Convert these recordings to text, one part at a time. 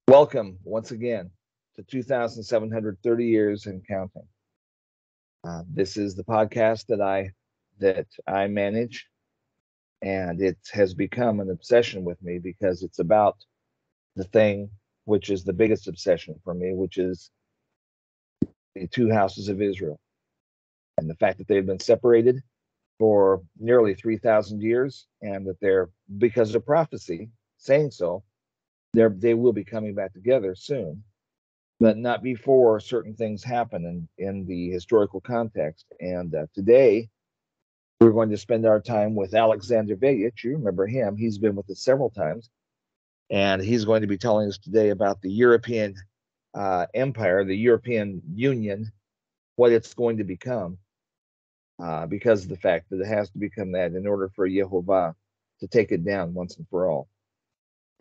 Welcome once again to 2,730 years and counting. This is the podcast that I manage, and it has become an obsession with me because it's about the thing which is the biggest obsession for me, which is the two houses of Israel and the fact that they've been separated for nearly 3,000 years, and that they're, because of prophecy saying so, they will be coming back together soon, but not before certain things happen in the historical context. And today, we're going to spend our time with Alexander Velic. You remember him. He's been with us several times. And he's going to be telling us today about the European Empire, the European Union, what it's going to become, because of the fact that it has to become that in order for Yehovah to take it down once and for all.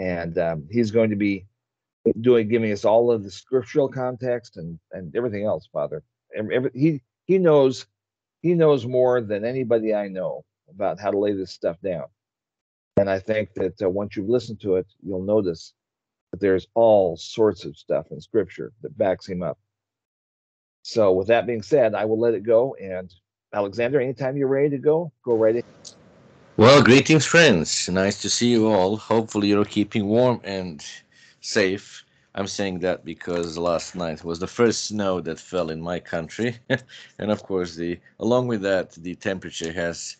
And he's going to be giving us all of the scriptural context and everything else, Father. He knows more than anybody I know about how to lay this stuff down. And I think that once you've listened to it, you'll notice that there's all sorts of stuff in Scripture that backs him up. So, with that being said, I will let it go. And Alexander, anytime you're ready to go right ahead. Well, greetings, friends. Nice to see you all. Hopefully, you're keeping warm and safe. I'm saying that because last night was the first snow that fell in my country, and of course, along with that, the temperature has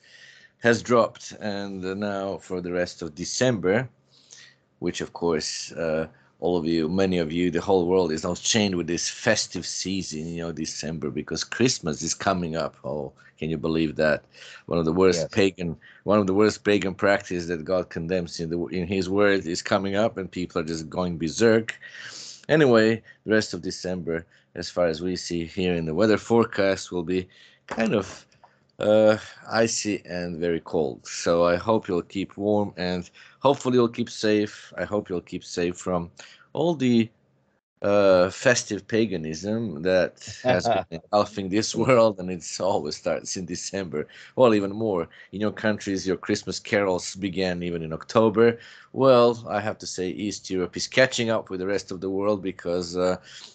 dropped, and now for the rest of December, which of course all of you, many of you, the whole world is now chained with this festive season, December, because Christmas is coming up. Oh, can you believe that? One of the worst Yes. pagan practice that God condemns in His Word is coming up, and people are just going berserk. Anyway, the rest of December, as far as we see here in the weather forecast, will be kind of icy and very cold. So I hope you'll keep warm, and hopefully you'll keep safe. I hope you'll keep safe from all the festive paganism that has been engulfing this world, and it's always starts in December. Well, even more. In your countries, your Christmas carols began even in October. Well, I have to say East Europe is catching up with the rest of the world because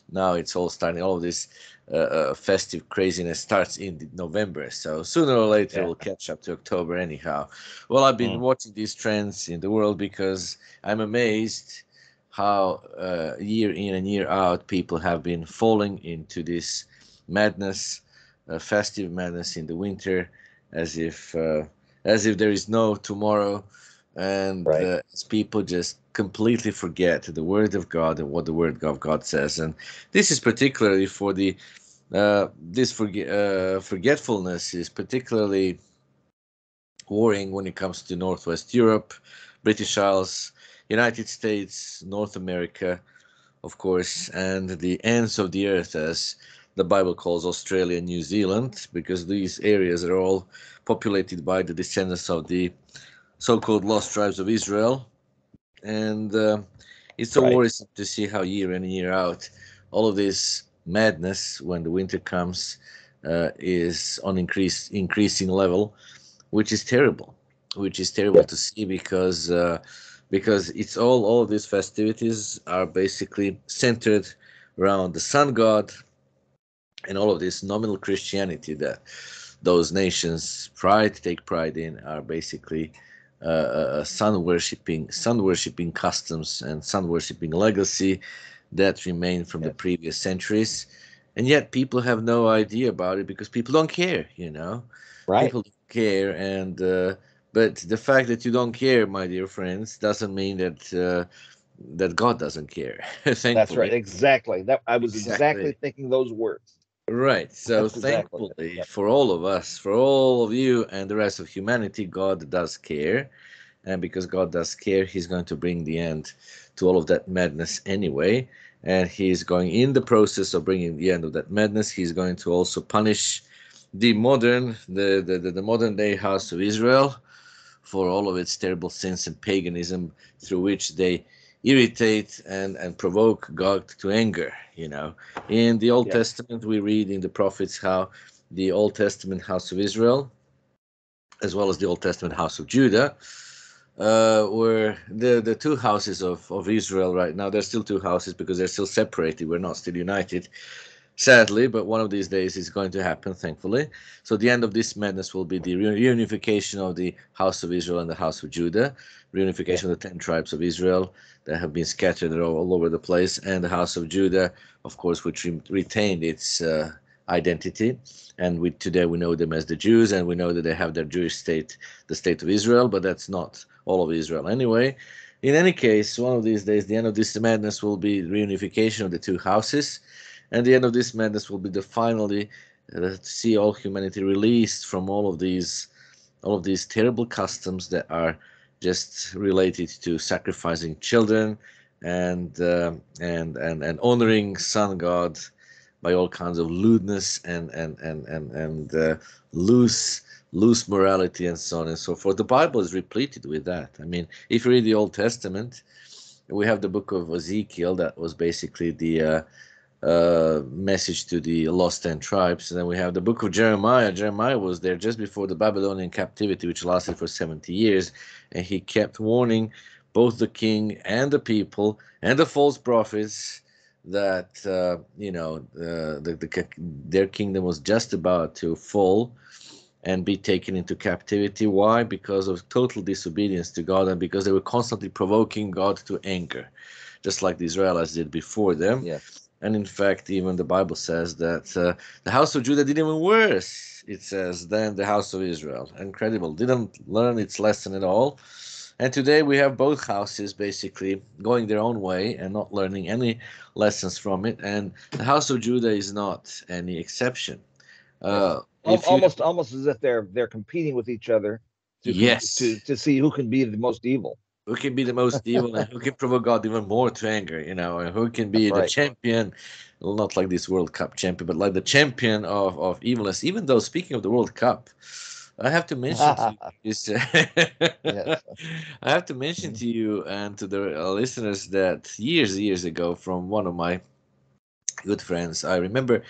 now it's all starting, all of this festive craziness starts in November. So sooner or later, we'll catch up to October anyhow. Well, I've been watching these trends in the world because I'm amazed how year in and year out people have been falling into this madness, festive madness in the winter, as if there is no tomorrow, and Right. as people just completely forget the word of God and what the word of God says. And this is particularly for the forgetfulness is particularly worrying when it comes to Northwest Europe, British Isles, United States, North America, of course, and the ends of the earth, as the Bible calls Australia and New Zealand, because these areas are all populated by the descendants of the so-called lost tribes of Israel. And it's so Right. worrisome to see how year in and year out all of this madness, when the winter comes, is on increasing level, which is terrible, Yeah. to see because it's all of these festivities are basically centered around the sun god, and all of this nominal Christianity that those nations take pride in are basically sun worshipping customs and sun worshipping legacy that remain from the Yes. previous centuries, and yet people have no idea about it because people don't care. Right. People don't care, and but the fact that you don't care, my dear friends, doesn't mean that God doesn't care. That's right. Thankfully, Exactly. That I was exactly exactly. thinking those words. Right. So That's exactly it. thankfully Yep. for all of us, for all of you and the rest of humanity, God does care. And because God does care, He's going to bring the end to all of that madness anyway. And He's going, in the process of bringing the end of that madness, He's going to also punish the modern day house of Israel for all of its terrible sins and paganism through which they irritate and provoke God to anger. In the Old Yes. Testament, we read in the prophets how the Old Testament house of Israel, as well as the Old Testament house of Judah, where the two houses of Israel right now, there's still two houses because they're still separated. We're not still united, sadly, but one of these days is going to happen, thankfully. So the end of this madness will be the reunification of the house of Israel and the house of Judah, Yeah. reunification of the 10 tribes of Israel that have been scattered all over the place, and the house of Judah, of course, which retained its identity. And today we know them as the Jews, and we know that they have their Jewish state, the state of Israel, but that's not all of Israel anyway. In any case, one of these days, the end of this madness will be reunification of the two houses, and the end of this madness will be the finally to see all humanity released from all of these terrible customs that are just related to sacrificing children and honoring sun god by all kinds of lewdness and loose loose morality and so on and so forth. The Bible is repleted with that. I mean, if you read the Old Testament, we have the book of Ezekiel that was basically the message to the lost 10 tribes. And then we have the book of Jeremiah. Jeremiah was there just before the Babylonian captivity, which lasted for 70 years. And he kept warning both the king and the people and the false prophets that, their kingdom was just about to fall and be taken into captivity. Why? Because of total disobedience to God and because they were constantly provoking God to anger, just like the Israelites did before them. Yeah. And in fact, even the Bible says that the house of Judah did even worse, it says, than the house of Israel. Incredible. Didn't learn its lesson at all. And today we have both houses basically going their own way and not learning any lessons from it. And the house of Judah is not any exception. Yes. If you Almost as if they're competing with each other Yes, to see who can be the most evil. who can be the most evil and who can provoke God even more to anger, and who can be the Right. champion, well, not like this World Cup champion, but like the champion of evilness. Even though, speaking of the World Cup, I have to mention to you is Yes. I have to mention to you and to the listeners that years ago, from one of my good friends, I remember.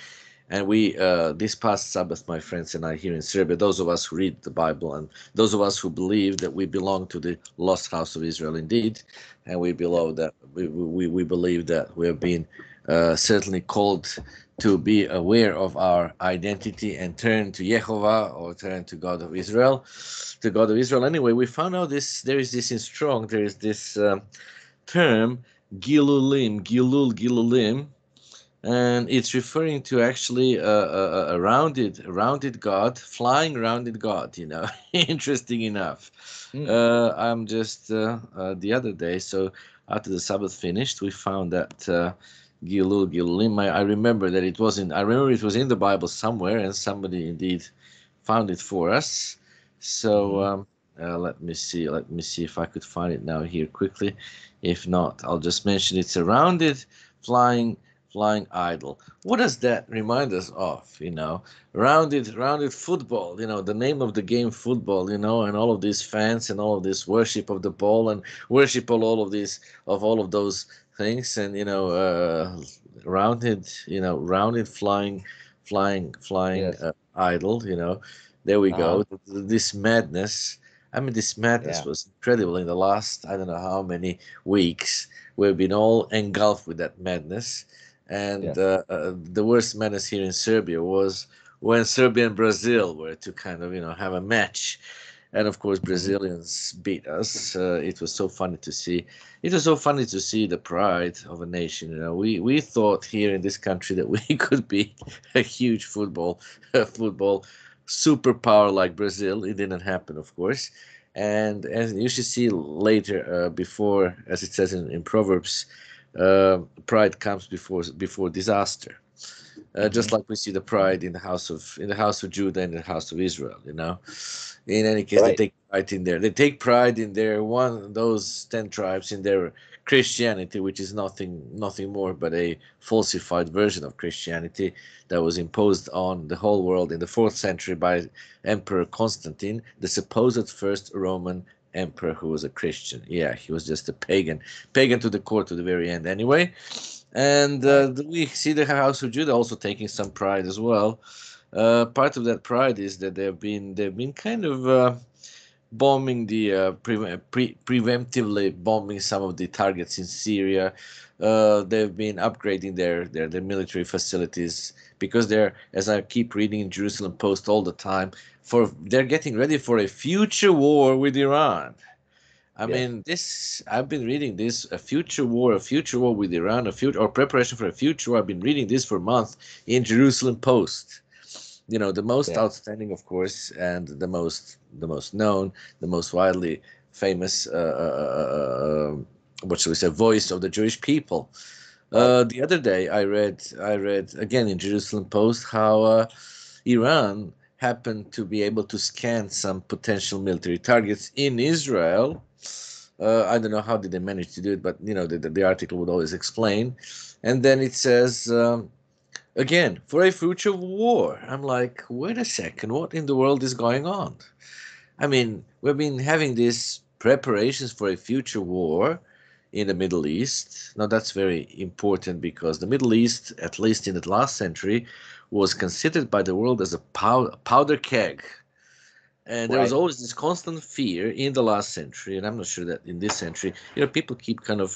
And we, this past Sabbath, my friends and I here in Serbia, those of us who read the Bible and those of us who believe that we belong to the lost house of Israel indeed, and we Yeah. below that we believe that we have been certainly called to be aware of our identity and turn to Jehovah or turn to God of Israel, to God of Israel. Anyway, we found out there is this in Strong, there is this term Gilulim, and it's referring to actually a rounded god, flying rounded god. Interesting enough. Mm. I'm just the other day, so after the Sabbath finished, we found that Gilulim. I remember that it was in. I remember it was in the Bible somewhere, and somebody indeed found it for us. So Hmm. let me see. Let me see if I could find it now here quickly. If not, I'll just mention it's a rounded flying idol. What does that remind us of? Rounded football. The name of the game football. And all of these fans and all of this worship of the ball and worship all of those things and rounded flying Yes. idol. There we Uh-huh. go. This madness. I mean, this madness Yeah. was incredible in the last I don't know how many weeks. We've been all engulfed with that madness. And Yes. the worst menace here in Serbia was when Serbia and Brazil were to kind of, have a match. And of course, Hmm. Brazilians beat us. It was so funny to see. It was so funny to see the pride of a nation. We thought here in this country that we could be a huge football superpower like Brazil. It didn't happen, of course. And as you should see later, before, as it says in Proverbs, pride comes before disaster. Just Hmm. like we see the pride in the house of Judah and the house of Israel. In any case, they Right. take pride in there. They take pride in their those 10 tribes in their Christianity, which is nothing more but a falsified version of Christianity that was imposed on the whole world in the 4th century by Emperor Constantine, the supposed first Roman emperor who was a Christian. Yeah, he was just a pagan to the core to the very end. Anyway, and Right. we see the house of Judah also taking some pride as well. Part of that pride is that they've been kind of bombing preventively bombing some of the targets in Syria. They've been upgrading their military facilities because they're, as I keep reading in Jerusalem Post all the time, they're getting ready for a future war with Iran. I Yes. mean, I've been reading this, a future war with Iran, or preparation for a future war. I've been reading this for months in Jerusalem Post. The most Yeah. outstanding, of course, and the most known, the most widely famous, what should we say, voice of the Jewish people. Right. The other day, I read again in Jerusalem Post how Iran happened to be able to scan some potential military targets in Israel. I don't know how did they manage to do it, but the article would always explain. And then it says, again, for a future war. I'm like, wait a second, what in the world is going on? I mean, we've been having these preparations for a future war in the Middle East. Now, that's very important because the Middle East, at least in the last century, was considered by the world as a powder keg. And there was Right. always this constant fear in the last century, and I'm not sure that in this century, people keep kind of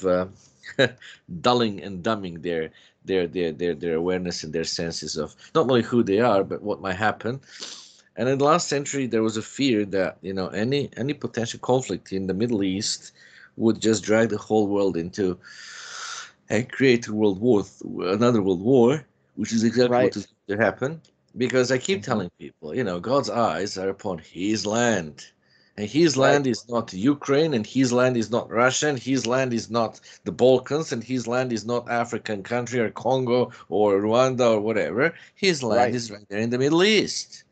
dulling and dumbing their awareness and their senses of not only who they are but what might happen. And in the last century, there was a fear that any potential conflict in the Middle East would just drag the whole world into and create another world war, which is exactly what Right. is going to happen. Because I keep Hmm. telling people, God's eyes are upon His land. And His Right. land is not Ukraine, and His land is not Russia, and His land is not the Balkans, and His land is not African country or Congo or Rwanda or whatever. His land Right. is right there in the Middle East.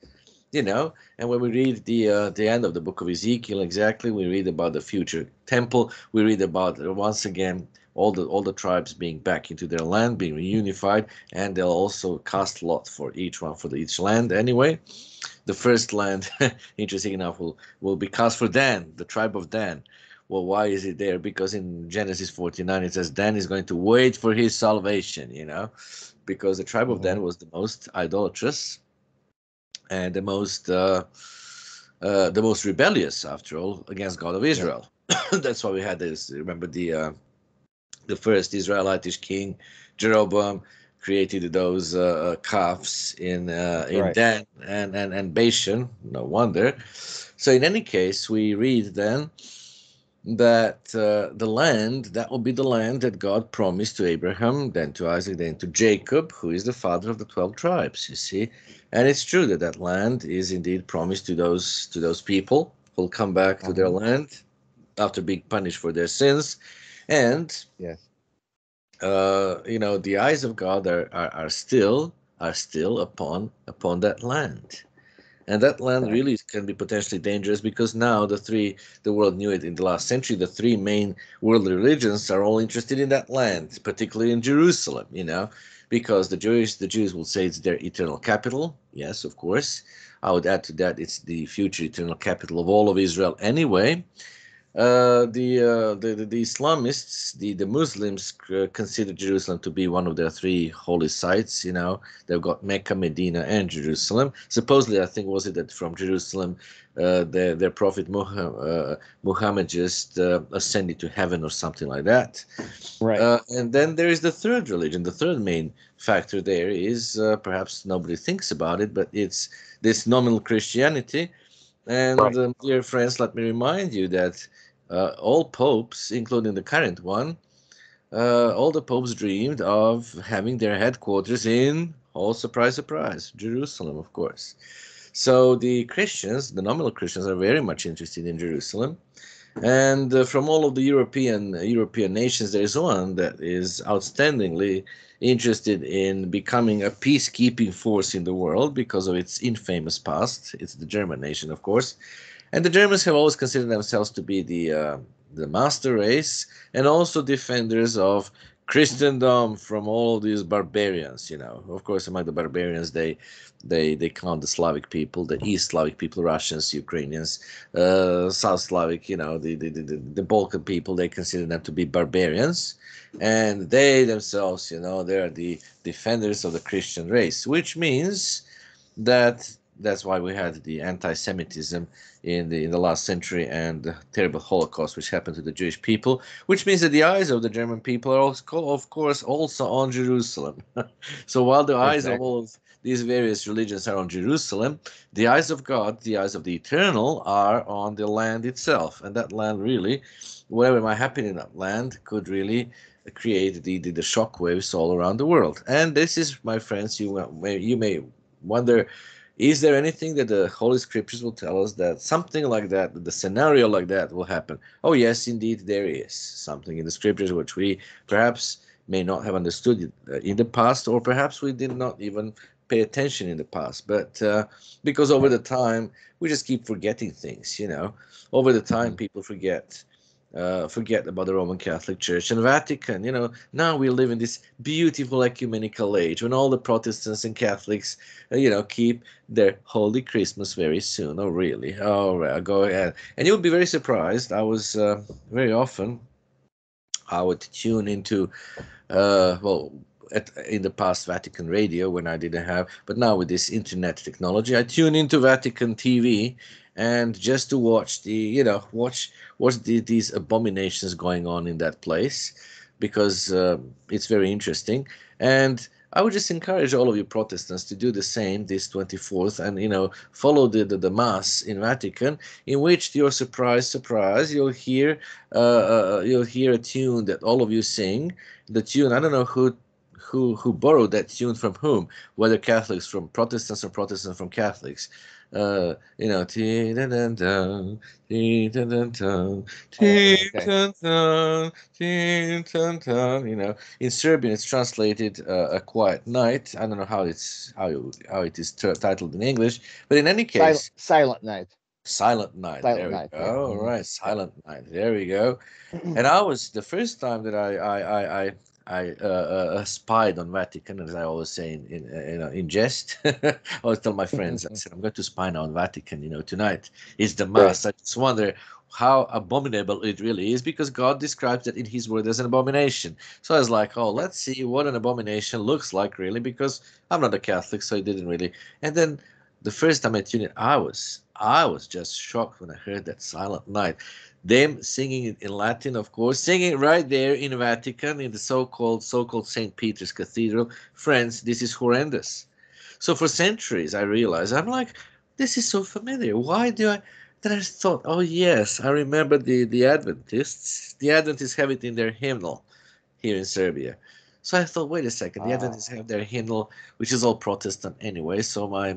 And when we read the end of the book of Ezekiel, exactly, we read about the future temple. We read about once again all the tribes being back into their land, being reunified, and they'll also cast lot for each one for each land. Anyway, the first land, interesting enough, will be cast for Dan, the tribe of Dan. Well, why is it there? Because in Genesis 49 it says Dan is going to wait for his salvation. Because the tribe of Hmm. Dan was the most idolatrous and the most rebellious, after all, against God of Yeah. Israel. That's why we had this. Remember the first Israelitish king, Jeroboam, created those calves That's in right. Dan and Bashan. No wonder. So in any case, we read then that the land, that will be the land that God promised to Abraham, then to Isaac, then to Jacob, who is the father of the 12 tribes, you see. And it's true that that land is indeed promised to those people who'll come back to their Hmm. land after being punished for their sins. And Yes. the eyes of God are still upon that land. And that land Right. really can be potentially dangerous because now the world knew it in the last century. The three main world religions are all interested in that land, particularly in Jerusalem, because the Jews will say it's their eternal capital. Yes, of course. I would add to that it's the future eternal capital of all of Israel anyway. The Islamists, the Muslims consider Jerusalem to be one of their three holy sites. They've got Mecca, Medina, and Jerusalem. Supposedly, I think was it that from Jerusalem, their prophet Muhammad just ascended to heaven or something like that. Right. And then there is the third religion. The third main factor there is perhaps nobody thinks about it, but it's this nominal Christianity. And Right. dear friends, let me remind you that all popes, including the current one, all the popes dreamed of having their headquarters in, oh, surprise, surprise, Jerusalem, of course. So the Christians, the nominal Christians, are very much interested in Jerusalem. And from all of the European nations, there is one that is outstandingly interested in becoming a peacekeeping force in the world because of its infamous past. It's the German nation, of course, and the Germans have always considered themselves to be the master race and also defenders of Christendom from all of these barbarians. Of course, among the barbarians, they count the Slavic people, the East Slavic people, Russians, Ukrainians, South Slavic, the Balkan people. They consider them to be barbarians, and they themselves, they are the defenders of the Christian race, which means that that's why we had the anti-Semitism in the last century and the terrible Holocaust which happened to the Jewish people, which means that the eyes of the German people are also, of course, also on Jerusalem. So while the eyes of Exactly. all of these various religions are on Jerusalem, the eyes of God, the eyes of the eternal, are on the land itself, and that land really, whatever might happen in that land, could really create the shock waves all around the world. And this is, my friends, you may wonder, is there anything that the Holy Scriptures will tell us that something like that, the scenario like that will happen? Oh, yes, indeed, there is something in the Scriptures which we perhaps may not have understood in the past, or perhaps we did not even pay attention in the past. But because over the time, we just keep forgetting things, you know. Over the time, Mhm. people forget about the Roman Catholic Church and Vatican. You know, now we live in this beautiful ecumenical age when all the Protestants and Catholics, keep their Holy Christmas very soon. Oh, really? Oh, right, go ahead. And you'll be very surprised. Very often, I would tune into well, in the past Vatican radio when I didn't have, but now with this internet technology, I tune into Vatican TV and just to watch these abominations going on in that place because it's very interesting. And I would just encourage all of you Protestants to do the same this 24th and follow the mass in Vatican, in which, to your surprise, you'll hear a tune that all of you sing. The tune, I don't know who borrowed that tune from whom, whether Catholics from Protestants or Protestants from Catholics. Ti-da-dun-dun, ti-da-dun-dun, Oh, okay. ti-dun-dun, ti-dun-dun. In Serbian it's translated a quiet night. I don't know how it is titled in English, but in any case, Silent night. Silent Night. Silent There we night. Yeah. go. All Hmm. right, Yeah. Silent Night. There we go. And I was the first time that I spied on Vatican, as I always say in jest. I always tell my friends, I said, I'm going to spy now on Vatican. Tonight is the mass. I just wonder how abominable it really is because God describes it in His Word as an abomination. So I was like, oh, let's see what an abomination looks like really, because I'm not a Catholic, so it didn't really. And then the first time I tuned in, I was just shocked when I heard that Silent Night. Them singing it in Latin, of course, singing right there in Vatican, in the so-called St. Peter's Cathedral. Friends, this is horrendous. So for centuries, I realized, I'm like, this is so familiar. Why do I? Then I thought, oh yes, I remember the Adventists. The Adventists have it in their hymnal here in Serbia. So I thought, wait a second, the Adventists Oh. have their hymnal, which is all Protestant anyway. So my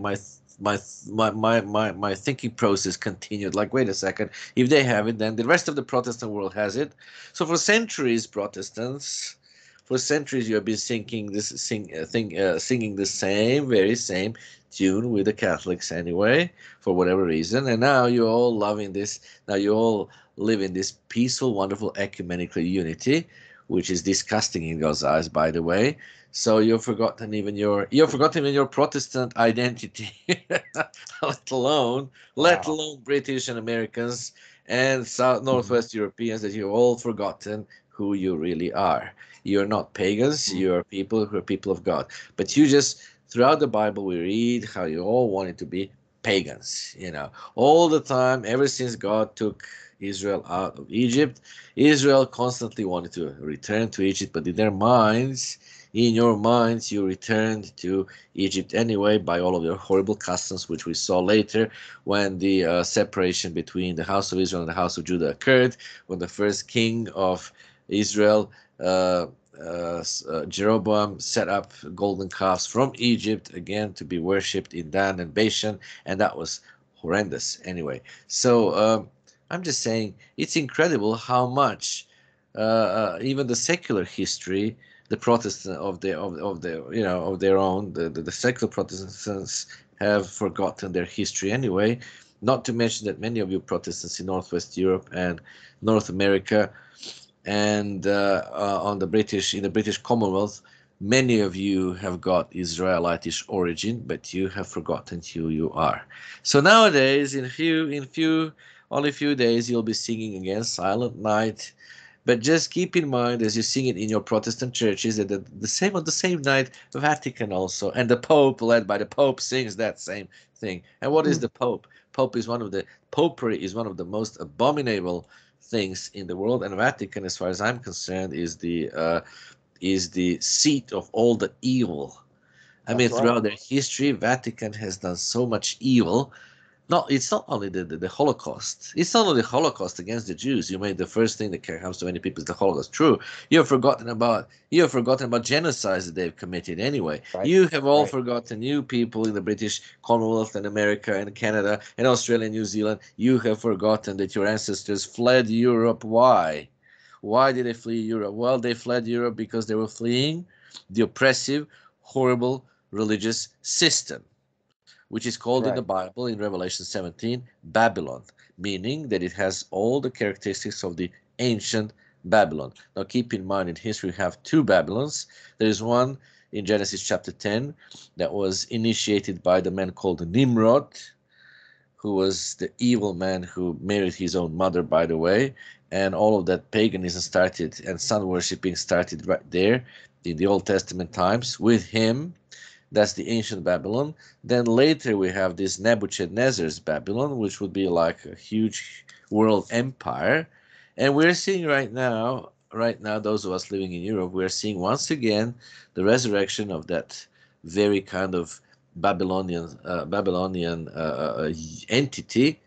thinking process continued. Like, wait a second, if they have it, then the rest of the Protestant world has it. So for centuries, you have been singing the very same tune with the Catholics anyway, for whatever reason. And now you're all loving this. Now you all live in this peaceful, wonderful ecumenical unity, which is disgusting in God's eyes, by the way. So you've forgotten even your Protestant identity, let Wow. alone British and Americans and South Hmm. Northwest Europeans, that you've all forgotten who you really are. You're not pagans. Hmm. You're people who are people of God. But you just throughout the Bible we read how you all wanted to be pagans. All the time, ever since God took Israel out of Egypt. Israel constantly wanted to return to Egypt, but in your minds, you returned to Egypt anyway by all of your horrible customs, which we saw later when the separation between the house of Israel and the house of Judah occurred, when the first king of Israel, Jeroboam, set up golden calves from Egypt again to be worshipped in Dan and Bashan, and that was horrendous anyway. So I'm just saying it's incredible how much even the secular history, the Protestant of their own, the secular Protestants have forgotten their history anyway. Not to mention that many of you Protestants in Northwest Europe and North America and on the British in the British Commonwealth, many of you have got Israelitish origin, but you have forgotten who you are. So nowadays, only few days, you'll be singing again "Silent Night," But just keep in mind, as you sing it in your Protestant churches, that on the same night, Vatican also, and the Pope, led by the Pope, sings that same thing. And what is the Pope? Popery is one of the most abominable things in the world, and Vatican, as far as I'm concerned, is the seat of all the evil. I mean, That's right. throughout their history, Vatican has done so much evil. No, it's not only the Holocaust. It's not only the Holocaust against the Jews. You made the first thing that comes to many people is the Holocaust. True, you have forgotten about genocides that they've committed anyway. Right. You have all Right. forgotten. You people in the British Commonwealth and America and Canada and Australia and New Zealand. You have forgotten that your ancestors fled Europe. Why? Why did they flee Europe? Well, they fled Europe because they were fleeing the oppressive, horrible religious system, which is That's called in right. the Bible in Revelation 17 Babylon, meaning that it has all the characteristics of the ancient Babylon. Now keep in mind, in history we have two Babylons. There is one in Genesis chapter 10 that was initiated by the man called Nimrod, who was the evil man who married his own mother, by the way, and all of that paganism started and sun worshipping started right there in the Old Testament times with him. That's the ancient Babylon. Then later we have this Nebuchadnezzar's Babylon, which would be like a huge world empire. And we're seeing right now, those of us living in Europe, we're seeing once again the resurrection of that very kind of Babylonian entity,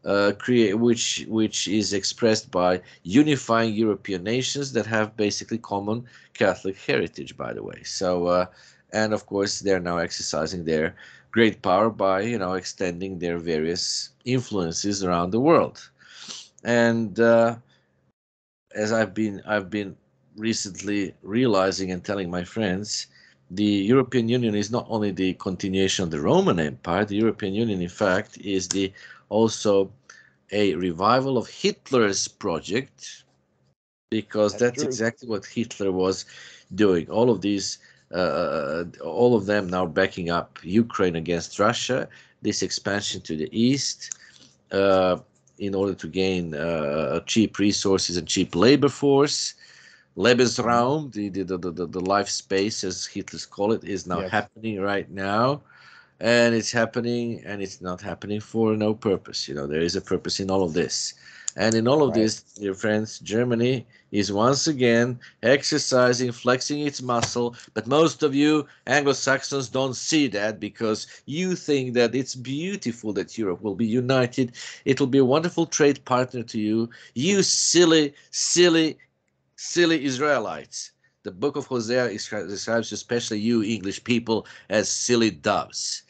which is expressed by unifying European nations that have basically common Catholic heritage, by the way. So, and of course, they're now exercising their great power by extending their various influences around the world. And as I've been recently realizing and telling my friends, the European Union is not only the continuation of the Roman Empire. The European Union, in fact, is the also a revival of Hitler's project, because That's that's true. exactly what Hitler was doing. All of them now backing up Ukraine against Russia, this expansion to the east, uh, in order to gain cheap resources and cheap labor force. Mhm. Lebensraum, the life space, as Hitler's call it, is now Yes. happening right now. And it's happening, and it's not happening for no purpose. There is a purpose in all of this. And in all of Right. this, dear friends, Germany is once again exercising, flexing its muscle. But most of you Anglo-Saxons don't see that, because you think that it's beautiful that Europe will be united. It will be a wonderful trade partner to you. You silly, silly, silly Israelites. The book of Hosea describes especially you English people as silly doves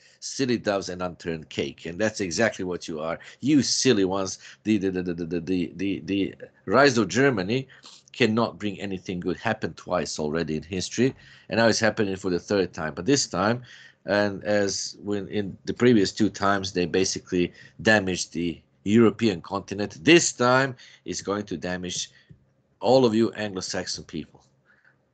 and unturned cake, and that's exactly what you are, you silly ones. The rise of Germany cannot bring anything good. Happened twice already in history, and now it's happening for the third time. But this time, and as when in the previous two times, they basically damaged the European continent. This time, it's going to damage all of you Anglo-Saxon people,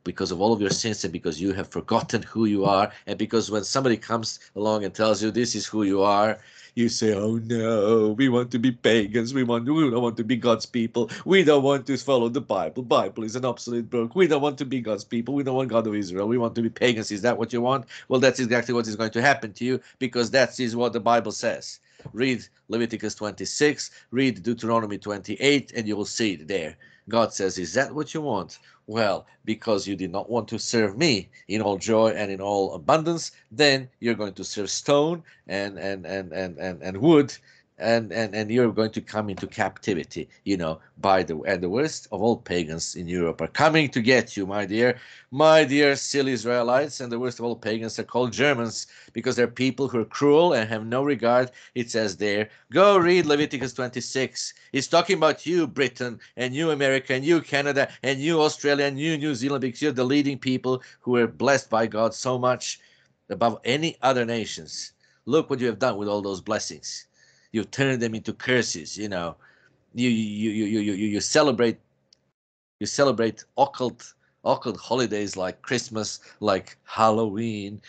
because of all of your sins, and because you have forgotten who you are, and because when somebody comes along and tells you this is who you are, you say, "Oh no, we want to be pagans. We don't want to be God's people. We don't want to follow the Bible. Bible is an obsolete book. We don't want to be God's people. We don't want God of Israel. We want to be pagans." Is that what you want? Well, that's exactly what is going to happen to you, because that is what the Bible says. Read Leviticus 26, read Deuteronomy 28, and you will see it there. God says, "Is that what you want? Well, because you did not want to serve me in all joy and in all abundance, then you're going to serve stone and wood, and you're going to come into captivity, by the worst of all pagans in Europe are coming to get you, my dear silly Israelites. And the worst of all pagans are called Germans, because they're people who are cruel and have no regard. It says there, go read Leviticus 26. It's talking about you, Britain, and you, America, and you, Canada, and you, Australia, and you, New Zealand, because you're the leading people who are blessed by God so much above any other nations. Look what you have done with all those blessings. You've turned them into curses. You celebrate occult occult holidays like Christmas, like Halloween,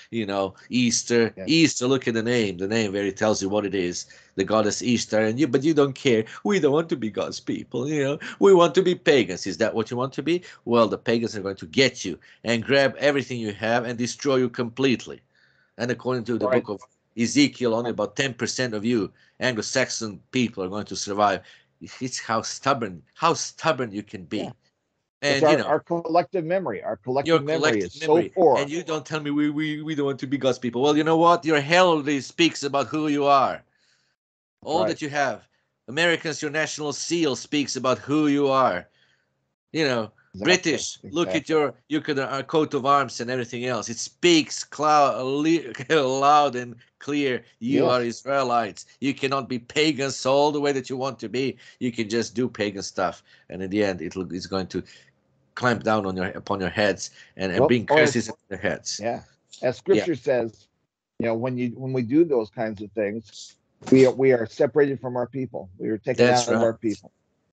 Easter. Yes. Easter, look at the name where it tells you what it is, the goddess Easter, but you don't care. We don't want to be God's people, we want to be pagans. Is that what you want to be? Well, the pagans are going to get you and grab everything you have and destroy you completely. And according to the Right. book of Ezekiel, only about 10% of you Anglo-Saxon people are going to survive. It's how stubborn you can be. Yeah. And it's our collective memory. Our your collective memory collective is memory. so poor. And you don't tell me we don't want to be God's people. Well, you know what? Your heraldry speaks about who you are. All Right. that you have. Americans, your national seal speaks about who you are. Exactly. British, look at your coat of arms and everything else. It speaks loud and clear. You are Yes. Israelites. You cannot be pagans all the way that you want to be. You can just do pagan stuff, and in the end, it's going to clamp down upon your heads and bring curses on your heads. Yeah. As Yeah, Scripture says, when we do those kinds of things, we are separated from our people. We are taken that's out of right. our people.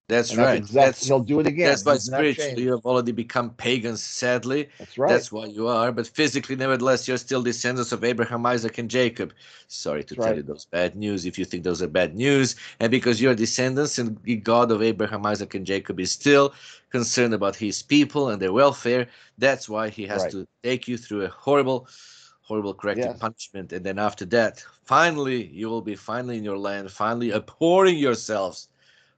That's And that's right. exactly. He'll do it again. That's why He's not spiritually you changed. have already become pagans, sadly. That's right. That's why you are. But physically, nevertheless, you're still descendants of Abraham, Isaac, and Jacob. Sorry to That's tell right. you those bad news if you think those are bad news. And because you're descendants and the God of Abraham, Isaac, and Jacob is still concerned about his people and their welfare, that's why he has Right. to take you through a horrible, horrible corrective Yes. punishment. And then after that, finally, you will be finally in your land, finally abhorring yourselves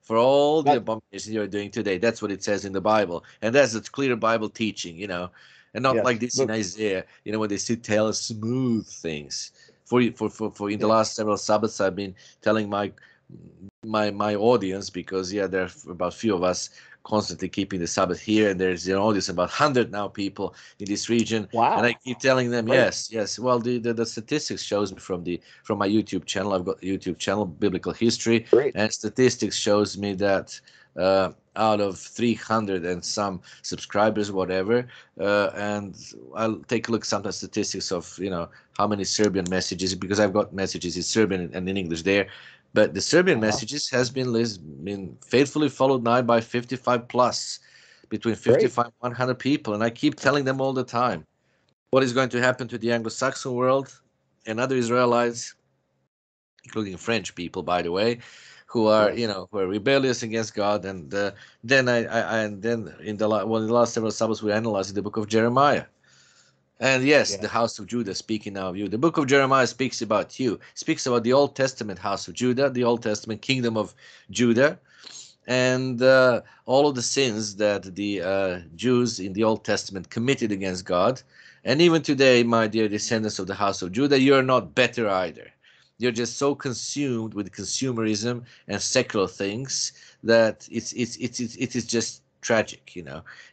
for all the But abominations you're doing today. That's what it says in the Bible. And that's a clear Bible teaching, and not like yes. this in Look. Isaiah, when they say tell us smooth things. For in the Yes. last several Sabbaths, I've been telling my audience, because there are about a few of us constantly keeping the Sabbath here, and there's an audience about 100 now people in this region, and I Wow. keep telling them Great. yes. Well, the statistics shows me from my YouTube channel. I've got a YouTube channel, Biblical History, Great. and statistics shows me that out of 300 and some subscribers, whatever, and I'll take a look sometimes statistics of how many Serbian messages, because I've got messages in Serbian and in English there. But the Serbian messages has been faithfully followed now by 55 plus, between Great. 55 and 100 people. And I keep telling them all the time, what is going to happen to the Anglo-Saxon world and other Israelites, including French people, by the way, who are Yes. who are rebellious against God. And then in the last several Sabbaths we analyzed the book of Jeremiah. And yes, the Yes. house of Judah, speaking now of you. The book of Jeremiah speaks about you, speaks about the Old Testament house of Judah, the Old Testament kingdom of Judah, and all of the sins that the Jews in the Old Testament committed against God. And even today, my dear descendants of the house of Judah, you're not better either. You're just so consumed with consumerism and secular things that it is just tragic.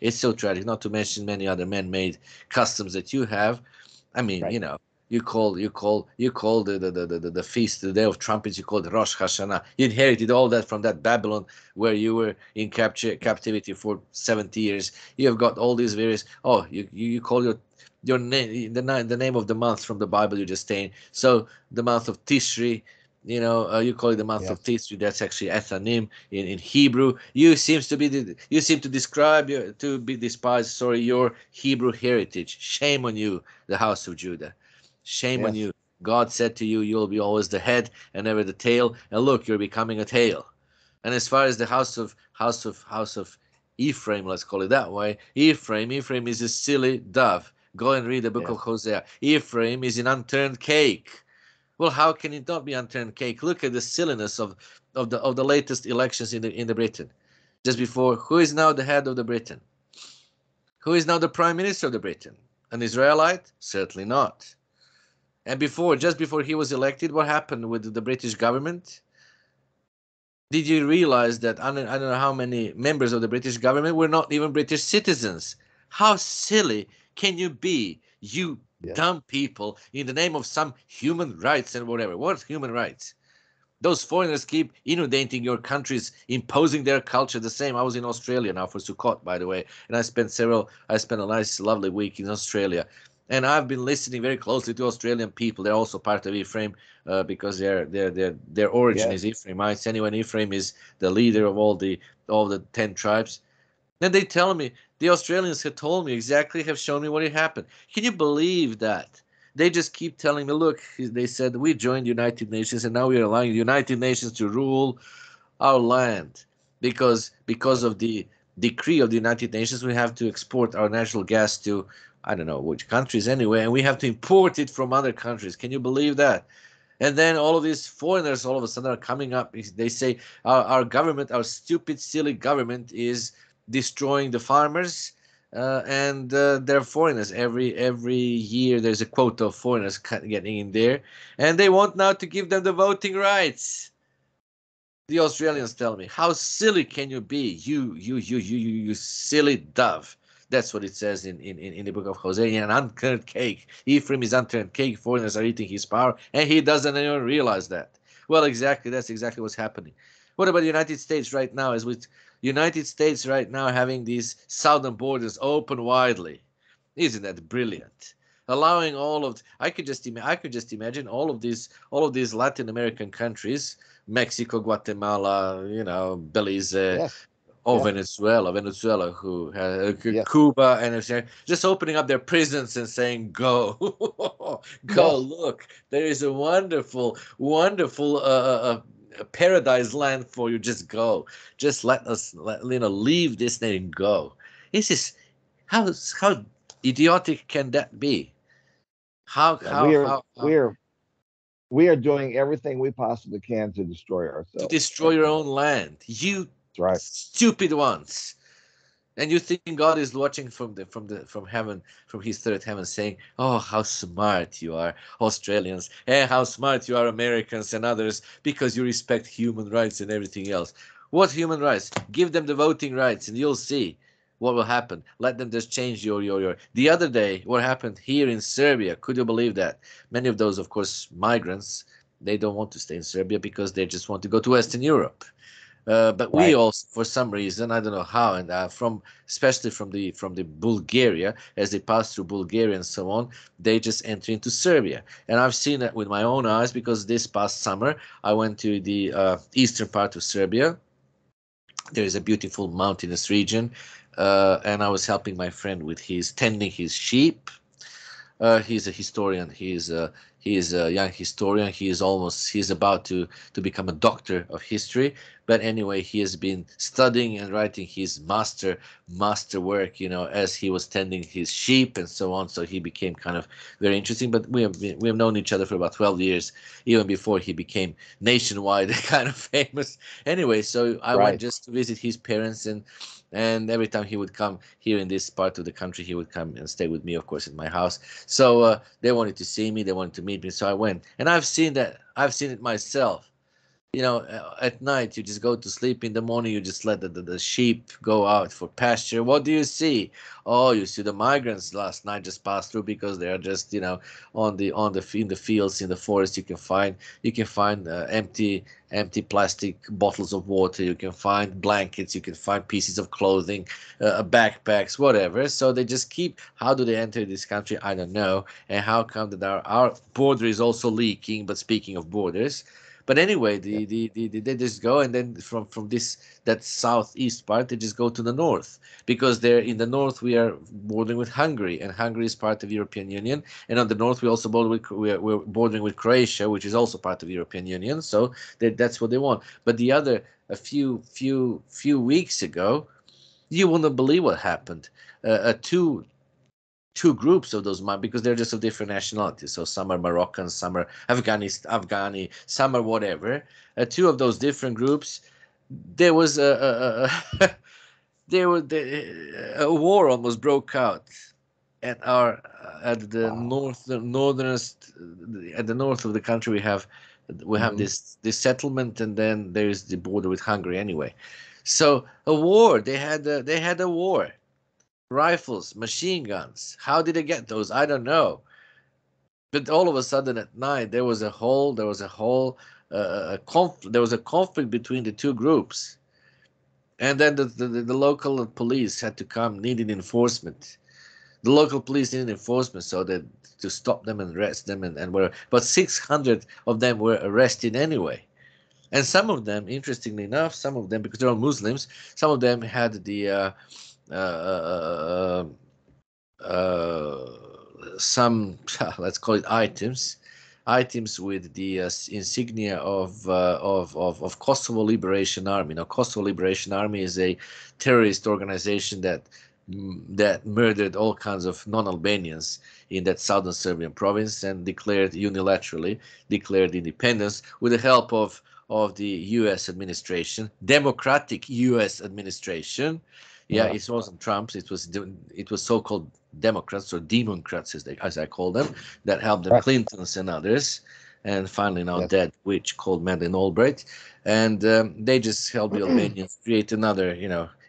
It's so tragic. Not to mention many other man-made customs that you have. I mean, Right. you call the feast, the day of trumpets, you call it Rosh Hashanah. You inherited all that from that Babylon where you were in captivity for 70 years. You have got all these various. Oh, you call your name the name of the month from the Bible you just saying. So the month of Tishri, you call it the month of Yes. Tishri. That's actually Ethanim in Hebrew. You seem to describe to be despised. Sorry, your Hebrew heritage. Shame on you, the house of Judah. Shame on Yes. you. God said to you, you'll be always the head and never the tail. And look, you're becoming a tail. And as far as the house of Ephraim, let's call it that way, Ephraim is a silly dove. Go and read the book of Yes. Hosea. Ephraim is an unturned cake. Well, how can it not be unturned cake? Look at the silliness of the latest elections in the Britain. Just before, who is now the head of the Britain? Who is now the prime minister of the Britain? An Israelite? Certainly not. And just before he was elected, what happened with the British government? Did you realize that I don't know how many members of the British government were not even British citizens? How silly can you be, you Yes. dumb people, in the name of some human rights and whatever? What human rights? Those foreigners keep inundating your countries, imposing their culture the same. I was in Australia now for Sukkot, by the way, and I spent a nice, lovely week in Australia. And I've been listening very closely to Australian people. They're also part of Ephraim because their origin is Yes. Ephraimites. Anyway, Ephraim is the leader of all the 10 tribes. And they tell me The Australians have told me exactly, have shown me what had happened. Can you believe that? They just keep telling me, look, they said, we joined the United Nations and now we are allowing the United Nations to rule our land because of the decree of the United Nations. We have to export our natural gas to, I don't know which countries anyway, and we have to import it from other countries. Can you believe that? And then all of these foreigners all of a sudden are coming up. They say our government, our stupid, silly government, is destroying the farmers, and they're foreigners. Every year there's a quota of foreigners getting in there, and they want now to give them the voting rights. The Australians tell me, how silly can you be? You silly dove. That's what it says in the book of Hosea. An unturned cake. Ephraim is unturned cake. Foreigners are eating his power, and he doesn't even realize that. Well, exactly. That's exactly what's happening. What about the United States right now? As with United States right now having these southern borders open widely, isn't that brilliant? Allowing all of I could just imagine all of these Latin American countries, Mexico, Guatemala, Belize, Yes. or Yes. Venezuela, who Yes. Cuba, and just opening up their prisons and saying, "Go, go! Yes. Look, there is a wonderful, wonderful paradise land for you. Just go. Just let us, leave this thing and go." This is how idiotic can that be? How Yeah. how how, how We are doing everything we possibly can to destroy to ourselves destroy right your now. own land? You That's right. stupid ones. And you think God is watching from heaven, from his third heaven, saying, "Oh, how smart you are, Australians, and how smart you are, Americans and others, because you respect human rights and everything else." What human rights? Give them the voting rights, and you'll see what will happen. Let them just change your. The other day, what happened here in Serbia? Could you believe that? Many of those, of course, migrants, they don't want to stay in Serbia because they just want to go to Western Europe. But we Right. also, for some reason, I don't know how, and especially from the Bulgaria, as they pass through Bulgaria and so on, they just enter into Serbia, and I've seen that with my own eyes because this past summer I went to the eastern part of Serbia. There is a beautiful mountainous region, and I was helping my friend with his tending his sheep. He's a historian. He is a young historian. He's about to become a doctor of history. But anyway, he has been studying and writing his master work, as he was tending his sheep and so on. So he became kind of very interesting. But we have known each other for about 12 years, even before he became nationwide kind of famous. Anyway, so I went Right. just to visit his parents, and every time he would come here in this part of the country, he would come and stay with me, of course, in my house. So they wanted to see me, they wanted to meet me, so I went, and I've seen it myself. At night you just go to sleep. In the morning you just let the sheep go out for pasture. What do you see? Oh, you see the migrants last night just passed through because they are just on the in the fields, in the forest. You can find empty plastic bottles of water. You can find blankets. You can find pieces of clothing, backpacks, whatever. So they just keep. How do they enter this country? I don't know. And how come that our border is also leaking? But speaking of borders, but anyway, Yeah. they just go, and then from that southeast part, they just go to the north, because they're in the north we are bordering with Hungary, and Hungary is part of the European Union, and on the north we also we're bordering with Croatia, which is also part of the European Union. So that's what they want. But a few weeks ago, you wouldn't believe what happened. Two groups of those because they're just of different nationalities. So some are Moroccans, some are Afghani, some are whatever. Two of those different groups, there was a war almost broke out at our at the Wow. north the northernest at the north of the country. We have Hmm. this settlement, and then there's the border with Hungary anyway. So a war. They had a war. Rifles, machine guns. How did they get those? I don't know. But all of a sudden at night there was a conflict between the two groups, and then the local police had to come, needed enforcement. The local police needed enforcement, so that to stop them and arrest them, and were but 600 of them were arrested anyway. And some of them, interestingly enough, some of them, because they're all Muslims, some of them had uh, uh, some let's call it items with the insignia of Kosovo Liberation Army. Now, Kosovo Liberation Army is a terrorist organization that murdered all kinds of non-Albanians in that southern Serbian province and unilaterally declared independence with the help of the U.S. administration, democratic U.S. administration. Yeah, Yeah, it wasn't Trump's. It was so-called Democrats or Democrats, as I call them, that helped them, right. Clintons and others, and finally now Yes, dead witch called Madeleine Albright, and they just helped the Albanians create another,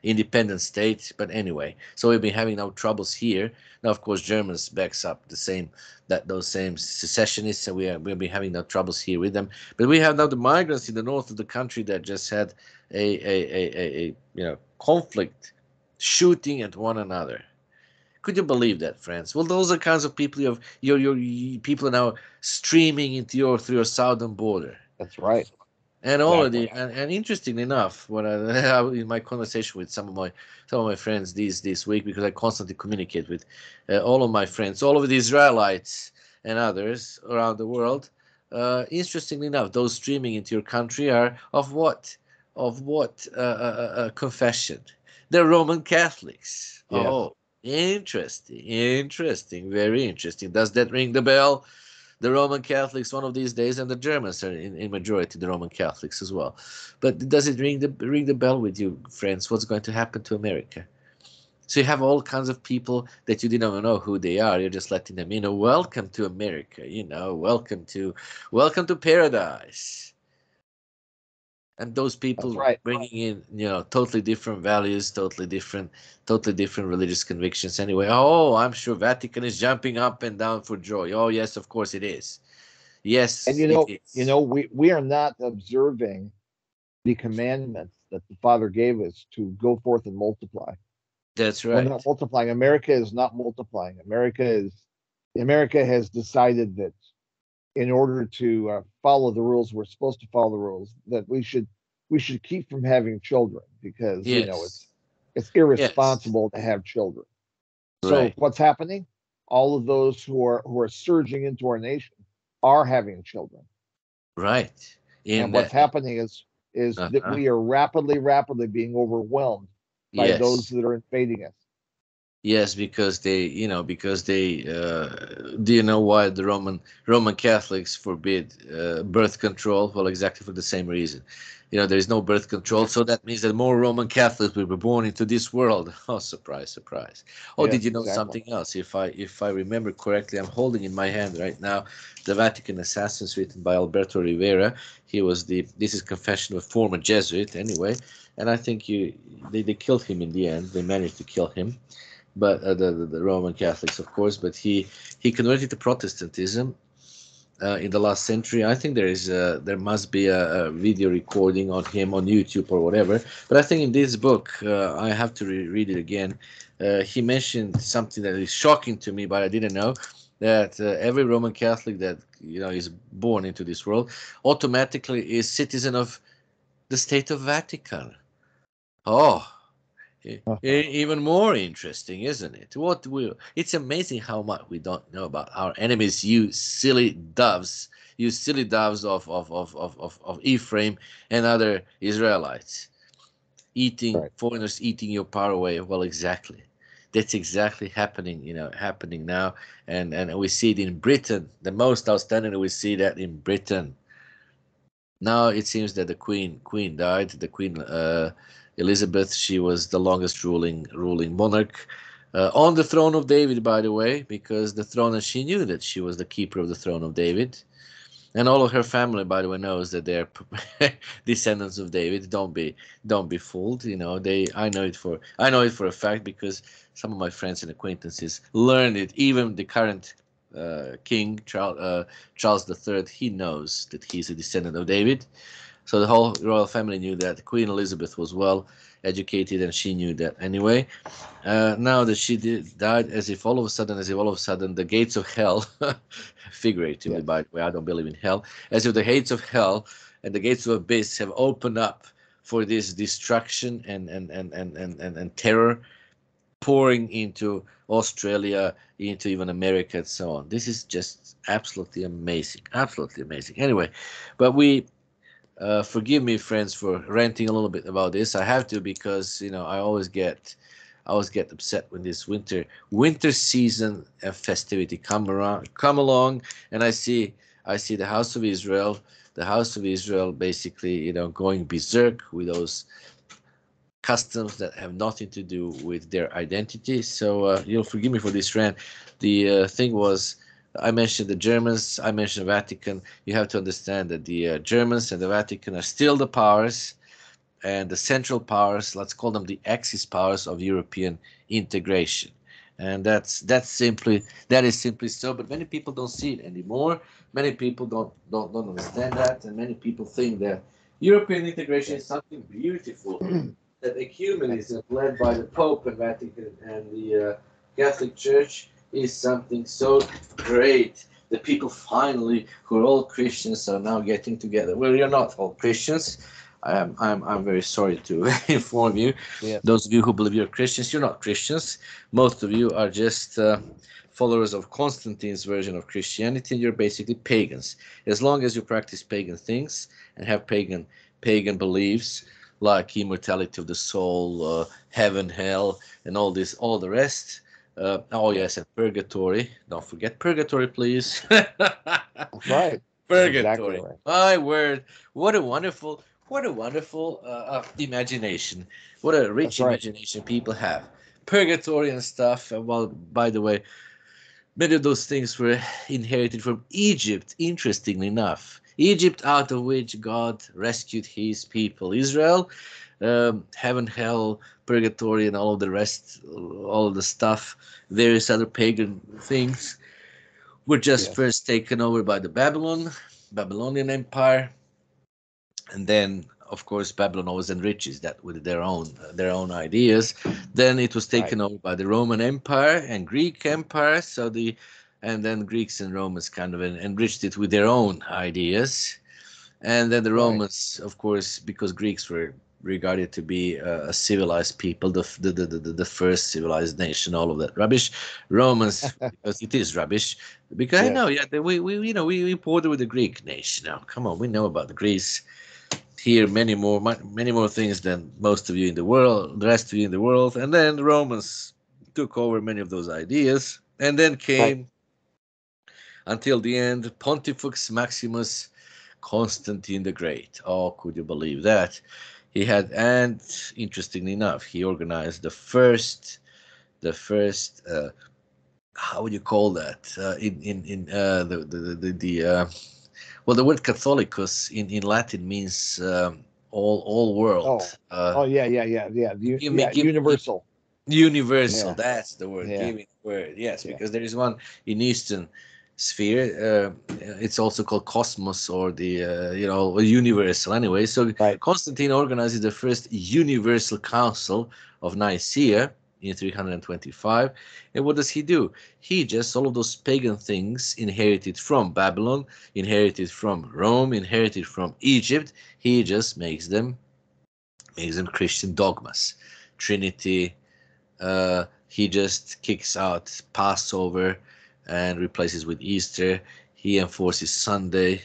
independent state. But anyway, so we've been having no troubles here. Now, of course, Germans backs up those same secessionists, and we'll be having no troubles here with them. But we have now the migrants in the north of the country that just had a conflict, shooting at one another. Could you believe that, friends? Well, those are kinds of people your people are now streaming into through your southern border. that's right. And Exactly. already, and interestingly enough, when I in my conversation with some of my friends this week, because I constantly communicate with all of my friends, all of the Israelites and others around the world. Interestingly enough, those streaming into your country are of what confession? They're Roman Catholics. Yes. Oh, interesting, very interesting. Does that ring the bell? The Roman Catholics one of these days, and the Germans are in majority the Roman Catholics as well. But does it ring the bell with you, friends? What's going to happen to America? So you have all kinds of people that you didn't even know who they are. You're just letting them, welcome to America. Welcome to paradise. And those That's people right. bringing in totally different values, totally different religious convictions anyway. Oh, I'm sure Vatican is jumping up and down for joy. Oh yes, of course it is. And Yes, it is. we are not observing the commandments that the Father gave us to go forth and multiply. That's We're not right. multiplying. America is not multiplying. America has decided that in order to follow the rules, we're supposed to follow the rules. That we should keep from having children because Yes. it's Yes. irresponsible to have children. So Right. what's happening? All of those who are surging into our nation are having children. Right. In And what's that. happening is that Uh-huh. we are rapidly being overwhelmed by those Yes. that are invading us. Yes, because they do you know why the Roman Catholics forbid birth control? Well, exactly for the same reason. There is no birth control, so that means that more Roman Catholics will be born into this world. Oh, surprise, surprise. Oh, did Yes, you know exactly. something else? If I remember correctly, I'm holding in my hand right now the Vatican Assassins, written by Alberto Rivera. This is confession of a former Jesuit anyway, and I think they killed him in the end. They managed to kill him, but the Roman Catholics, of course. But he converted to Protestantism in the last century. I think there must be a video recording on him on YouTube or whatever. But I think in this book, I have to read it again. He mentioned something that is shocking to me, but I didn't know that every Roman Catholic that is born into this world automatically is citizen of the State of Vatican. Oh, even more interesting, isn't it? It's amazing how much we don't know about our enemies, you silly doves of Ephraim and other Israelites, eating Right. foreigners, eating your power away. Well, exactly. That's exactly happening now, and we see it in Britain. The most outstanding, we see that in Britain. Now it seems that the queen died. The queen Elizabeth, she was the longest ruling monarch on the throne of David, by the way, because the throne, and she knew that she was the keeper of the throne of David, and all of her family, by the way, knows that they're descendants of David. Don't be fooled. I know it for a fact because some of my friends and acquaintances learned it. Even the current King Charles III, he knows that he's a descendant of David. So the whole royal family knew that. Queen Elizabeth was well educated, and she knew that anyway. Now that she died, as if all of a sudden the gates of hell, figuratively, Yes. by the way, I don't believe in hell, as if the gates of hell and the gates of abyss have opened up for this destruction and terror. pouring into Australia, into even America, and so on. This is just absolutely amazing, absolutely amazing. Anyway, but we forgive me, friends, for ranting a little bit about this. I have to because I always get upset when this winter season and festivity come along, and I see the house of Israel basically going berserk with those customs that have nothing to do with their identity. So you'll forgive me for this rant. The thing was, I mentioned the Germans, I mentioned Vatican. You have to understand that the Germans and the Vatican are still the powers, and the central powers, let's call them the axis powers of European integration. And that is simply so. But many people don't see it anymore. Many people don't understand that, and many people think that European integration is something beautiful. That ecumenism led by the Pope and Vatican and the Catholic Church is something so great that people finally, who are all Christians, are now getting together. Well, you're not all Christians. I'm very sorry to inform you. Yes. Those of you who believe you're Christians, you're not Christians. Most of you are just followers of Constantine's version of Christianity, and you're basically pagans. As long as you practice pagan things and have pagan beliefs like immortality of the soul, heaven, hell, and all the rest. Oh yes, and purgatory. Don't forget purgatory, please. That's right. Purgatory. Exactly right. My word! What a wonderful imagination. What a rich imagination people have. Purgatory and stuff. Well, by the way, many of those things were inherited from Egypt, interestingly enough. Egypt, out of which God rescued his people, Israel. Heaven, hell, purgatory, and all of the rest, all of the stuff, various other pagan things, were just first taken over by the Babylonian Empire. And then, of course, Babylon always enriches that with their own ideas. Then it was taken over by the Roman Empire and Greek Empire. And then Greeks and Romans kind of enriched it with their own ideas. And then the Romans, of course, because Greeks were regarded to be a civilized people, the first civilized nation, all of that rubbish. Romans, because it is rubbish. Because I know, we border with the Greek nation. Now, come on, we know about the Greece. Here, many more things than most of you in the world, the rest of you in the world. And then the Romans took over many of those ideas, and then came until the end Pontifex Maximus Constantine the Great. Oh, could you believe that? He had, and interestingly enough, he organized the first how would you call that? Well, the word Catholicus in Latin means all world. Universal. Universal. Yeah. That's the word. Give me the word. Yes, because there is one in Eastern sphere. It's also called cosmos, or the universal. Anyway, so Constantine organizes the first universal council of Nicaea in 325. And what does he do? He just, all of those pagan things inherited from Babylon, inherited from Rome, inherited from Egypt, he just makes them Christian dogmas. Trinity, he just kicks out Passover and replaces with Easter. He enforces Sunday.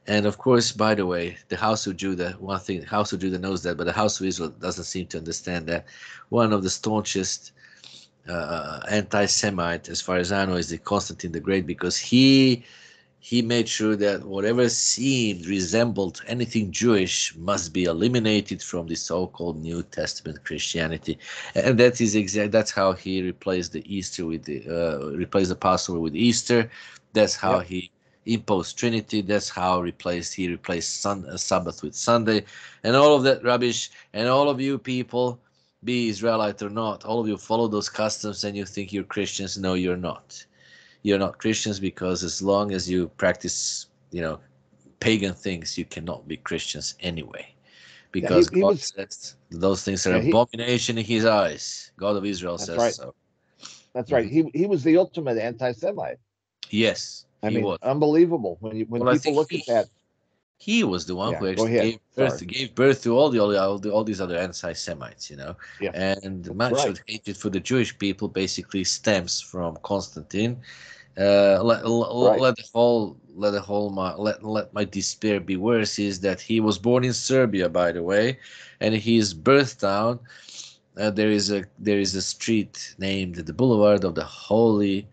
And of course, by the way, the House of Judah, one thing, the House of Judah knows that, but the House of Israel doesn't seem to understand that. One of the staunchest anti-Semite, as far as I know, is the Constantine the Great, because he made sure that whatever resembled anything Jewish must be eliminated from the so-called New Testament Christianity. And that is that's how he replaced the Easter with replaced the Passover with Easter. That's how he imposed Trinity. That's how he replaced Sabbath with Sunday, and all of that rubbish. And all of you people, be Israelite or not, all of you follow those customs and you think you're Christians. No, you're not. You're not Christians, because as long as you practice, pagan things, you cannot be Christians anyway. Because God says those things are abomination in his eyes. God of Israel says so. That's right. He was the ultimate anti-Semite. Yes, I mean, was unbelievable when people look at that. He was the one Yeah, who go actually ahead. Sorry. gave birth to all these other anti-Semites, Yes, and that's much right. of the hatred for the Jewish people basically stems from Constantine. Right. Let my despair be worse is that he was born in Serbia, by the way, and his birth town. There is a street named the Boulevard of the Holy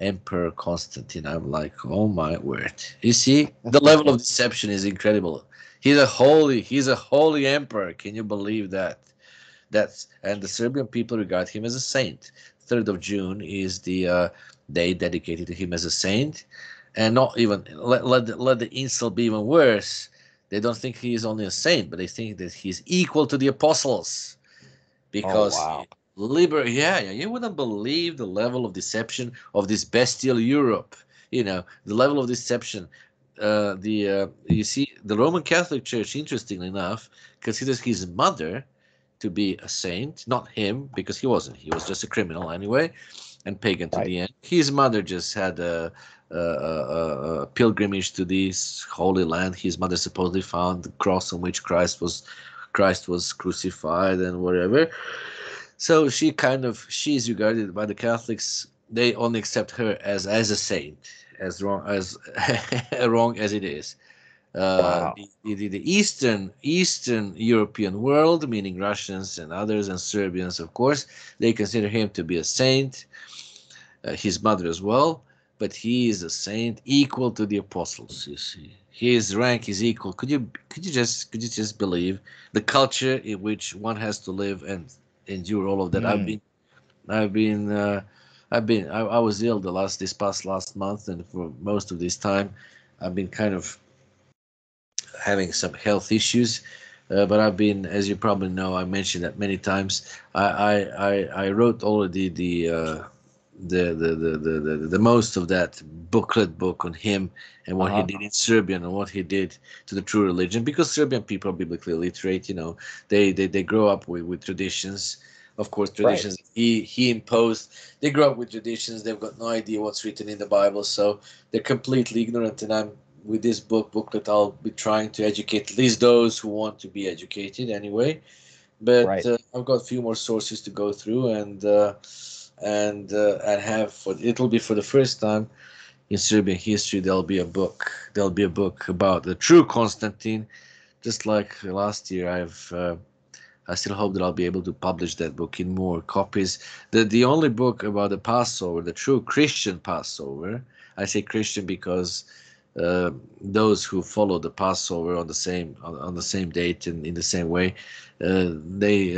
Emperor Constantine. I'm like, oh my word! You see, the level of deception is incredible. He's a holy emperor. Can you believe that? And the Serbian people regard him as a saint. 3rd of June is the day dedicated to him as a saint, and not even let the insult be even worse. They don't think he is only a saint, but they think that he's equal to the apostles Oh, because wow. yeah, you wouldn't believe the level of deception of this bestial Europe. The level of deception. The You see, the Roman Catholic Church, interestingly enough, considers his mother to be a saint, not him, because he wasn't. He was just a criminal anyway, and pagan to Right. the end. His mother just had a pilgrimage to this holy land. His mother supposedly found the cross on which Christ was crucified and whatever. So she's regarded by the Catholics. They only accept her as a saint, as wrong as it is. Wow. The Eastern European world, meaning Russians and others and Serbians, of course, they consider him to be a saint. His mother as well, but he is a saint equal to the apostles. You see, his rank is equal. Could you just believe the culture in which one has to live and endure all of that? Mm. I've been I was ill this past last month, and for most of this time I've been kind of having some health issues. But I've been, as you probably know, I mentioned that many times. I wrote already the most of that book on him and what he Uh-huh. did in Serbian and what he did to the true religion. Because Serbian people are biblically literate, they grow up with traditions. Of course, Right. traditions he imposed. They grow up with traditions. They've got no idea what's written in the Bible, so they're completely ignorant. And I'm with this booklet, I'll be trying to educate at least those who want to be educated anyway. But Right. I've got a few more sources to go through, and have for it'll be for the first time in Serbian history. There'll be a book. There'll be a book about the true Constantine. Just like last year, I still hope that I'll be able to publish that book in more copies. The only book about the Passover, the true Christian Passover. I say Christian because those who follow the Passover on the same date and in the same way, they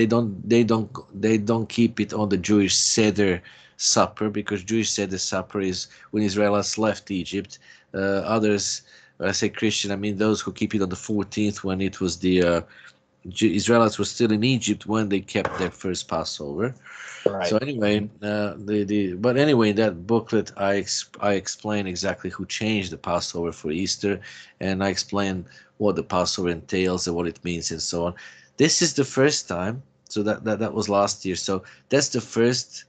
don't keep it on the Jewish Seder supper, because Jewish Seder supper is when Israelites left Egypt. Others, when I say Christian, I mean those who keep it on the 14th, when it was the Israelites were still in Egypt when they kept their first Passover. So Right. anyway, Mhm. but anyway, in that booklet I explain exactly who changed the Passover for Easter, and I explain what the Passover entails and what it means and so on. This is the first time, so that was last year. So that's the first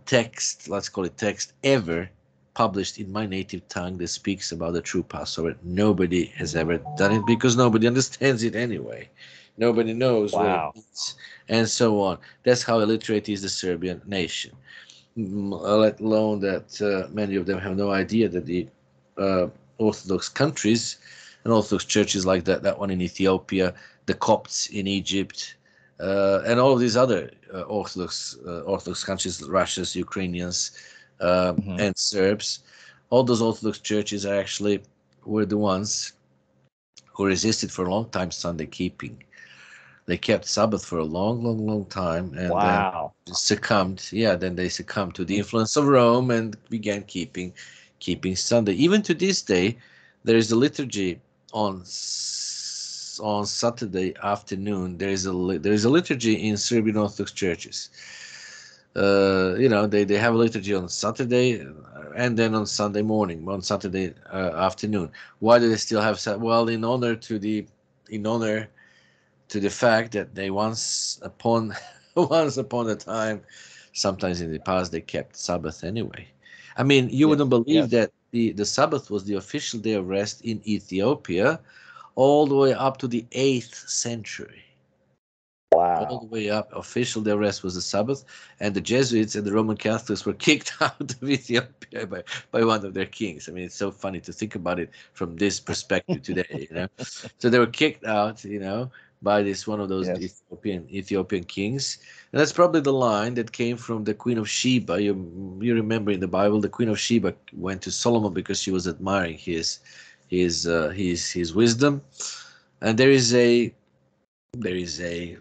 text, let's call it text, ever published in my native tongue that speaks about the true Passover. Nobody has ever done it because nobody understands it anyway. Nobody knows what it Wow. means, and so on. That's how illiterate is the Serbian nation. Let alone that many of them have no idea that the uh, Orthodox countries and Orthodox churches like that one in Ethiopia, the Copts in Egypt, and all of these other Orthodox countries, Russians, Ukrainians, Hmm. and Serbs, all those Orthodox churches are actually were the ones who resisted for a long time Sunday keeping. They kept Sabbath for a long, long, long time, and then Wow. succumbed. Yeah, then they succumbed to the Mhm. influence of Rome and began keeping Sunday. Even to this day, there is a liturgy on Saturday afternoon. There is a liturgy in Serbian Orthodox churches. They have a liturgy on Saturday, and then on Sunday morning, on Saturday afternoon. Why do they still have well, in honor to the fact that they once upon once upon a time, sometimes in the past, they kept Sabbath anyway. I mean, you Yes. wouldn't believe Yes. that the Sabbath was the official day of rest in Ethiopia all the way up to the 8th century. All the Wow. way up, official day of rest was the Sabbath, and the Jesuits and the Roman Catholics were kicked out of Ethiopia by one of their kings. I mean, it's so funny to think about it from this perspective today, you know. So they were kicked out, you know, by this one of those Yes. Ethiopian kings, and that's probably the line that came from the Queen of Sheba. You remember in the Bible, the Queen of Sheba went to Solomon because she was admiring his wisdom, and there is a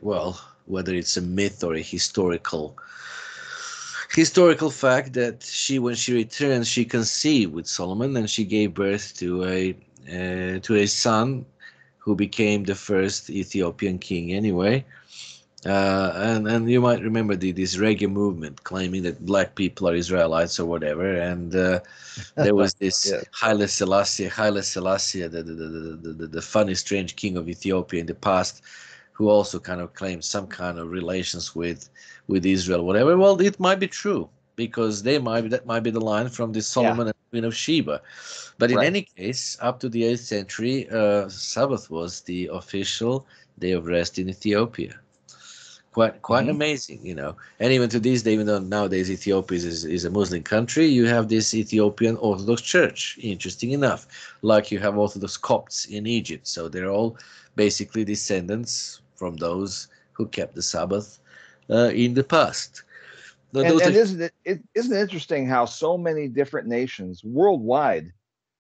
well, whether it's a myth or a historical fact that when she returned, she conceived with Solomon, and she gave birth to a son who became the first Ethiopian king anyway. And you might remember this reggae movement claiming that black people are Israelites or whatever, and there was this Yes. Haile Selassie, the funny, strange king of Ethiopia in the past, who also kind of claimed some kind of relations with Israel, whatever. Well, it might be true because that might be the line from the Yeah. Solomon and Queen of Sheba. But in Right. any case, up to the 8th century, Sabbath was the official day of rest in Ethiopia. Quite Hmm. amazing, you know. And even to this day, even though nowadays Ethiopia is a Muslim country, you have this Ethiopian Orthodox Church. Interesting enough, like you have Orthodox Copts in Egypt. So they're all basically descendants from those who kept the Sabbath in the past. Now, And those are isn't it interesting how so many different nations worldwide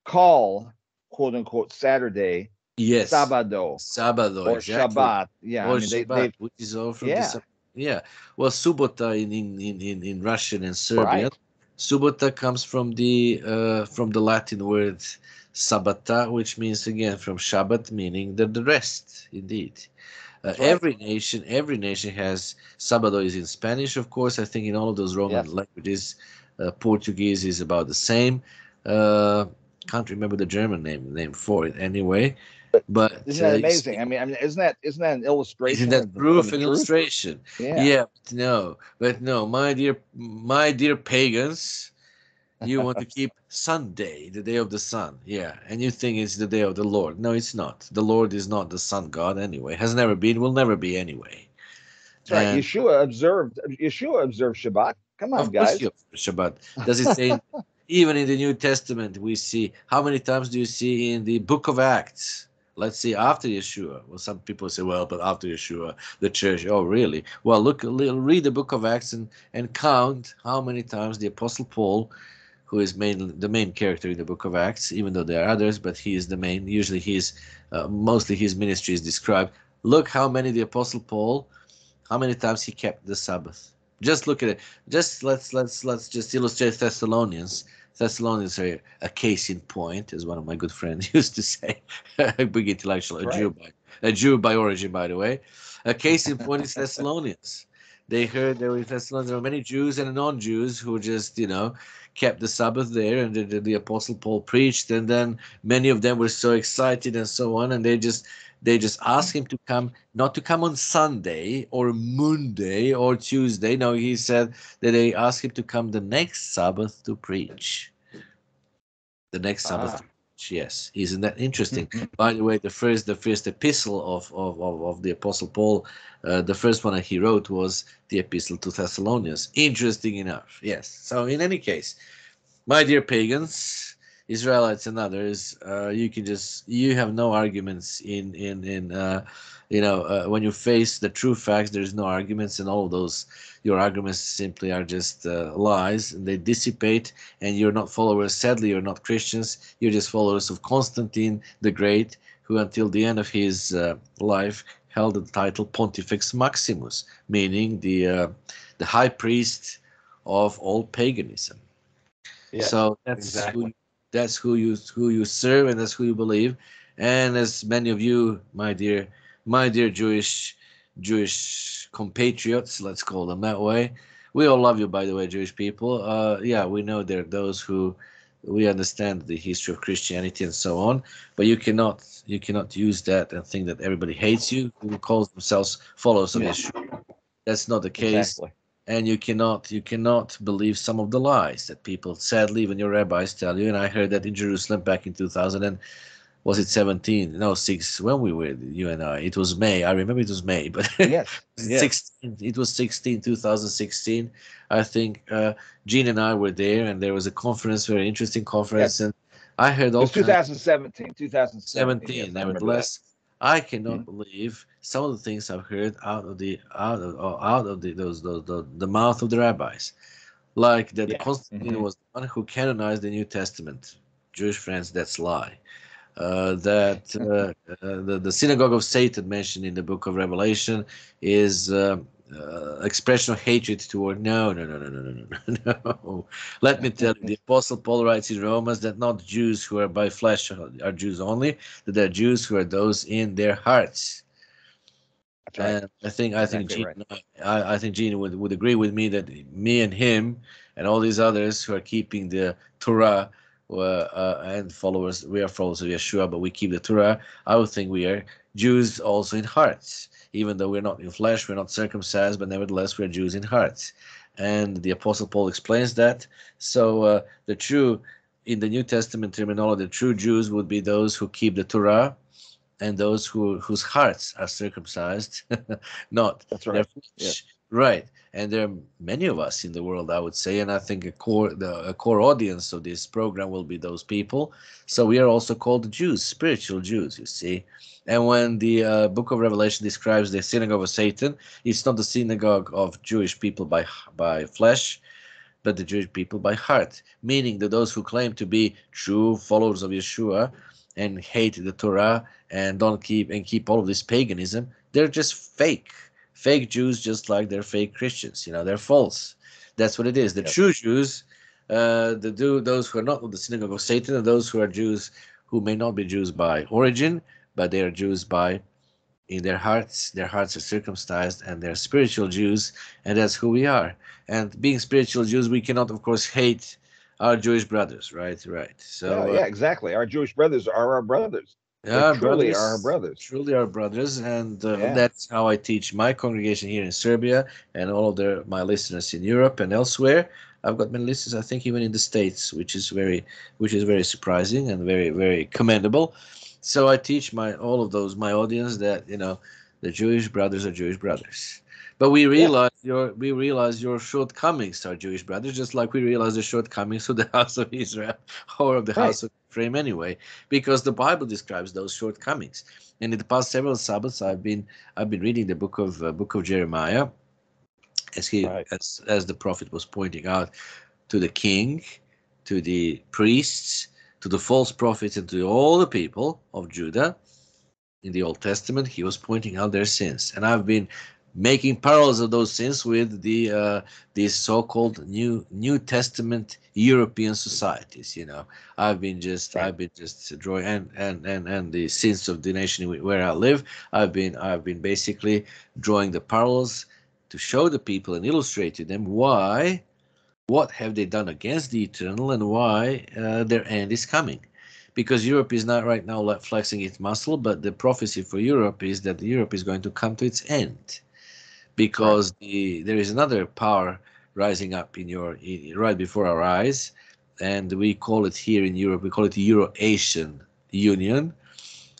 call quote unquote Saturday yes, Sabado Sabado or exactly, Shabbat? Yeah, I or mean Shabbat, they've which is all from yeah, the yeah. Well, Subota in Russian and Serbian. right. Subota comes from the Latin word sabata, which means again from Shabbat, meaning the rest. Indeed, That's right. every nation has Sabado is in Spanish, of course. I think in all of those Roman Yes. languages, Portuguese is about the same. Uh, can't remember the German name for it anyway. But Isn't that you see, amazing? I mean, isn't that an isn't illustration that of proof the and truth? illustration? Yeah. Yeah, but no, my dear pagans, you want to keep Sunday, the day of the sun, yeah, and you think it's the day of the Lord. No, it's not. The Lord is not the sun god anyway. Has never been, will never be anyway. That's right. And Yeshua observed Shabbat. Come on, of course, guys. you have Shabbat. Does it say? Even in the New Testament, we see how many times do you see in the Book of Acts? Let's see, after Yeshua. Well, some people say, well, but after Yeshua, the church. Oh, really? Well, read the Book of Acts and count how many times the Apostle Paul, who is the main character in the Book of Acts, even though there are others, but he is the main. Usually, mostly his ministry is described. Look how many the Apostle Paul, how many times he kept the Sabbath. Just look at it. Just let's just illustrate Thessalonians. Thessalonians are a case in point, as one of my good friends used to say. A big intellectual, That's right. A Jew by origin, by the way. A case in point is Thessalonians. They heard there were in Thessalonians there were many Jews and non-Jews who just kept the Sabbath there, and the Apostle Paul preached, and then many of them were so excited and so on, and they just asked him to come, not to come on Sunday or Monday or Tuesday. No, he said that they asked him to come the next Sabbath to preach. The next Sabbath. Ah. To preach. Yes, isn't that interesting? By the way, the first epistle of the Apostle Paul, the first one that he wrote was the Epistle to Thessalonians. Interesting enough. Yes. So in any case, my dear pagans, Israelites and others, you have no arguments when you face the true facts. There's no arguments, and all of those your arguments simply are just lies, and they dissipate. And you're not followers. Sadly, you're not Christians. You're just followers of Constantine the Great, who until the end of his life held the title Pontifex Maximus, meaning the high priest of all paganism. Yes. So that's Exactly. who you serve, and that's who you believe. And as many of you, my dear Jewish compatriots, let's call them that way, we all love you, by the way, Jewish people. Yeah, we know there are those who we understand the history of Christianity and so on, but you cannot use that and think that everybody hates you who calls themselves followers of Yeah. Yeshua. That's not the case. Exactly. and you cannot believe some of the lies that people, sadly, even your rabbis tell you. And I heard that in Jerusalem back in 2000, and was it 17? No, 6. When we were, you and it was May. I remember it was May, but Yes, yes, 16. It was 16, 2016. I think Gene and I were there, and there was a conference, very interesting conference, yes. and I heard It all was kinds. 2017. 2017. 17. Yes, I remember that. Nevertheless, I cannot Mhm. believe some of the things I've heard out of the mouth of the rabbis, like that the Yeah. Constantine was the one who canonized the New Testament. Jewish friends, that's lie. That the synagogue of Satan mentioned in the book of Revelation is expression of hatred toward. No, no, no, no, no, no, no, no. Let me tell you, the Apostle Paul writes in Romans that not Jews who are by flesh are Jews only, that they're Jews who are those in their hearts. That's right. And I think Exactly Gene right. I think Gene would agree with me that me and him and all these others who are keeping the Torah and followers, we are followers of Yeshua, but we keep the Torah. I would think we are Jews also in hearts, even though we're not in flesh, we're not circumcised, but nevertheless we're Jews in hearts. And the Apostle Paul explains that. So the true, in the New Testament terminology, the true Jews would be those who keep the Torah and those whose hearts are circumcised, not That's their right. Yes. flesh. Right. And there are many of us in the world, I would say, and I think a core audience of this program will be those people. So we are also called Jews, spiritual Jews, you see. And when the book of Revelation describes the synagogue of Satan, it's not the synagogue of Jewish people by flesh, but the Jewish people by heart, meaning that those who claim to be true followers of Yeshua and hate the Torah and don't keep all of this paganism, they're just fake Jews, just like they're fake Christians. They're false. That's what it is. The Yes. true Jews, those who are not of the synagogue of Satan, and those who are Jews who may not be Jews by origin, but they are Jews by in their hearts are circumcised, and they're spiritual Jews, and that's who we are. And being spiritual Jews, we cannot, of course, hate our Jewish brothers, right? Right. Yeah. So, Yeah. Exactly. Our Jewish brothers are our brothers. They our truly are our brothers, brothers. truly our brothers, and Yeah. that's how I teach my congregation here in Serbia, and all of my listeners in Europe and elsewhere. I've got many listeners, I think, even in the States, which is very surprising and very, very commendable. So I teach my audience that the Jewish brothers are Jewish brothers. But we Yes. realize your shortcomings are Jewish brothers, just like we realize the shortcomings of the house of Israel or of the Right. house of Ephraim anyway, because the Bible describes those shortcomings. And in the past several Sabbaths, I've been reading the book of Jeremiah, as he Right. as the prophet was pointing out to the king, to the priests, to the false prophets, and to all the people of Judah in the Old Testament. He was pointing out their sins, and I've been making parallels of those sins with these so-called New Testament European societies. Right. I've been just drawing, and the sins of the nation where I live. I've been basically drawing the parallels to show the people and illustrate to them what have they done against the eternal, and why their end is coming. Because Europe is not right now flexing its muscle, but the prophecy for Europe is that Europe is going to come to its end, That's right. because there is another power rising up right before our eyes, and we call it here in Europe, we call it the Euro-Asian Union.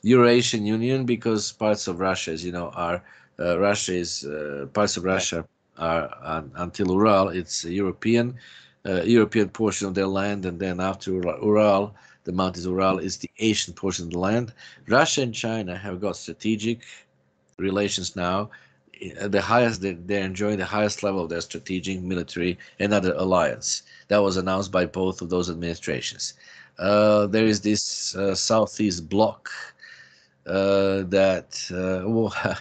Eurasian Union, because parts of Russia, as you know, are Russia is parts of Yes. Russia are until Ural, it's a European portion of their land, and then after Ural, the mountains Ural is the Asian portion of the land. Russia and China have got strategic relations now. The highest they're enjoying the highest level of their strategic, military, and other alliance. That was announced by both of those administrations. There is this Southeast bloc that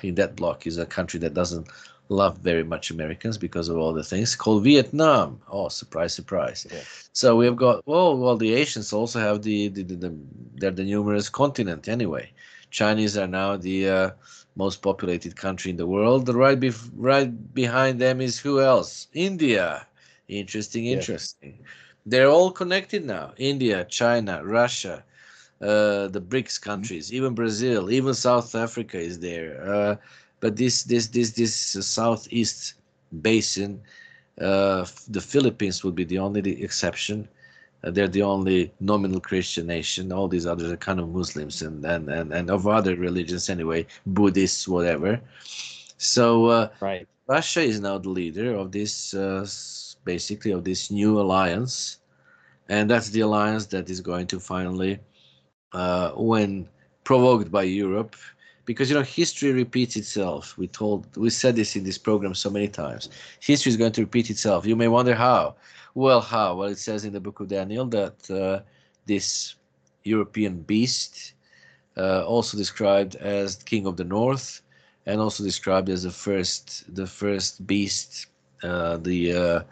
in that block is a country that doesn't love very much Americans because of all the things, called Vietnam. Oh, surprise, surprise. Yes. So we've got, well, the Asians also have they're the numerous continent anyway. Chinese are now the most populated country in the world. Right behind them is who else? India. Interesting, Yes. interesting. They're all connected now. India, China, Russia, the BRICS Mhm. countries, even Brazil, even South Africa is there. But this southeast basin The Philippines would be the only exception. They're the only nominal Christian nation. All these others are kind of Muslims and of other religions anyway, Buddhists, whatever. So Right. Russia is now the leader of this, basically, of this new alliance, and that's the alliance that is going to finally, when provoked by Europe, because history repeats itself. We said this in this program so many times. History is going to repeat itself. You may wonder how. Well, how? Well, it says in the book of Daniel that this European beast, also described as King of the North, and also described as the first beast, the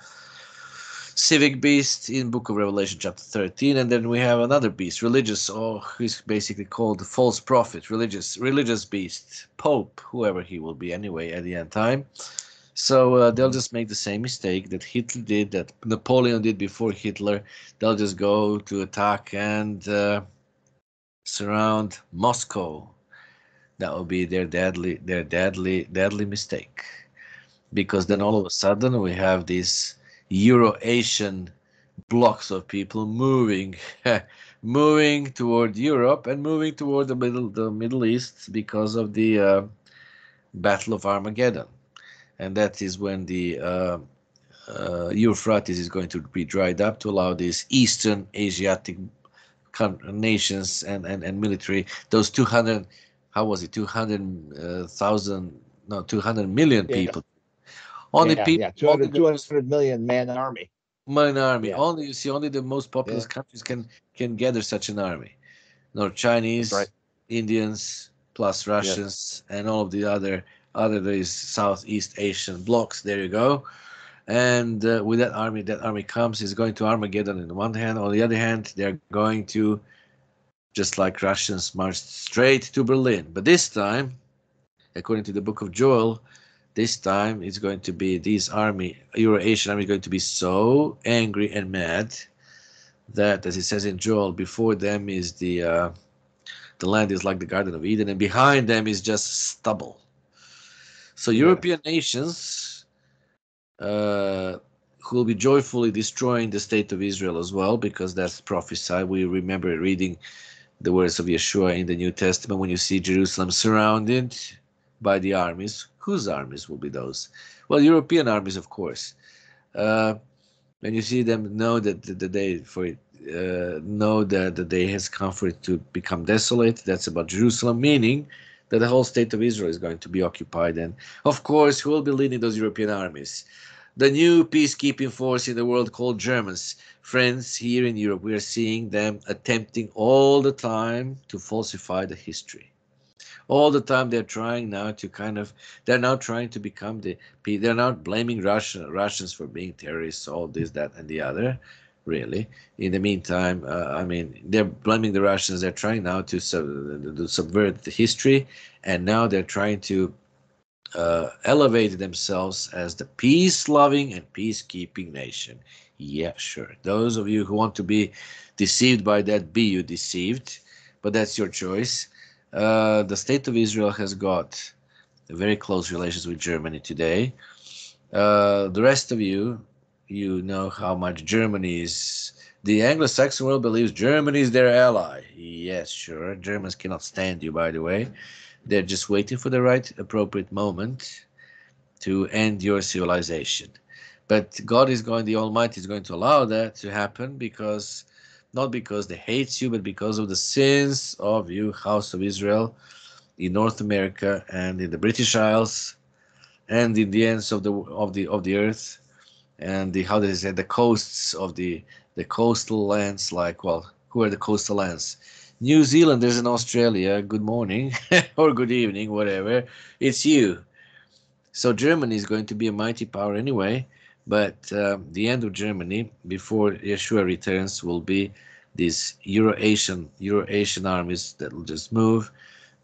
civic beast in book of Revelation chapter 13. And then we have another beast, religious, or who's basically called the false prophet, religious beast, Pope, whoever he will be anyway at the end time. So they'll just make the same mistake that Hitler did, that Napoleon did before Hitler. They'll just go to attack and surround Moscow. That will be their deadly mistake, because then all of a sudden we have these Euro-Asian blocks of people moving, moving toward Europe and moving toward the Middle East because of the Battle of Armageddon, and that is when the Euphrates is going to be dried up to allow these Eastern Asiatic nations and military, those 200, how was it, 200,000, no, 200 million Yeah. people, only people, Yeah. only 200, the most 200 million man army. army, Yeah. only, you see, only the most populous Yeah. countries can gather such an army. No, That's right. Chinese, Indians, plus Yes. Russians, and all of the other these Southeast Asian blocks. There you go. And with that army comes, is going to Armageddon on one hand. On the other hand, they're going to, just like Russians, march straight to Berlin. But this time, according to the book of Joel, this time it's going to be these Euro-Asian army, going to be so angry and mad that, as it says in Joel, before them is the land is like the Garden of Eden, and behind them is just stubble. So Yes. European nations, uh, who will be joyfully destroying the state of Israel as well, because that's prophesied. We remember reading the words of Yeshua in the New Testament when you see Jerusalem surrounded by the armies. Whose armies will be those? Well, European armies, of course. When you see them, know that the day for it, know that the day has come for it to become desolate. That's about Jerusalem, meaning that the whole state of Israel is going to be occupied. And of course, who will be leading those European armies? The new peacekeeping force in the world called Germans. Friends, here in Europe, we are seeing them attempting all the time to falsify the history. All the time they're trying now to they're now trying to become they're not blaming Russians for being terrorists, all this, that, and the other, really. In the meantime, they're blaming the Russians. They're trying now to subvert the history, and now they're trying to elevate themselves as the peace-loving and peacekeeping nation. Yeah, sure. Those of you who want to be deceived by that, be you deceived, but that's your choice. The state of Israel has got very close relations with Germany today. The rest of you know how much Germany is. The Anglo-Saxon world believes Germany is their ally. Yes, sure. Germans cannot stand you, by the way. They're just waiting for the right, appropriate moment to end your civilization. But the Almighty is going to allow that to happen, because not because they hate you, but because of the sins of you, House of Israel, in North America and in the British Isles and in the ends of the earth, and how they say, the coasts of the coastal lands, like, well, who are the coastal lands? New Zealanders in Australia, good morning or good evening, whatever. It's you. So Germany is going to be a mighty power anyway, but the end of Germany before Yeshua returns will be these Euro-Asian armies that will just move,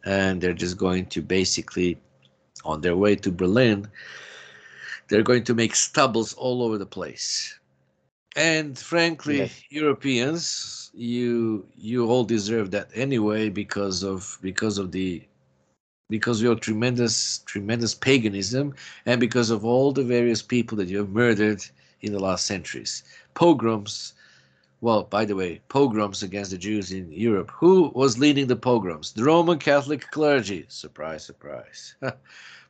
and they're just going to basically, on their way to Berlin, they're going to make stubbles all over the place. And frankly, Yes. Europeans, you all deserve that anyway, because of the because of your tremendous paganism, and because of all the various people that you have murdered in the last centuries. Pogroms. Well, by the way, pogroms against the Jews in Europe. Who was leading the pogroms? The Roman Catholic clergy. Surprise, surprise. Yeah.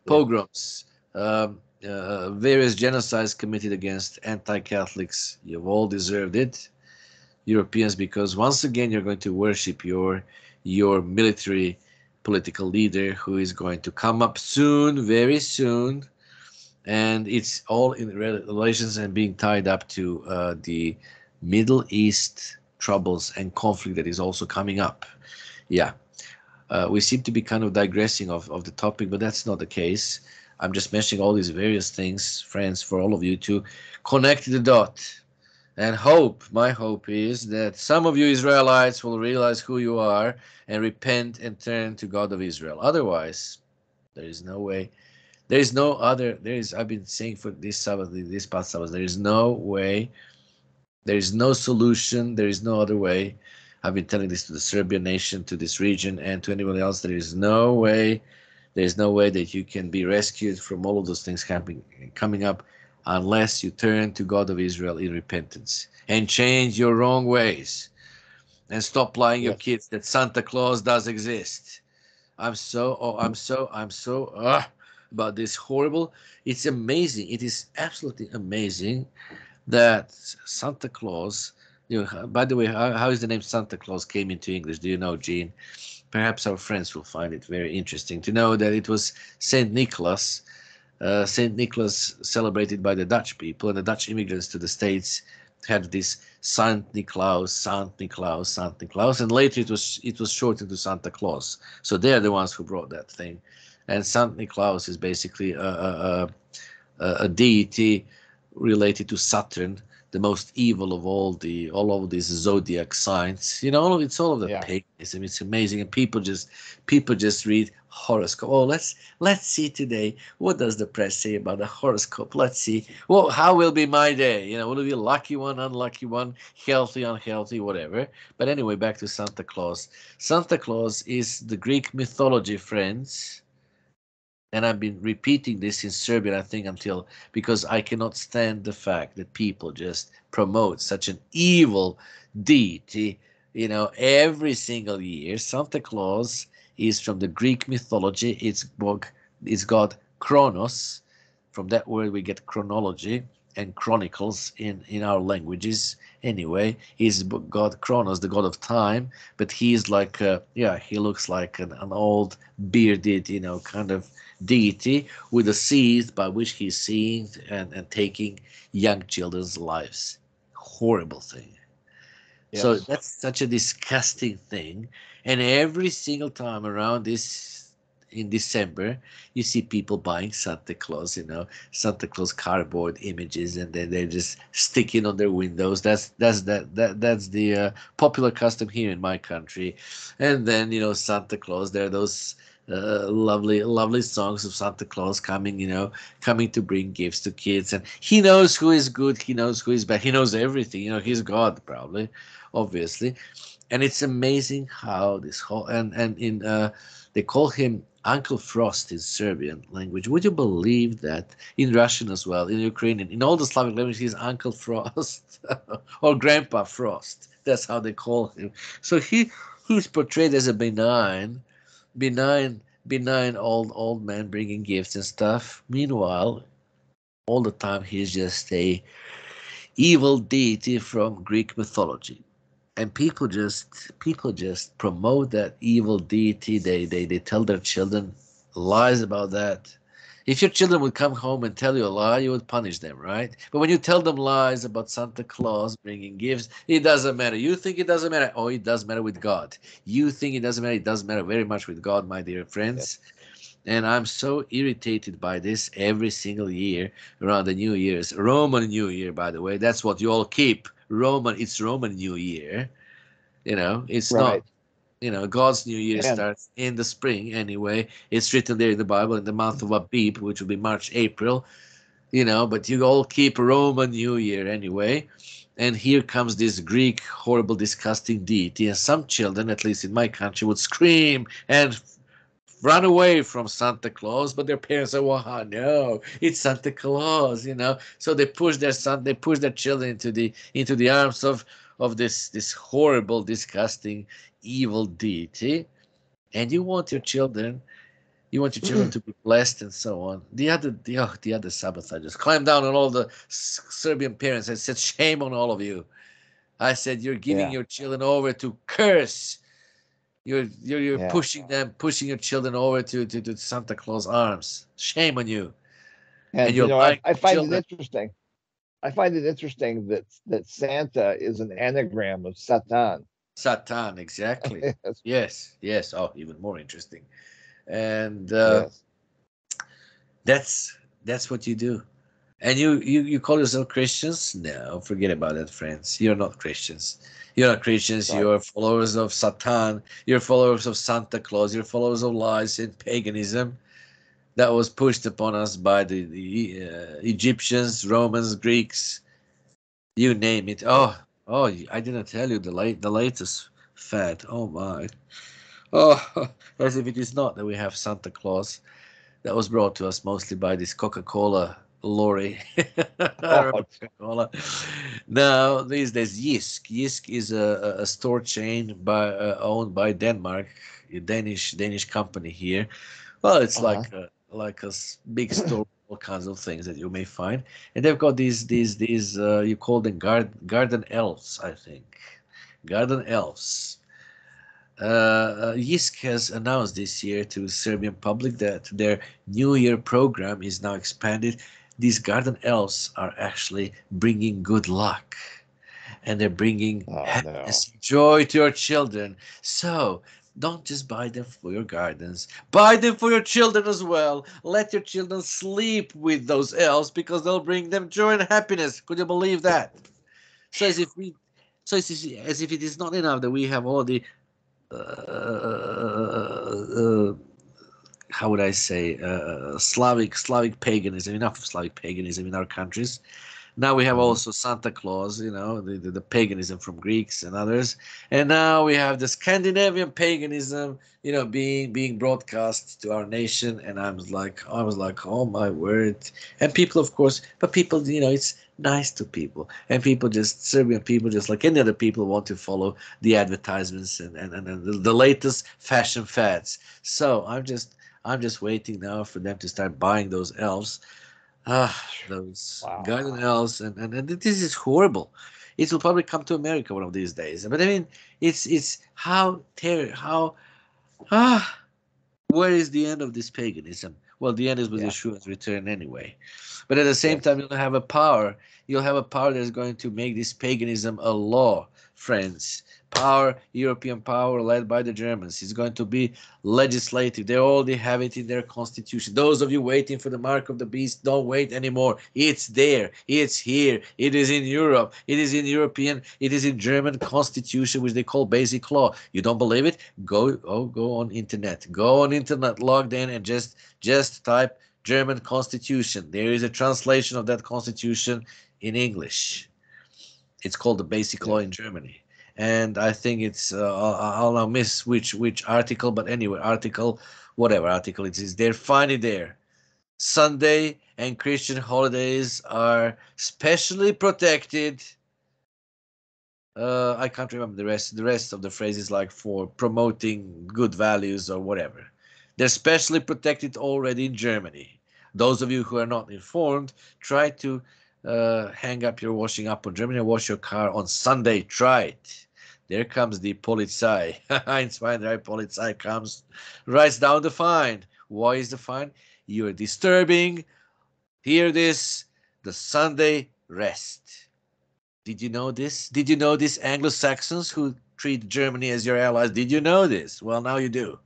Pogroms. Various genocides committed against anti-Catholics. You've all deserved it, Europeans, because once again you're going to worship your military political leader who is going to come up soon, very soon, and it's all in relations and being tied up to the Middle East troubles and conflict that is also coming up. Yeah, we seem to be kind of digressing of the topic, but that's not the case. I'm just mentioning all these various things, friends, for all of you to connect the dot and hope. My hope is that some of you Israelites will realize who you are and repent and turn to God of Israel. Otherwise, there is no way. There is no other. There is. I've been saying for this Sabbath, this past Sabbath. There is no way. There is no solution. There is no other way. I've been telling this to the Serbian nation, to this region, and to anyone else. There is no way. There is no way that you can be rescued from all of those things coming up unless you turn to God of Israel in repentance and change your wrong ways and stop lying your Yes. kids that Santa Claus does exist. I'm so about this horrible. It's amazing. It is absolutely amazing that Santa Claus. By the way, how is the name Santa Claus came into English? Do you know, Gene? Perhaps our friends will find it very interesting to know that it was Saint Nicholas. Saint Nicholas celebrated by the Dutch people, and the Dutch immigrants to the States had this Saint Niklaus, Saint Niklaus, Saint Niklaus, and later it was shortened to Santa Claus. So they're the ones who brought that thing. And Saint Niklaus is basically a deity related to Saturn, the most evil of all of these zodiac signs. All of the Yeah. paganism. It's amazing, and people just read horoscope. Oh, let's see today. What does the press say about the horoscope? Let's see. Well, how will be my day? Will it be a lucky one, unlucky one, healthy, unhealthy, whatever. But anyway, back to Santa Claus. Santa Claus is the Greek mythology, friends, and I've been repeating this in Serbian, I think, until because I cannot stand the fact that people just promote such an evil deity. Every single year, Santa Claus is from the Greek mythology. It's God Kronos. From that word, we get chronology and chronicles in our languages. Anyway, he's God Kronos, the god of time, but he's like, he looks like an old bearded, kind of deity with a seed by which he's seeing and taking young children's lives. Horrible thing. So Yes. that's such a disgusting thing. And every single time around this in December, you see people buying Santa Claus, Santa Claus cardboard images, and then they're just sticking on their windows. That's the popular custom here in my country. And then Santa Claus. There are those lovely songs of Santa Claus coming to bring gifts to kids, and he knows who is good, he knows who is bad, he knows everything. He's God, probably, obviously. And it's amazing how this whole and in they call him Uncle Frost in Serbian language. Would you believe that? In Russian as well, in Ukrainian, in all the Slavic languages, he's Uncle Frost or Grandpa Frost. That's how they call him. So he's portrayed as a benign old man bringing gifts and stuff. Meanwhile, all the time he's just a evil deity from Greek mythology, and people just promote that evil deity. They tell their children lies about that. If your children would come home and tell you a lie, you would punish them, right? But when you tell them lies about Santa Claus bringing gifts, it doesn't matter. You think it doesn't matter. Oh, it does matter with God. You think it doesn't matter. It does matter very much with God, my dear Yes. friends. And I'm so irritated by this every single year around the New Year's. Roman New Year, by the way. That's what you all keep. It's Roman New Year. It's not, Right. God's New Year And starts in the spring anyway. It's written there in the Bible in the month of Abib, which will be March, April, but you all keep Roman New Year anyway. And here comes this Greek, horrible, disgusting deity. And some children, at least in my country, would scream and run away from Santa Claus, but their parents say, "Well, no, it's Santa Claus," you know. So they push their children into the arms of this horrible, disgusting, evil deity. And you want your children to be blessed and so on. The other Sabbath, I just climbed down on all the Serbian parents and said, "Shame on all of you." I said, "You're giving Yeah. your children over to curse. You're Yeah. pushing your children over to Santa Claus arms. Shame on you." And And you're lying I to find it children. interesting. I find it interesting that Santa is an anagram of Satan. Satan, exactly. Yes. Yes, yes. Oh, even more interesting. And Yes. that's what you do. And you call yourself Christians? No, forget about that, friends. You're not Christians. You're not Christians. Right. You're followers of Satan. You're followers of Santa Claus. You're followers of lies and paganism that was pushed upon us by the Egyptians, Romans, Greeks, you name it. Yes. Oh, I didn't tell you the latest fad. Oh my. Oh, as if it is not that we have Santa Claus that was brought to us mostly by this Coca-Cola lorry. Oh, Coca-Cola. Now these days, Jysk. Jysk is a store chain owned by Denmark, a Danish company here. Well, it's uh-huh. like a big store, all kinds of things that you may find, and they've got these you call them garden elves, I think, garden elves. Jysk has announced this year to Serbian public that their New Year program is now expanded. These garden elves are actually bringing good luck, and they're bringing Oh no. happiness and joy to your children. So don't just buy them for your gardens, buy them for your children as well. Let your children sleep with those elves because they'll bring them joy and happiness. Could you believe that? So as if it is not enough that we have all the uh, how would I say Slavic paganism, enough of Slavic paganism in our countries. Now we have Mhm. also Santa Claus, you know, the paganism from Greeks and others, and now we have the Scandinavian paganism, you know, being broadcast to our nation. And I was like, oh my word! And people, of course, but people, you know, it's nice to people, and people just Serbian people, just like any other people, want to follow the advertisements and the latest fashion fads. So I'm just waiting now for them to start buying those elves. Those Wow. garden elves, and this is horrible. It will probably come to America one of these days. But I mean, it's how ah where is the end of this paganism? Well, the end is with Yeah. Yeshua's return anyway. But at the same time, Yes. you'll have a power. You'll have a power that is going to make this paganism a law, friends. Power, European power led by the Germans. It's going to be legislative. They already have it in their constitution. Those of you waiting for the mark of the beast, don't wait anymore. It's there. It's here. It is in Europe. It is in European. It is in German constitution, which they call basic law. You don't believe it? Go on internet. Go on internet, logged in, and just type German constitution. There is a translation of that constitution in English. It's called the basic law Yes. in Germany. And I think it's I'll now miss which article, but anyway, article, whatever article it is, they're finally there. Sunday and Christian holidays are specially protected. I can't remember the rest. The rest of the phrase is like for promoting good values or whatever. They're specially protected already in Germany. Those of you who are not informed, try to hang up your washing up on Germany and wash your car on Sunday. Try it. There comes the Polizei. Einschweinerei Polizei comes, writes down the fine. Why is the fine? You are disturbing, hear this, the Sunday rest. Did you know this? Did you know this, Anglo-Saxons who treat Germany as your allies? Did you know this? Well, now you do.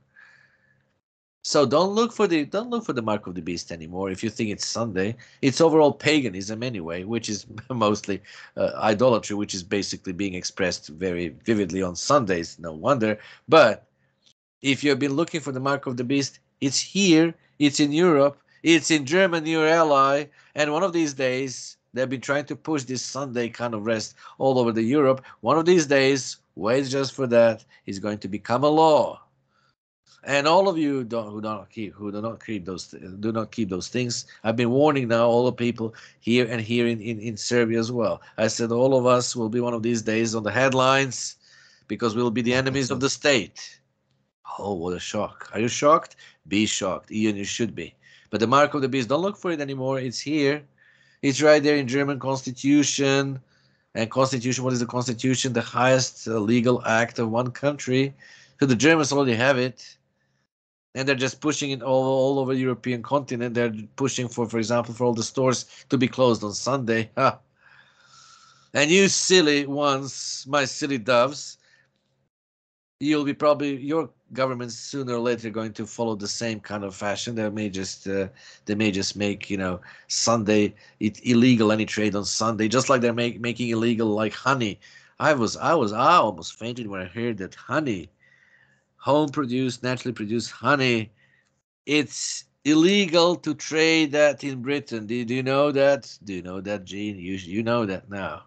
So don't look for the mark of the beast anymore. If you think it's Sunday, it's overall paganism anyway, which is mostly idolatry, which is basically being expressed very vividly on Sundays. No wonder. But if you've been looking for the mark of the beast, it's here. It's in Europe. It's in Germany, your ally. And one of these days, they've been trying to push this Sunday kind of rest all over the Europe. One of these days, wait just for that, is going to become a law. And all of you who do not keep those things. I've been warning now all the people here and here in Serbia as well. I said all of us will be one of these days on the headlines because we'll be the enemies of the state. Oh, what a shock. Are you shocked? Be shocked. Ian, you should be. But the mark of the beast, don't look for it anymore. It's here. It's right there in German constitution. And constitution, what is the constitution? The highest legal act of one country. So the Germans already have it. And they're just pushing it all over the European continent. They're pushing for example, for all the stores to be closed on Sunday. Ha. And you silly ones, my silly doves, you'll be probably, your government's sooner or later going to follow the same kind of fashion. They may just make, Sunday it illegal, any trade on Sunday, just like they're making illegal like honey. I almost fainted when I heard that honey, home produced, naturally produced honey, it's illegal to trade that in Britain. Do you know that? Do you know that, Gene? You know that now.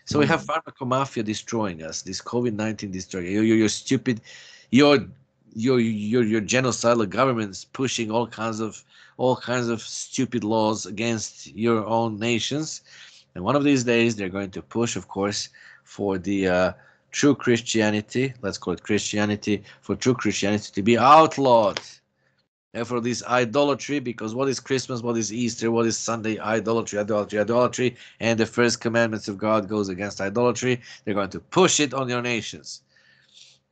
So we have pharmacomafia destroying us. This COVID-19 destroying your stupid, your genocidal governments pushing all kinds of stupid laws against your own nations. And one of these days they're going to push, of course, for the true Christianity. Let's call it Christianity, for true Christianity to be outlawed. And for this idolatry, because what is Christmas, what is Easter, what is Sunday? Idolatry, idolatry, idolatry. And the first commandments of God goes against idolatry. They're going to push it on your nations.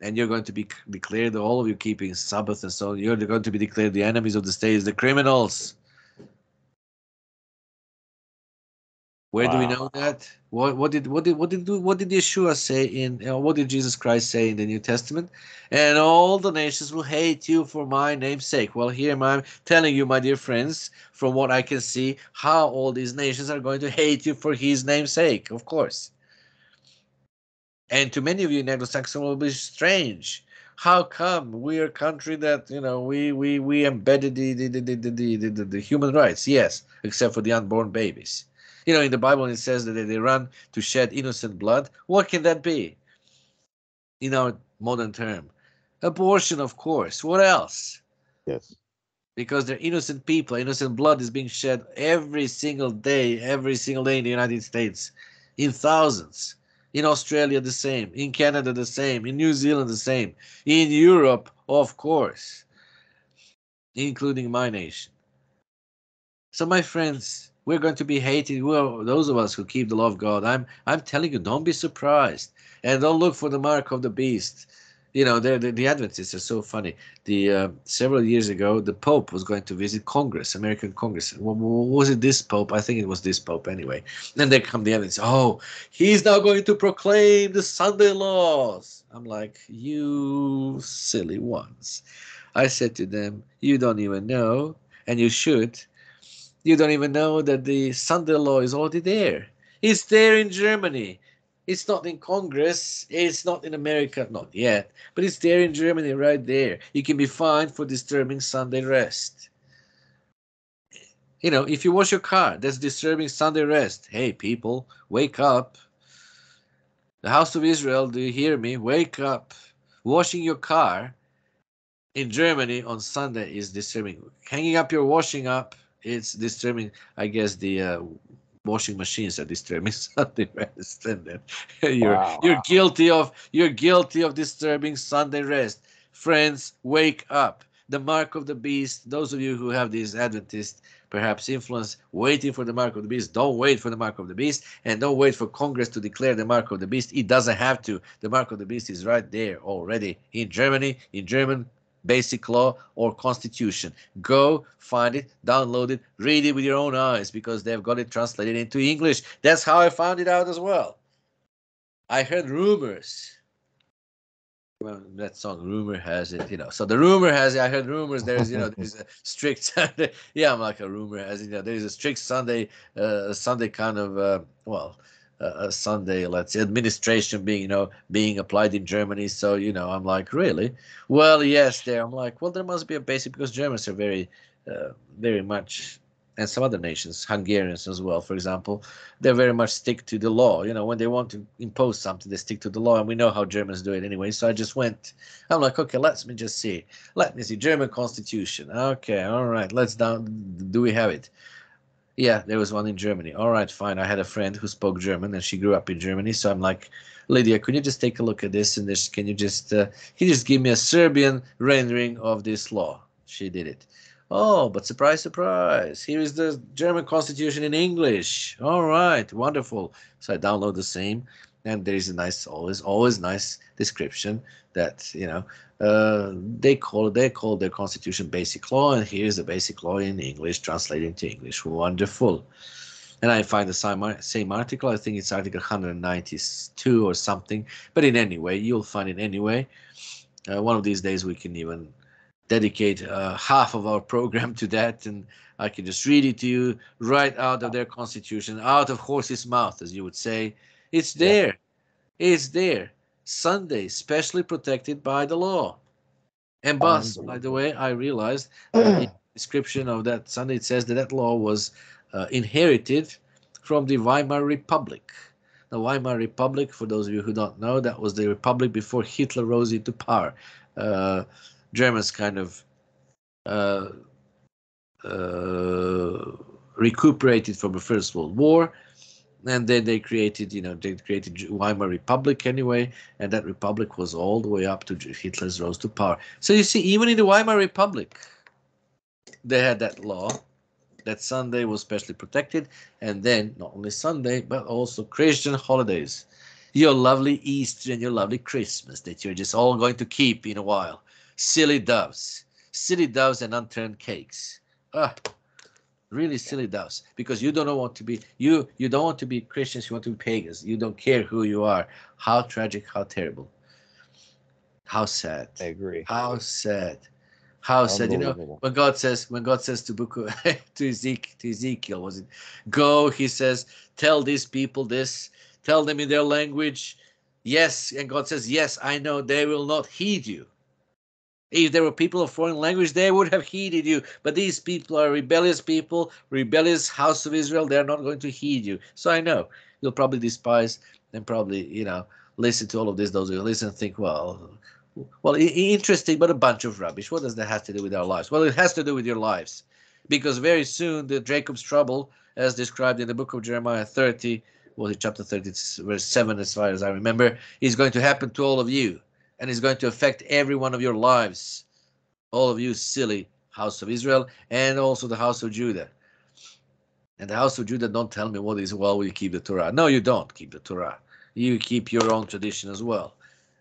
And you're going to be declared, all of you keeping Sabbath and so on, you're going to be declared the enemies of the state, the criminals. Where do we know that? What did Yeshua say what did Jesus Christ say in the New Testament? And all the nations will hate you for my name's sake. Well, here I'm telling you, my dear friends, from what I can see, how all these nations are going to hate you for his name's sake, of course. And to many of you in Anglo-Saxon will be strange. How come we're a country that we embedded the human rights? Yes, except for the unborn babies. In the Bible it says that they run to shed innocent blood. What can that be? In our modern term, abortion, of course. What else? Yes. Because they're innocent people. Innocent blood is being shed every single day in the United States, in thousands. In Australia, the same. In Canada, the same. In New Zealand, the same. In Europe, of course, including my nation. So, my friends, we're going to be hated. Well, those of us who keep the law of God, I'm telling you, don't be surprised, and don't look for the mark of the beast. The Adventists are so funny. Several years ago, the Pope was going to visit Congress, American Congress. Was it this Pope? I think it was this Pope anyway. Then they come the Adventists. Oh, he's now going to proclaim the Sunday laws. I'm like, you silly ones. I said to them, you don't even know, and you should. You don't even know that the Sunday law is already there. It's there in Germany. It's not in Congress. It's not in America, not yet. But it's there in Germany, right there. You can be fined for disturbing Sunday rest. If you wash your car, that's disturbing Sunday rest. Hey, people, wake up. The house of Israel, do you hear me? Wake up. Washing your car in Germany on Sunday is disturbing. Hanging up your washing up, it's disturbing. I guess the washing machines are disturbing Sunday rest, and you're guilty of disturbing Sunday rest. Friends, wake up. The mark of the beast. Those of you who have this Adventist perhaps influence, waiting for the mark of the beast, don't wait for the mark of the beast, and don't wait for Congress to declare the mark of the beast. It doesn't have to. The mark of the beast is right there already in Germany, in German basic law or constitution. Go find it, download it, read it with your own eyes, because they've got it translated into English. That's how I found it out as well. I heard rumors. Well, that song, rumor has it, So the rumor has it. I heard rumors. There's a strict Sunday. Yeah, I'm like, a rumor has it. There's a strict Sunday kind of a Sunday, let's say, administration being applied in Germany. So, I'm like, really? Well, yes, there. I'm like, well, there must be a basic, because Germans are very much and some other nations, Hungarians as well, for example, they very much stick to the law. You know, when they want to impose something, they stick to the law, and we know how Germans do it anyway. So I just went. I'm like, okay, let me just see. Let me see. German Constitution. Okay, all right. Let's down. Do we have it? Yeah, there was one in Germany. All right, fine. I had a friend who spoke German, and she grew up in Germany. So I'm like, Lydia, could you just take a look at this, and this, can you just give me a Serbian rendering of this law? She did it. Oh, but surprise, surprise! Here is the German Constitution in English. All right, wonderful. So I download the same, and there is a nice, always nice description that they call their constitution basic law, and here's the basic law in English, translated into English. Wonderful. And I find the same article. I think it's article 192 or something. But in any way, you'll find it anyway. One of these days we can even dedicate half of our program to that, and I can just read it to you right out of their constitution, out of horse's mouth, as you would say. It's there. It's there. Sunday, specially protected by the law. And thus, by the way, I realized in the description of that Sunday, it says that that law was inherited from the Weimar Republic. The Weimar Republic, for those of you who don't know, that was the republic before Hitler rose into power. Germans kind of recuperated from the First World War, and then they created Weimar Republic anyway, and that republic was all the way up to Hitler's rose to power. So you see, even in the Weimar Republic, they had that law that Sunday was specially protected, and then not only Sunday, but also Christian holidays. Your lovely Easter and your lovely Christmas that you're just all going to keep in a while. Silly doves and unturned cakes. Really silly doves, because you don't want to be you don't want to be Christians, you want to be pagans. You don't care who you are. How tragic, how terrible, how sad. I agree. How sad. How sad. When God says to book to Ezekiel, was it go, he says, tell these people this, tell them in their language. Yes, and God says, yes, I know they will not heed you. If there were people of foreign language, they would have heeded you. But these people are rebellious people, rebellious house of Israel. They're not going to heed you. So I know you'll probably despise and probably, listen to all of this. Those who listen and think, well, interesting, but a bunch of rubbish. What does that have to do with our lives? Well, it has to do with your lives. Because very soon, the Jacob's trouble, as described in the book of Jeremiah 30, chapter 30, verse 7, as far as I remember, is going to happen to all of you. And it's going to affect every one of your lives. All of you silly house of Israel, and also the house of Judah. And the house of Judah, don't tell me what is, well, we keep the Torah. No, you don't keep the Torah. You keep your own tradition as well.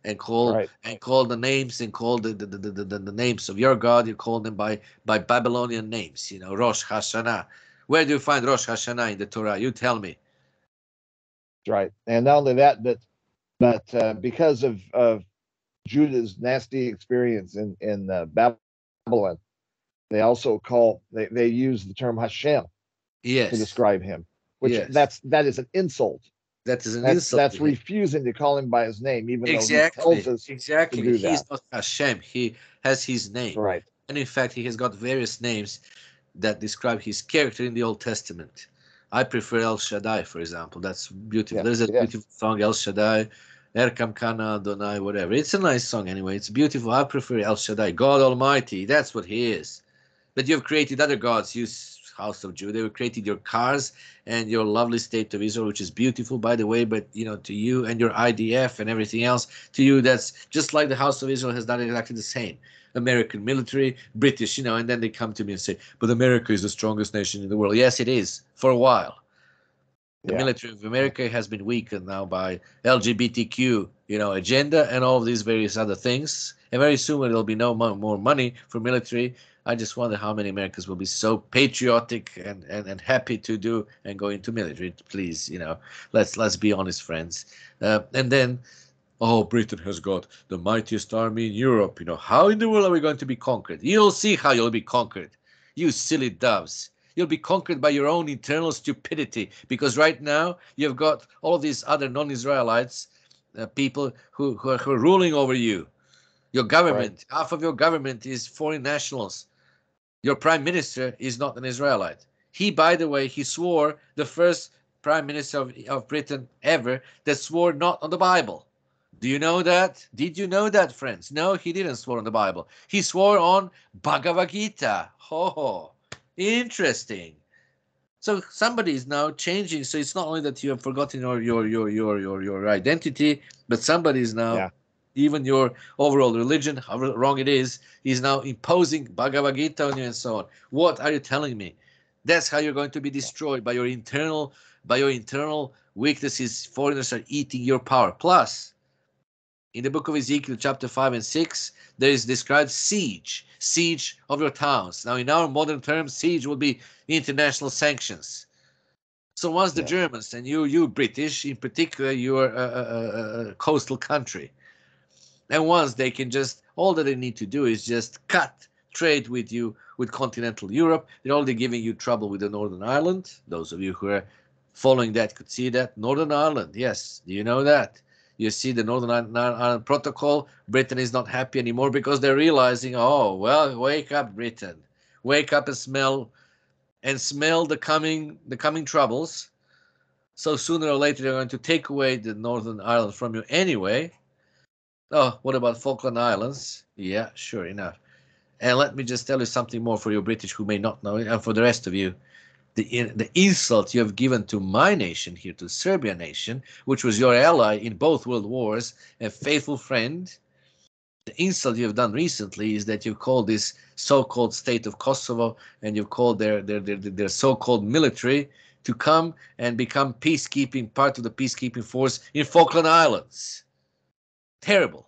And call the names, and call the names of your God. You call them by Babylonian names. Rosh Hashanah. Where do you find Rosh Hashanah in the Torah? You tell me. Right, and not only that, but because of Judah's nasty experience in Babylon, they also they use the term Hashem to describe him, which that is an insult. That is an insult. That's refusing to call him by his name, even though he tells us to do that. He's not Hashem. He has his name. Right. And in fact, he has got various names that describe his character in the Old Testament. I prefer El Shaddai, for example. That's beautiful. Yeah, there's a beautiful song, El Shaddai, Erkam Kana Adonai, whatever. It's a nice song anyway. It's beautiful. I prefer El Shaddai, God Almighty. That's what he is. But you've created other gods, you house of Judah. You've created your cars and your lovely state of Israel, which is beautiful, by the way. But, to you and your IDF and everything else, to you, that's just like the house of Israel has done exactly the same. American military, British, and then they come to me and say, but America is the strongest nation in the world. Yes, it is, for a while. The military of America has been weakened now by LGBTQ, agenda and all of these various other things. And very soon there'll be no more money for military. I just wonder how many Americans will be so patriotic and happy to do and go into military. Please, let's be honest, friends. And then, Britain has got the mightiest army in Europe. How in the world are we going to be conquered? You'll see how you'll be conquered. You silly doves. You'll be conquered by your own internal stupidity, because right now you've got all of these other non-Israelites, people who are ruling over you. Your government, half of your government is foreign nationals. Your prime minister is not an Israelite. He, by the way, he swore, the first prime minister of Britain ever, that swore not on the Bible. Do you know that? Did you know that, friends? No, he didn't swear on the Bible. He swore on Bhagavad Gita. Oh, interesting. So somebody is now changing. So it's not only that you have forgotten your identity, but somebody is now, Yeah. even your overall religion, however wrong it is now imposing Bhagavad Gita on you and so on. What are you telling me? That's how you're going to be destroyed, by your internal weaknesses. Foreigners are eating your power. Plus, in the book of Ezekiel, chapter 5 and 6, there is described siege of your towns. Now, in our modern terms, siege would be international sanctions. So once the Yes. Germans, and you British in particular, you are a coastal country, and once they can just, all that they need to do is just cut trade with you, with continental Europe. They're already giving you trouble with the Northern Ireland. Those of you who are following that could see that. Northern Ireland, yes. Do you know that? You see the Northern Ireland Protocol. Britain is not happy anymore because they're realizing, oh, well, wake up, Britain. Wake up and smell the coming troubles. So sooner or later they're going to take away the Northern Ireland from you anyway. Oh, what about Falkland Islands? Yeah, sure enough. And let me just tell you something more for you British who may not know it, and for the rest of you. The insult you have given to my nation here, to the Serbian nation, which was your ally in both world wars, a faithful friend, the insult you have done recently is that you called this so-called state of Kosovo, and you've called their so-called military to come and become part of the peacekeeping force in Falkland Islands. Terrible.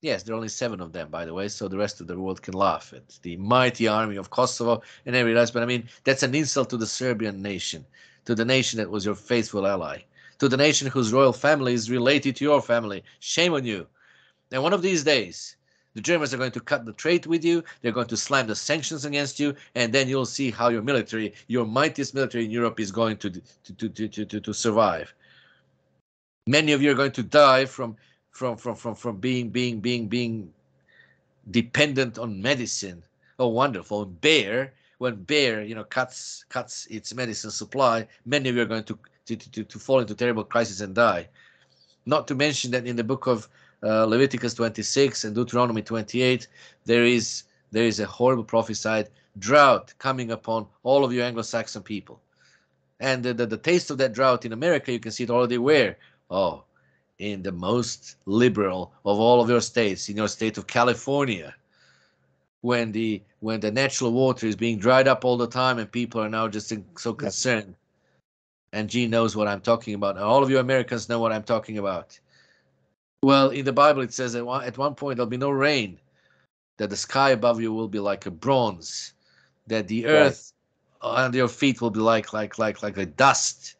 Yes, there are only 7 of them, by the way, so the rest of the world can laugh at the mighty army of Kosovo and every rest. But I mean, that's an insult to the Serbian nation, to the nation that was your faithful ally, to the nation whose royal family is related to your family. Shame on you. And one of these days, the Germans are going to cut the trade with you. They're going to slam the sanctions against you, and then you'll see how your military, your mightiest military in Europe, is going to survive. Many of you are going to die from being dependent on medicine. Oh, wonderful! When Bayer, cuts its medicine supply, many of you are going to fall into terrible crisis and die. Not to mention that in the book of Leviticus 26 and Deuteronomy 28, there is a horrible prophesied drought coming upon all of you Anglo-Saxon people. And the taste of that drought in America, you can see it already where? Oh, in the most liberal of all of your states, in your state of California, when the natural water is being dried up all the time and people are now just so concerned. And Gene knows what I'm talking about. And all of you Americans know what I'm talking about. Well, in the Bible it says that at one point there'll be no rain, that the sky above you will be like a bronze, that the earth under your feet will be like a dust.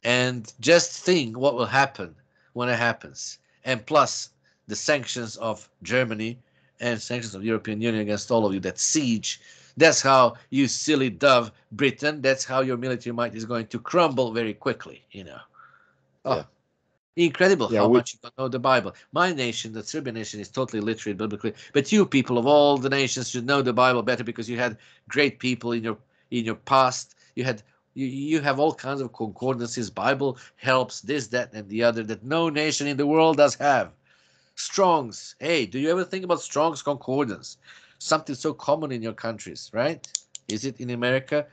And just think what will happen when it happens. And plus the sanctions of Germany and sanctions of the European Union against all of you, that siege. That's how, you silly dove, Britain, that's how your military might is going to crumble very quickly, Oh, incredible how much you don't know the Bible. My nation, the Serbian nation, is totally literate biblically. But you people of all the nations should know the Bible better, because you had great people in your past. You have all kinds of concordances. Bible helps this, that, and the other that no nation in the world does have. Strong's. Hey, do you ever think about Strong's Concordance? Something so common in your countries, right? Is it in America?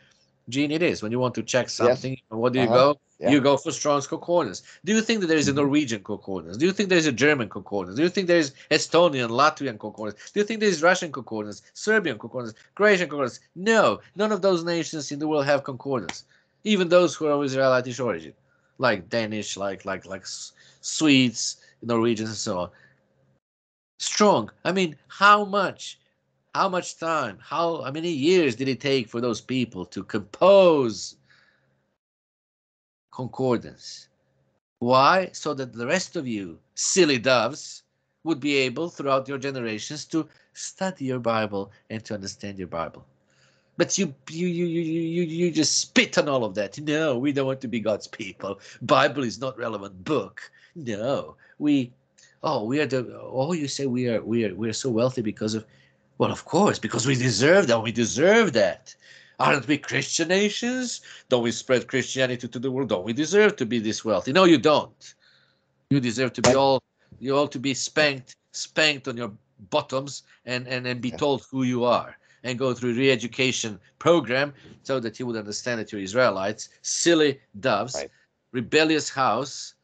Gene, it is. When you want to check something, what do you go? Yeah. You go for Strong's Concordance. Do you think that there is a Norwegian Concordance? Do you think there is a German Concordance? Do you think there is Estonian, Latvian Concordance? Do you think there is Russian Concordance, Serbian Concordance, Croatian Concordance? No, none of those nations in the world have Concordance. Even those who are of Israelitish origin, like Danish, like Swedes, Norwegians, and so on. Strong. I mean, how much time, how many years did it take for those people to compose concordance? Why? So that the rest of you silly doves would be able throughout your generations to study your Bible and to understand your Bible. But you just spit on all of that. No, we don't want to be God's people. Bible is not relevant book. No, you say we are so wealthy because of, well, of course, because we deserve that. We deserve that. Aren't we Christian nations? Don't we spread Christianity to the world? Don't we deserve to be this wealthy? No, you don't. You deserve to be Right. all, you all to be spanked on your bottoms and be told who you are and go through re-education program so that you would understand that you're Israelites. Silly doves, Right. rebellious house.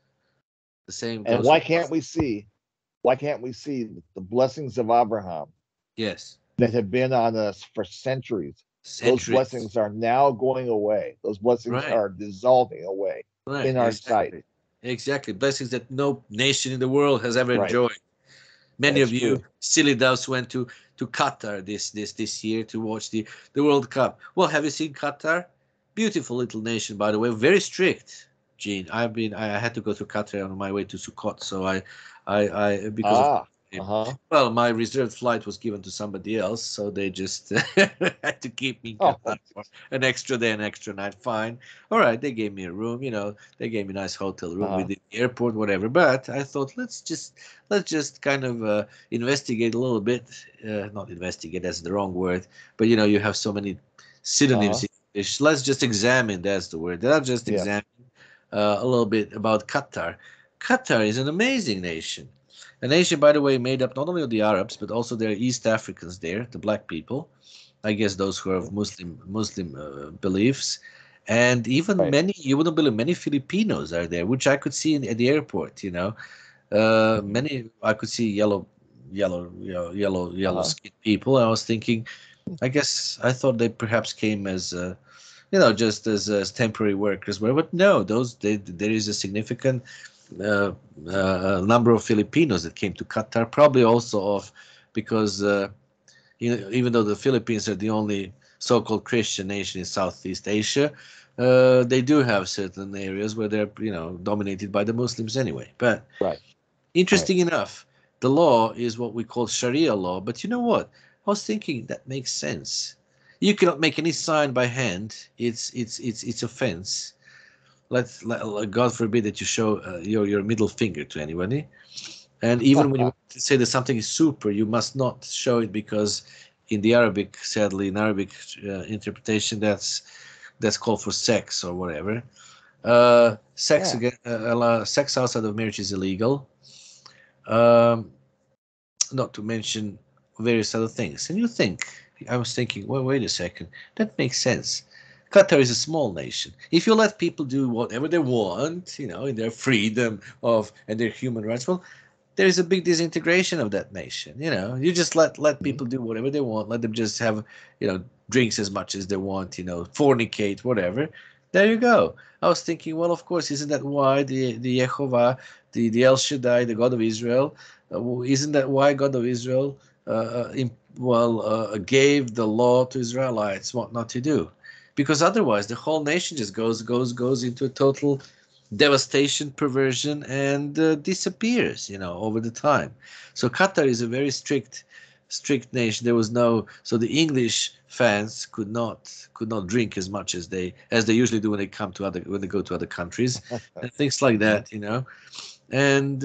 The same And goes for why can't we see the blessings of Abraham yes, that have been on us for centuries? Those centuries. blessings are now going away. Those blessings Right, are dissolving away right, in our sight. exactly. Exactly. Blessings that no nation in the world has ever Right. enjoyed. Many That's of you true. silly doves went to Qatar this year to watch the World Cup. Well, have you seen Qatar? Beautiful little nation, by the way. Very strict, Gene. I had to go to Qatar on my way to Sukkot, so I because of Ah, uh-huh. well, my reserved flight was given to somebody else, so they just had to keep me in Oh, Qatar for an extra day, an extra night. Fine. All right, they gave me a room, they gave me a nice hotel room uh-huh. within the airport, whatever. But I thought, let's just kind of investigate a little bit. Not investigate, that's the wrong word, but you have so many synonyms Uh-huh. in English. Let's just examine, that's the word. Let's just Yes. examine a little bit about Qatar. Qatar is an amazing nation. A nation, by the way, made up not only of the Arabs, but also there are East Africans there, the black people. I guess those who have Muslim beliefs, and even Right. many, you wouldn't believe, many Filipinos are there, which I could see at the airport. Mhm. Many I could see yellow Uh-huh. skinned people. I was thinking, I guess I thought they perhaps came as just as temporary workers were, but no, there is a significant uh, number of Filipinos that came to Qatar, probably also of because even though the Philippines are the only so-called Christian nation in Southeast Asia, they do have certain areas where they're dominated by the Muslims anyway. But Right. Right. interesting enough, the law is what we call Sharia law. But you know what? I was thinking that makes sense. You cannot make any sign by hand. It's offense. God forbid that you show your middle finger to anybody. And even when you want to say that something is super, you must not show it because in the Arabic, sadly, in Arabic interpretation, that's called for sex or whatever. Sex Yeah. again, sex outside of marriage is illegal. Um, not to mention various other things. And I was thinking, well, wait a second, that makes sense. Qatar is a small nation. If you let people do whatever they want, in their freedom of and their human rights, well, there is a big disintegration of that nation. You just let Mhm. people do whatever they want, let them just have, drinks as much as they want, fornicate, whatever. There you go. I was thinking, well, of course, isn't that why the Yehovah, the El Shaddai, the God of Israel, isn't that why God of Israel, gave the law to Israelites what not to do? Because otherwise, the whole nation just goes into a total devastation, perversion, and disappears, over the time. So Qatar is a very strict nation. There was no, so the English fans could not drink as much as they usually do when they go to other countries and things like Mhm. that. And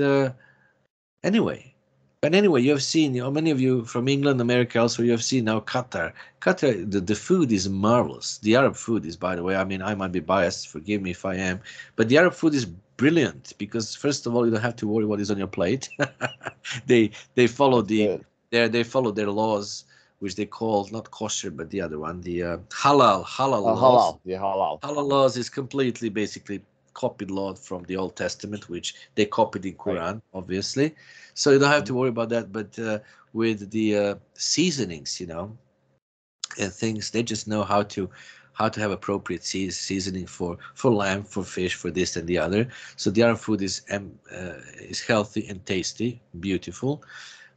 anyway. But anyway, you have seen, many of you from England, America, elsewhere, you have seen now Qatar. Qatar, the food is marvelous. The Arab food is, by the way, I mean, I might be biased, forgive me if I am, but the Arab food is brilliant because, first of all, you don't have to worry what is on your plate. They follow That's good. they follow their laws, which they call not kosher, but the other one, the halal laws. Halal. Yeah, halal. Allah laws is completely basically copied law from the Old Testament, which they copied in Right. Quran, obviously. So you don't have to Mhm. worry about that. But with the seasonings, and things, they just know how to have appropriate seasoning for lamb, for fish, for this and the other. So the Arab food is healthy and tasty, beautiful.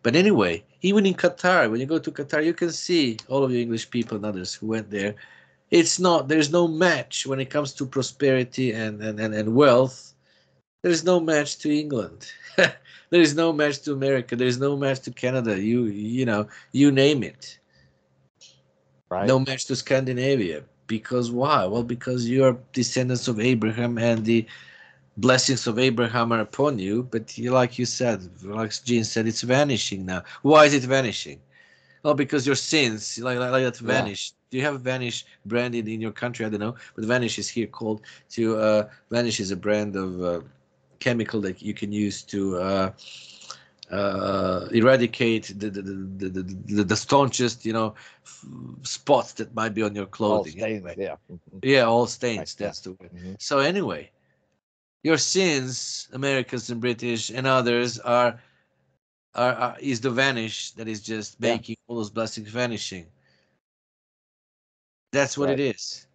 But anyway, even in Qatar, when you go to Qatar, you can see all of you English people and others who went there. There's no match when it comes to prosperity and wealth. There's no match to England. There is no match to America. There is no match to Canada. You name it. Right. No match to Scandinavia. Because why? Well, because you are descendants of Abraham and the blessings of Abraham are upon you. But like you said, like Gene said, it's vanishing now. Why is it vanishing? Well, because your sins, like that, Yeah. vanished Do you have Vanish branded in your country? I don't know, but Vanish is here called to. Vanish is a brand of chemical that you can use to eradicate the staunchest, spots that might be on your All clothing. stains, Anyway, yeah. yeah, all Right, stains. yeah. That's the word. Mhm. So anyway, your sins, Americans and British and others, are is the vanish that is just Yeah, making all those blessings vanishing. That's what it right. is.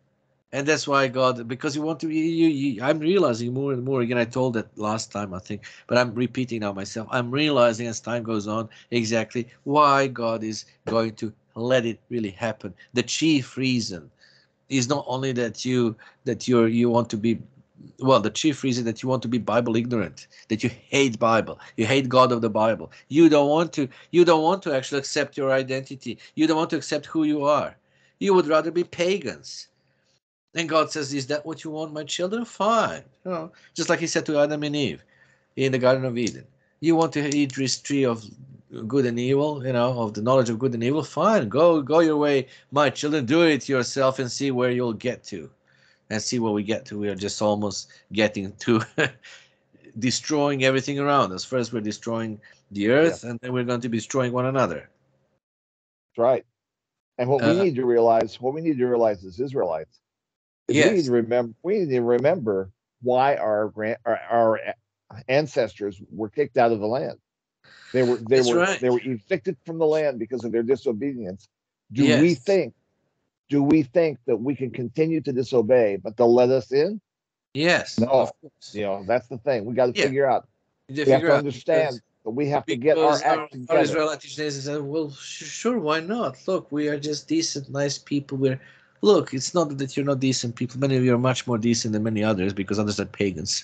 And that's why God, because you want to, I'm realizing more and more. Again, I told that last time, I think, but I'm repeating now myself. I'm realizing as time goes on exactly why God is going to let it really happen. The chief reason is not only that you want to be, well, the chief reason that you want to be Bible ignorant, that you hate Bible, you hate God of the Bible. You don't want to actually accept your identity. You don't want to accept who you are. You would rather be pagans. And God says, "Is that what you want, my children? Fine." Just like He said to Adam and Eve in the Garden of Eden. You want to eat this tree of good and evil, of the knowledge of good and evil? Fine, go your way, my children. Do it yourself and see where you'll get to. And see where we get to. We are just almost getting to destroying everything around us. First, we're destroying the Yeah, earth, and then we're going to be destroying one another. that's right. And Uh, what we need to realize as Israelites is yes, we need to remember why our ancestors were kicked out of the land. They were they that's were right. they were evicted from the land because of their disobedience. Do we Yes, think do we think that we can continue to disobey, but they'll let us in? yes, of No. course. That's the thing. We got to Yeah, figure out. you need to We have figure to out because understand that we have to get our because act our together. Israelite nation said, "Well, sure, why not? Look, we are just decent, nice people. Look, it's not that you're not decent people. Many of you are much more decent than many others because others are pagans."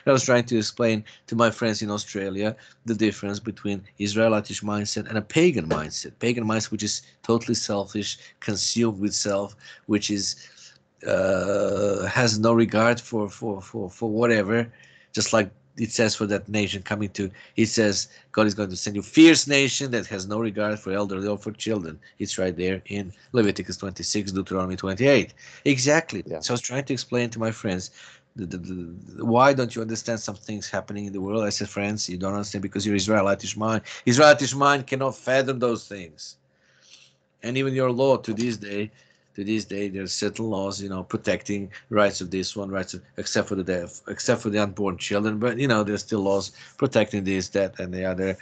I was trying to explain to my friends in Australia the difference between Israelitish mindset and a pagan mindset. Pagan mindset, which is totally selfish, consumed with self, which is has no regard for whatever, just like it says for that nation coming to, it says God is going to send you fierce nation that has no regard for elderly or for children. It's right there in Leviticus 26, Deuteronomy 28. Exactly. Yeah. So I was trying to explain to my friends, why don't you understand some things happening in the world? I said, friends, you don't understand because your Israelitish mind, cannot fathom those things. And even your law to this day there's certain laws, protecting rights of this one, rights of, except for the deaf, except for the unborn children, but there's still laws protecting this, that, and the other.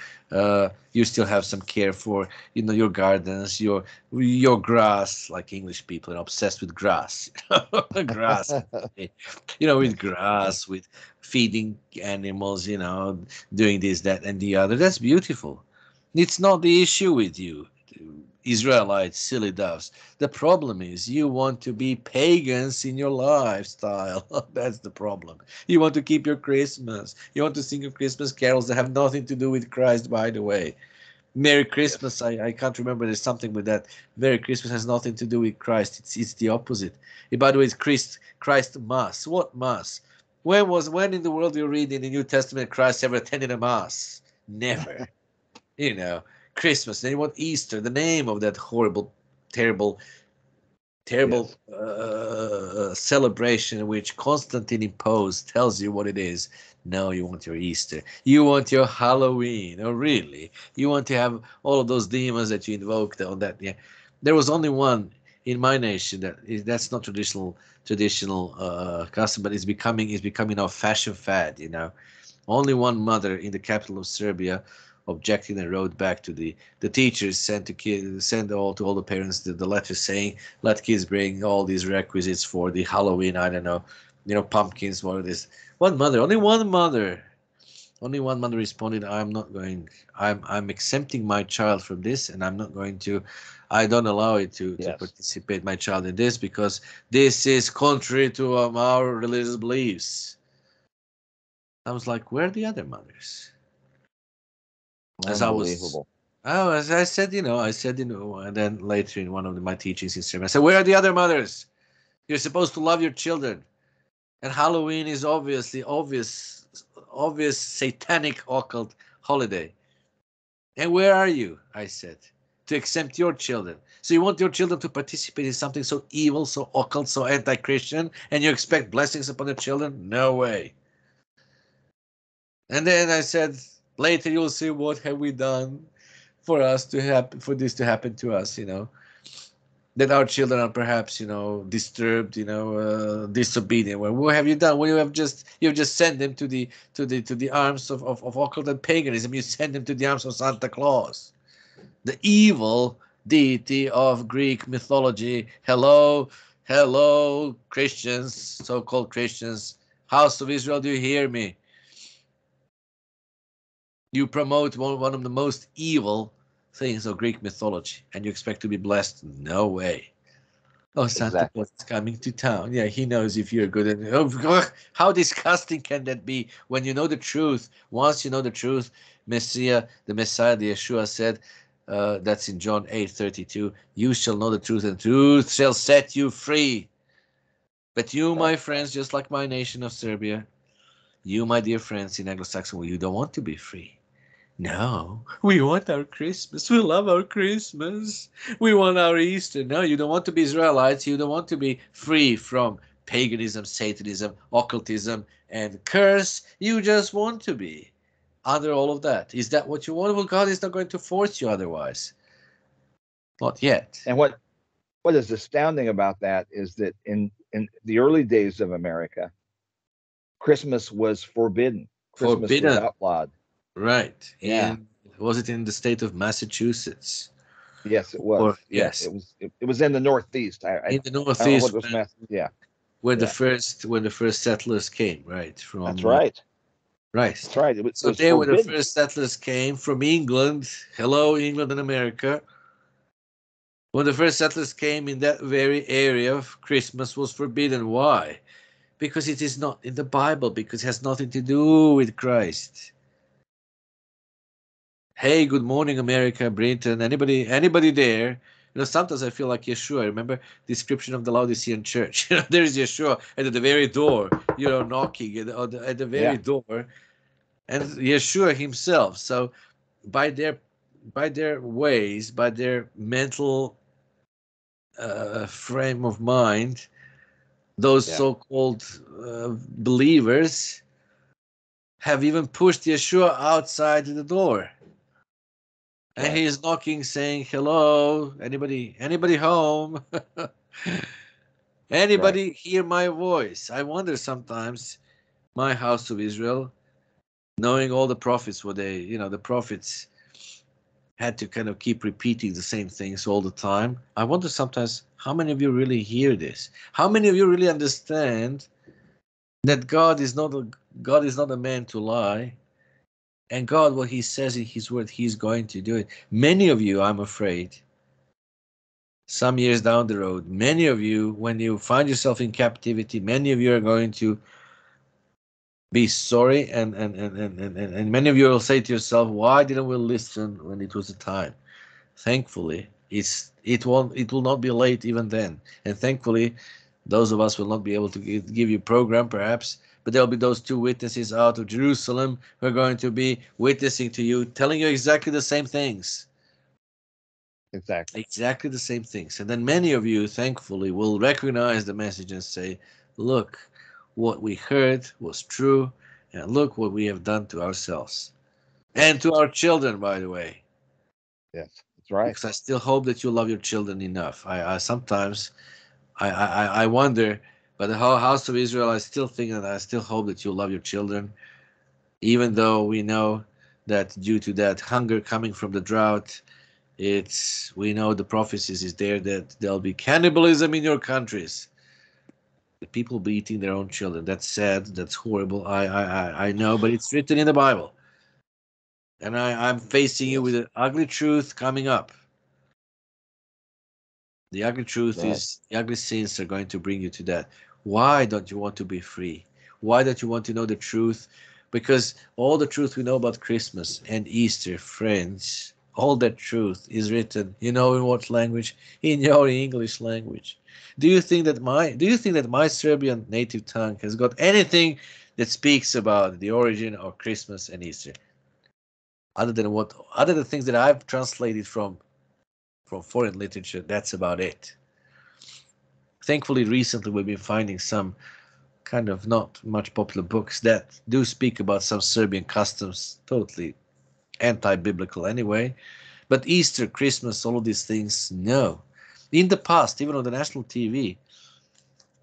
You still have some care for your gardens, your grass, like English people are obsessed with grass. Grass, with grass, with feeding animals, doing this, that, and the other. That's beautiful. It's not the issue with you, Israelites, silly doves. The problem is you want to be pagans in your lifestyle. That's the problem. You want to keep your Christmas. You want to sing your Christmas carols that have nothing to do with Christ, by the way. Merry Yes. Christmas. I can't remember. There's something with that. Merry Christmas has nothing to do with Christ. It's the opposite. By the way, it's Christ Mass. What Mass? When in the world you read in the New Testament Christ ever attended a Mass? Never. you know, Christmas. Then you want Easter, the name of that horrible, terrible, terrible Yes. celebration which Constantine imposed, tells you what it is. No, you want your Easter. You want your Halloween. Oh, really? You want to have all of those demons that you invoked on that? Yeah. There was only one in my nation that's not traditional custom, but it's becoming a fashion fad. Only one mother in the capital of Serbia objected and wrote back to the teachers, sent all the parents the letter saying, let kids bring all these requisites for the Halloween, I don't know, pumpkins, what it is. Only one mother responded, I'm not going, I'm exempting my child from this, and I don't allow it to Yes. participate my child in this because this is contrary to our religious beliefs. I was like, where are the other mothers? As I was, Unbelievable. oh, as I said, and then later in one of my teachings in sermon, I said, where are the other mothers? You're supposed to love your children. And Halloween is obvious satanic occult holiday. And where are you? I said. to exempt your children. So you want your children to participate in something so evil, so occult, so anti-Christian, and you expect blessings upon your children? No way. And then I said, later you'll see what have we done for us to happen, for this to happen to us, that our children are perhaps, disturbed, disobedient. Well, what have you done? Well, you've just sent them to the arms of occult and paganism. You send them to the arms of Santa Claus, the evil deity of Greek mythology. Hello, hello, Christians, so-called Christians, House of Israel, do you hear me? You promote one of the most evil things of Greek mythology, and you expect to be blessed? No way. Oh, Santa Exactly. Claus is coming to town. Yeah, he knows if you're good. Oh, how disgusting can that be when you know the truth? Once you know the truth, the Messiah, the Yeshua said, that's in John 8:32, you shall know the truth, and truth shall set you free. But you, my friends, just like my nation of Serbia, you, my dear friends in Anglo-Saxon, you don't want to be free. No, we want our Christmas. We love our Christmas. We want our Easter. No, you don't want to be Israelites. You don't want to be free from paganism, Satanism, occultism, and curse. You just want to be under all of that. Is that what you want? Well, God is not going to force you otherwise. Not yet. And what is astounding about that is that in the early days of America, Christmas was forbidden. Christmas was Forbidden. outlawed. Right. Yeah. Was it in the state of Massachusetts? Yes, it was. Or Yeah, yes, it was in the Northeast. in the I don't know what Northeast, was Mass. Yeah, when yeah. the first settlers came, right? That's From right. right. That's right. It So was there, when the forbidden. first settlers came from England, hello England and America. When the first settlers came in that very area, Christmas was forbidden. Why? Because it is not in the Bible. Because it has nothing to do with Christ. Hey, good morning, America, Britain, anybody there? Sometimes I feel like Yeshua. Remember the description of the Laodicean church? There's Yeshua at the very door, knocking at the very Yeah, door, and Yeshua himself. So by their ways, by their mental frame of mind, those yeah, so-called believers have even pushed Yeshua outside the door. And right. he is knocking, saying, "Hello, anybody home? That's right. Anybody hear my voice?" I wonder sometimes, my house of Israel, knowing all the prophets, the prophets had to kind of keep repeating the same things all the time. I wonder sometimes how many of you really hear this? How many of you really understand that God is not a man to lie, and God, what He says in His word, He's going to do it. Many of you, I'm afraid, some years down the road, many of you, when you find yourself in captivity, many of you are going to be sorry, and many of you will say to yourself, why didn't we listen when it was the time? Thankfully, it will not be late even then, and thankfully those of us will not be able to give you program perhaps, but there'll be those two witnesses out of Jerusalem who are going to be witnessing to you, telling you exactly the same things. Exactly. Exactly the same things. And then many of you, thankfully, will recognize the message and say, look, what we heard was true, and look what we have done to ourselves. And Yes. to our children, by the way. Yes. That's right. Because I still hope that you love your children enough. I sometimes I wonder, but the whole house of Israel, I still think that I still hope that you love your children, even though we know that due to that hunger coming from the drought, we know the prophecies is there that there'll be cannibalism in your countries. The people be eating their own children. That's sad. That's horrible. I know, but it's written in the Bible. And I'm facing you with Yes. an ugly truth coming up. The ugly truth Right. is the ugly sins are going to bring you to that. Why don't you want to be free? Why don't you want to know the truth? Because all the truth we know about Christmas and Easter, friends, all that truth is written, in what language? In your English language. Do you think that my Serbian native tongue has got anything that speaks about the origin of Christmas and Easter? Other than things that I've translated from from foreign literature. That's about it. Thankfully, recently we've been finding some kind of not much popular books that do speak about some Serbian customs, totally anti-biblical anyway. But Easter, Christmas, all of these things, no. In the past, even on the national TV,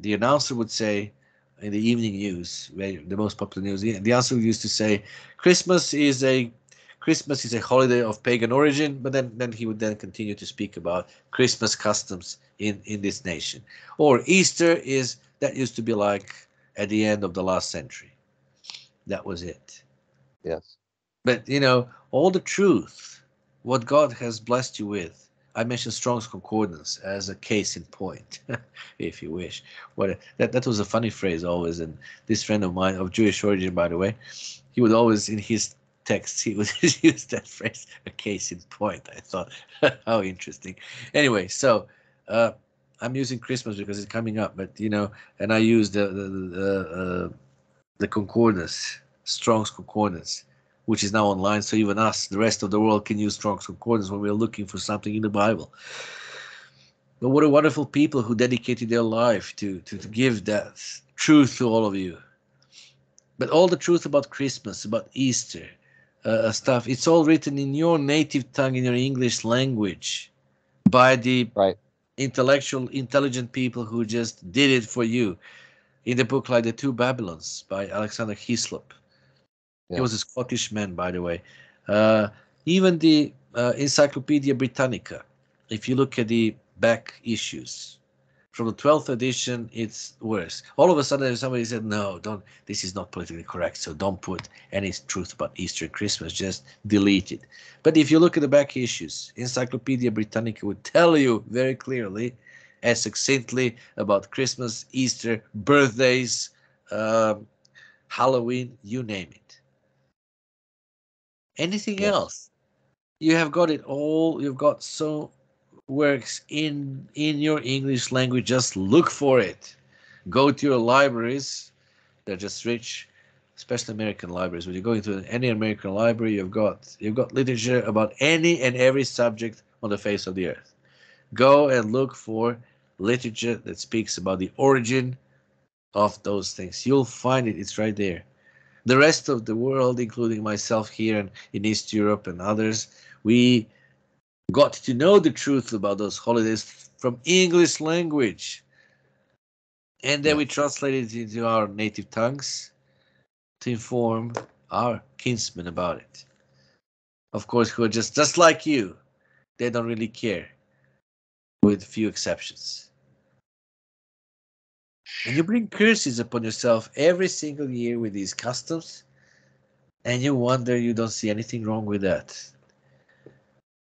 the announcer would say in the evening news, the most popular news, the announcer used to say, Christmas is a holiday of pagan origin, but then he would then continue to speak about Christmas customs in this nation. Or Easter is that used to be like at the end of the last century. That was it. Yes. But all the truth, what God has blessed you with. I mentioned Strong's Concordance as a case in point, if you wish. That was a funny phrase always, and this friend of mine of Jewish origin, by the way, he would always in his texts he would use that phrase, a case in point. I thought, how interesting. Anyway, so I'm using Christmas because it's coming up, but and I use the concordance, Strong's Concordance, which is now online, so even us, the rest of the world, can use Strong's Concordance when we're looking for something in the Bible. But what a wonderful people who dedicated their life to give that truth to all of you. But all the truth about Christmas, about Easter, stuff, it's all written in your native tongue, in your English language, by the Right. intellectual, intelligent people who just did it for you. In the book like The Two Babylons by Alexander Hislop. He was a Scottish man, by the way. Even the Encyclopedia Britannica, if you look at the back issues, from the 12th edition, it's worse. All of a sudden, somebody said, no, don't. This is not politically correct, so don't put any truth about Easter and Christmas, just delete it. But if you look at the back issues, Encyclopedia Britannica would tell you very clearly and succinctly about Christmas, Easter, birthdays, Halloween, you name it. Anything else, you have got it all. You've got so works in your English language. Just look for it. Go to your libraries. They're just rich, especially American libraries. When you go into any American library, you've got literature about any and every subject on the face of the earth. Go and look for literature that speaks about the origin of those things. You'll find it. It's right there. The rest of the world, including myself here in East Europe and others, we got to know the truth about those holidays from English language. And then we translated it into our native tongues to inform our kinsmen about it. Of course, who are just like you. They don't really care, with few exceptions. And you bring curses upon yourself every single year with these customs, and you wonder you don't see anything wrong with that.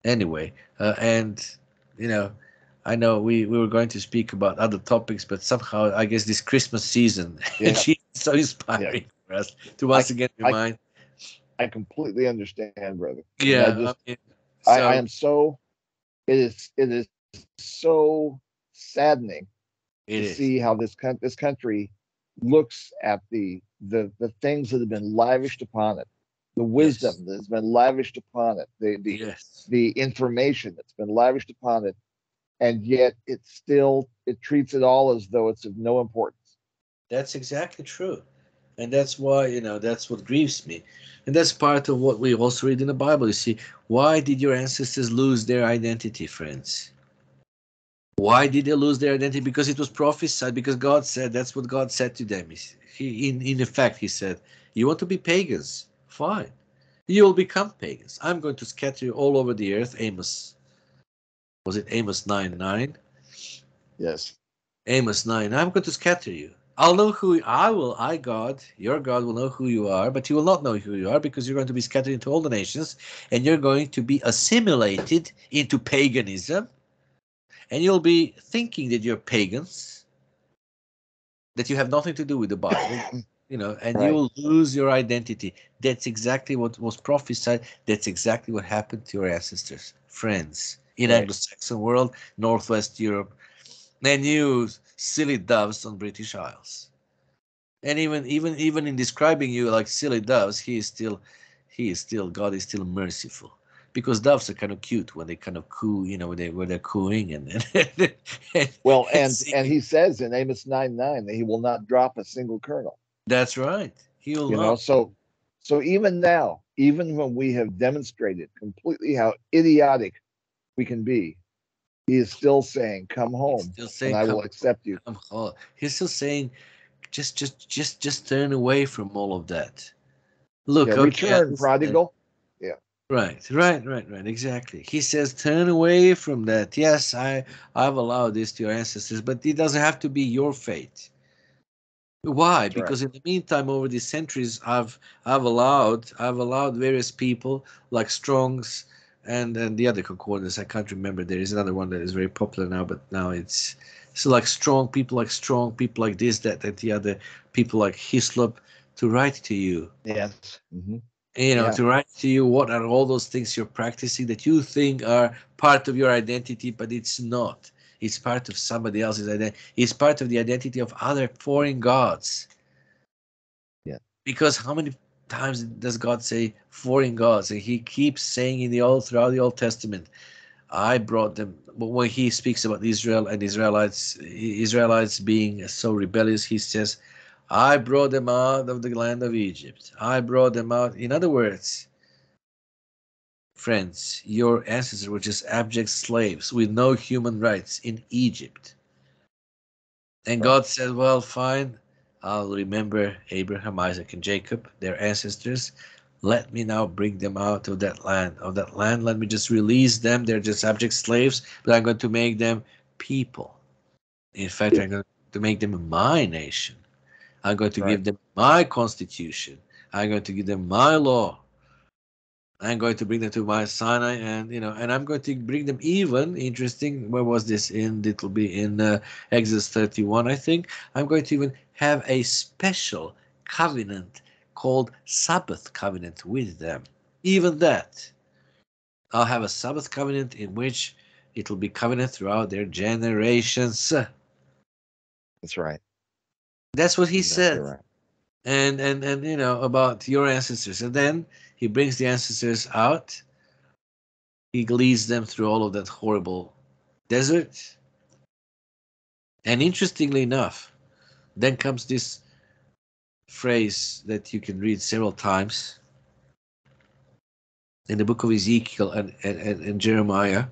Anyway, and I know we were going to speak about other topics, but somehow I guess this Christmas season is so inspiring for us to once again remind. I completely understand, brother. Yeah, I am so. It is so saddening to see how this country looks at the things that have been lavished upon it, the wisdom that has been lavished upon it, the information that's been lavished upon it, and yet it treats it all as though it's of no importance. That's exactly true. And that's why, that's what grieves me. And that's part of what we also read in the Bible. You see, why did your ancestors lose their identity, friends? Why did they lose their identity? Because it was prophesied, because God said, that's what God said to them. In effect, he said, you want to be pagans? Fine. You will become pagans. I'm going to scatter you all over the earth. Amos. Was it Amos 9:9? Yes. Amos 9. I'm going to scatter you. I'll know who I, God, your God, will know who you are, but you will not know who you are because you're going to be scattered into all the nations and you're going to be assimilated into paganism. And you'll be thinking that you're pagans, that you have nothing to do with the Bible, and you will lose your identity. That's exactly what was prophesied. That's exactly what happened to your ancestors, friends, in Anglo-Saxon world, Northwest Europe, and you silly doves on British Isles. And even in describing you like silly doves, God is still merciful. because doves are kind of cute when they kind of coo, when they're cooing and, Well, and and singing. he says in Amos 9:9 that he will not drop a single kernel. That's right. He will You know, not. so even now, even when we have demonstrated completely how idiotic we can be, he is still saying, "Come He's home, still and saying, I will "Come, accept you." come home." He's still saying, just turn away from all of that. Yeah, Look, okay, I return, understand. prodigal. Yeah, Right. Exactly. He says, turn away from that. Yes, I've allowed this to your ancestors, but it doesn't have to be your fate. Why? that's right. Because in the meantime, over the centuries, I've allowed various people like Strong's and the other concordance. I can't remember. There is another one that is very popular now, but now it's so like Strong, people like this, that, the other, people like Hislop, to write to you. Yes. To Yeah, write to you what are all those things you're practicing that you think are part of your identity, but it's not. It's part of somebody else's identity. It's part of the identity of other foreign gods. yeah, Because how many times does God say foreign gods? And he keeps saying throughout the Old Testament, I brought them. But when he speaks about Israel and Israelites being so rebellious, he says, I brought them out of the land of Egypt. I brought them out. In other words, friends, your ancestors were just abject slaves with no human rights in Egypt. And right. God said, well, fine, I'll remember Abraham, Isaac, and Jacob, their ancestors. Let me now bring them out of that land. Let me just release them. They're just abject slaves, but I'm going to make them people. In fact, I'm going to make them my nation. I'm going That's to right. give them my constitution. I'm going to give them my law. I'm going to bring them to Mount Sinai, and I'm going to bring them even. Interesting. Where was this in? It'll be in Exodus 31, I think. I'm going to even have a special covenant called Sabbath covenant with them. Even that, I'll have a Sabbath covenant in which it'll be covenant throughout their generations. That's right. That's what he Exactly said. right. And about your ancestors, and then he brings the ancestors out. He leads them through all of that horrible desert. And interestingly enough, then comes this phrase that you can read several times in the book of Ezekiel and Jeremiah,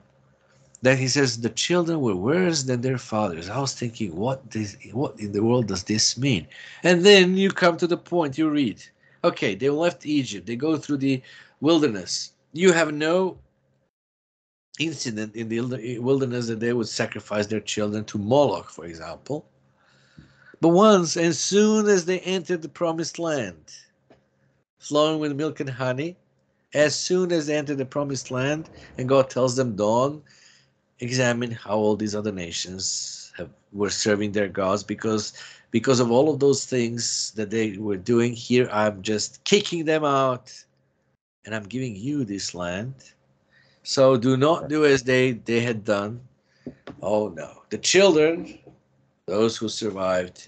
that he says the children were worse than their fathers. I was thinking, what in the world does this mean? And then you come to the point, you read, okay, they left Egypt, they go through the wilderness. You have no incident in the wilderness that they would sacrifice their children to Moloch, for example. But once, as soon as they entered the promised land, flowing with milk and honey, as soon as they entered the promised land, and God tells them, don't examine how all these other nations were serving their gods, because of all of those things that they were doing here, I'm just kicking them out, and I'm giving you this land. So do not do as they had done. Oh no. The children, those who survived,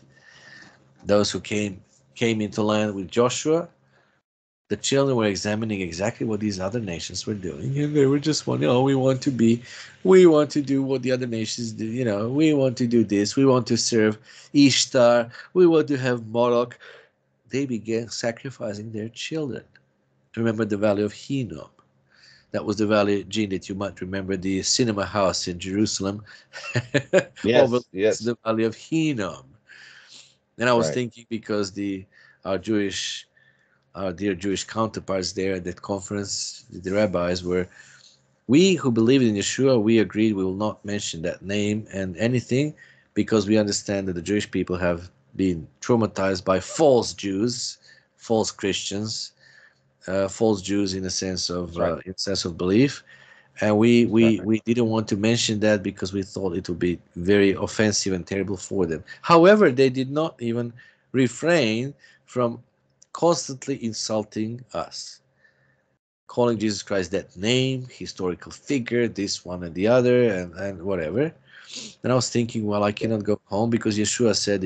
those who came into land with Joshua, the children were examining exactly what these other nations were doing, and they were just wondering, oh, we want to do what the other nations do, we want to do this, we want to serve Ishtar, we want to have Moloch. They began sacrificing their children. Remember the Valley of Hinnom. That was the valley, Gene, that you might remember, the cinema house in Jerusalem Yes, overlooks yes, the Valley of Hinnom. And I that's was right. thinking, because our Jewish, our dear Jewish counterparts there at that conference, the rabbis were, we who believe in Yeshua, we agreed we will not mention that name and anything, because we understand that the Jewish people have been traumatized by false Jews, false Christians, false Jews in a sense That's right. of belief, and we, That's we right. we didn't want to mention that because we thought it would be very offensive and terrible for them. However, they did not even refrain from constantly insulting us, calling Jesus Christ that name, historical figure, this one and the other, and whatever. And I was thinking, well, I Yeah. cannot go home because Yeshua said,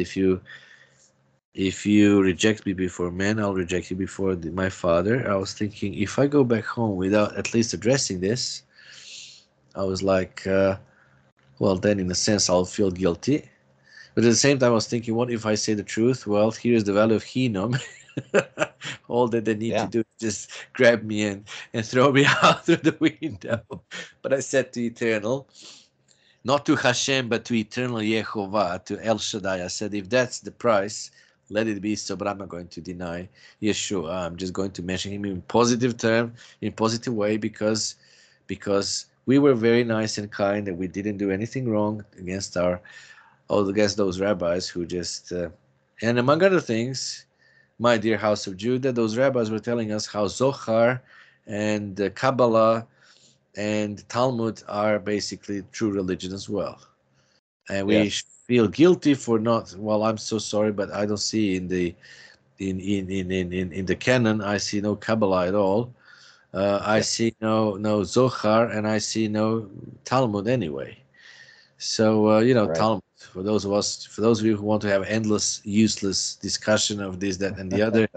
if you reject me before men, I'll reject you before my father. I was thinking, if I go back home without at least addressing this, I was like, well, then in a sense, I'll feel guilty. But at the same time, I was thinking, what if I say the truth? Well, here's the value of Hinnom. All that they need to Yeah. do is just grab me and throw me out through the window. But I said to Eternal, not to Hashem, but to Eternal Yehovah, to El Shaddai. I said, if that's the price, let it be so. But I'm not going to deny Yeshua. I'm just going to mention him in positive term, in positive way, because we were very nice and kind, and we didn't do anything wrong against against those rabbis who just, and among other things, my dear house of Judah, those rabbis were telling us how Zohar and Kabbalah and Talmud are basically true religion as well. And we Yes. feel guilty for not, well, I'm so sorry, but I don't see in the in the canon, I see no Kabbalah at all. I Yes. see no Zohar, and I see no Talmud anyway. So Right. Talmud, for those of you who want to have endless, useless discussion of this, that, and the other,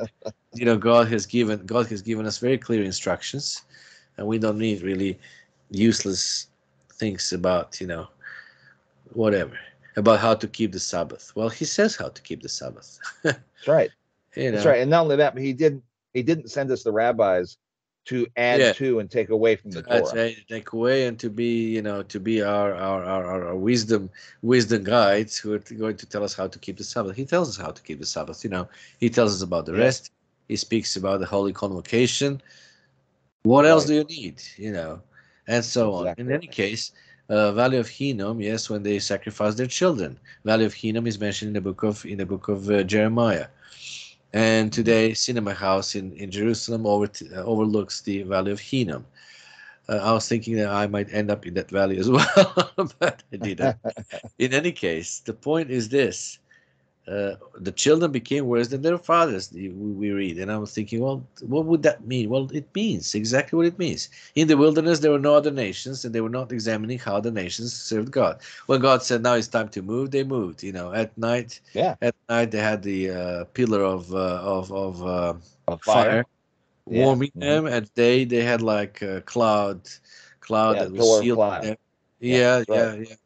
God has given us very clear instructions, and we don't need really useless things about whatever, about how to keep the Sabbath. Well, He says how to keep the Sabbath. That's right. you That's know, right. And not only that, but he didn't send us the rabbis to add yeah, to and take away from the that's Torah. right. Take away and to be our wisdom guides who are going to tell us how to keep the Sabbath. He tells us how to keep the Sabbath. He tells us about the Yes. rest. He speaks about the holy convocation. What else Right. do you need? And so on. In Exactly. any case, Valley of Hinnom, yes, when they sacrifice their children. Valley of Hinnom is mentioned in the book of Jeremiah. And Mhm. today, Cinema House in Jerusalem overlooks the Valley of Hinnom. I was thinking that I might end up in that valley as well, but I didn't. In any case, the point is this: the children became worse than their fathers. We read, and I was thinking, well, what would that mean? Well, it means exactly what it means. In the wilderness, there were no other nations, and they were not examining how the nations served God. When God said, "Now it's time to move," they moved. At night, Yeah. they had the pillar of A fire. fire Yeah. warming Hmm. them. At day, they had like a cloud Yeah. that was Pillar of shielding cloud. them. Yeah. Yeah, That's right. yeah,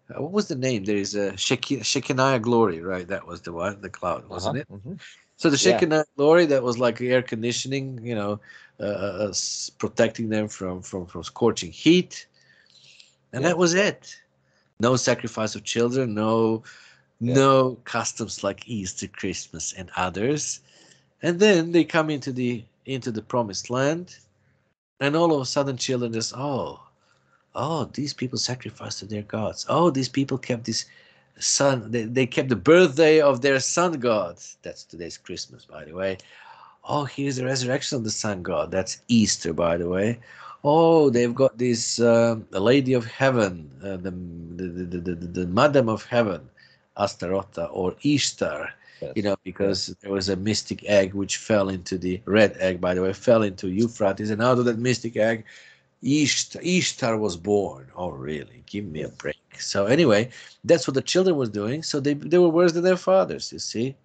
yeah. What was the name? There is a Shekinah glory, right? That was the one, the cloud, Uh wasn't huh. it? Hmm. So the Yeah. Shekinah glory, that was like air conditioning, protecting them from scorching heat, and that Yes. was it. No sacrifice of children, no Yes. no customs like Easter, Christmas, and others. And then they come into the promised land, and all of a sudden, children just, oh, these people sacrificed to their gods. Oh, these people kept this son. They kept the birthday of their sun god. That's today's Christmas, by the way. Oh, here's the resurrection of the sun god. That's Easter, by the way. Oh, they've got this the Lady of Heaven, the Madam of Heaven, Astaroth or Ishtar. Yes. Because Yes. there was a mystic egg which fell into the red egg, by the way, fell into Euphrates, and out of that mystic egg, Ishtar was born. Oh, really? Give me a Yes. break. So anyway, that's what the children were doing. So they were worse than their fathers. You see.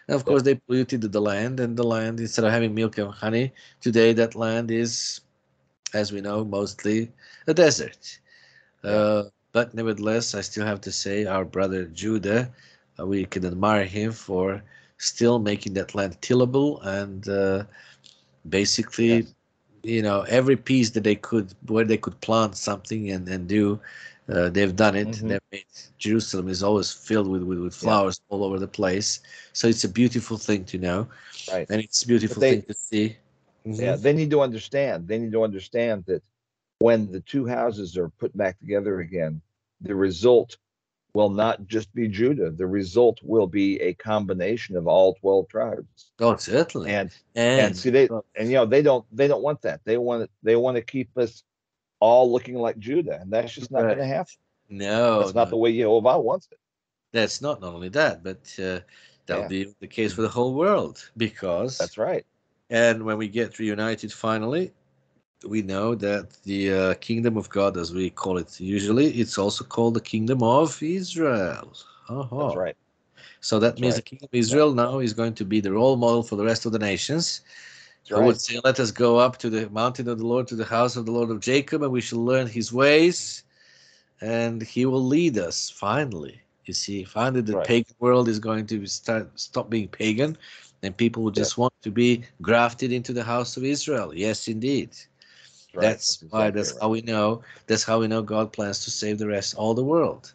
And of Yep. course, they polluted the land, and the land, instead of having milk and honey, today that land is, as we know, mostly a desert. Yeah. But nevertheless, I still have to say, our brother Judah, we can admire him for still making that land tillable and basically, Yes. every piece that they could, where they could plant something and do, they've done it. Hmm. They've made Jerusalem is always filled with Yeah. flowers all over the place. So it's a beautiful thing to know, Right. and it's a But beautiful thing to see. yeah, Hmm. they need to understand. They need to understand that when the two houses are put back together again, the result will not just be Judah. The result will be a combination of all 12 tribes. Oh, certainly. And and And see they don't want that. They want to keep us all looking like Judah, and that's just not going to right. happen. No, That's not no, the way Jehovah wants it. that's not only that, but that'll Yeah, be the case for the whole world because, that's right. and when we get reunited finally, we know that the kingdom of God, as we call it usually, it's also called the kingdom of Israel. That's Uh-huh. right. So that That's means the right. kingdom of Israel now is going to be the role model for the rest of the nations. That's I would right. say, let us go up to the mountain of the Lord, to the house of the Lord of Jacob, and we shall learn his ways, and he will lead us finally. You see, finally That's the right. pagan world is going to stop being pagan, and people will Yes. just want to be grafted into the house of Israel. Yes, indeed. That's right. That's exactly That's right. how we know. That's how we know God plans to save the rest, all the world.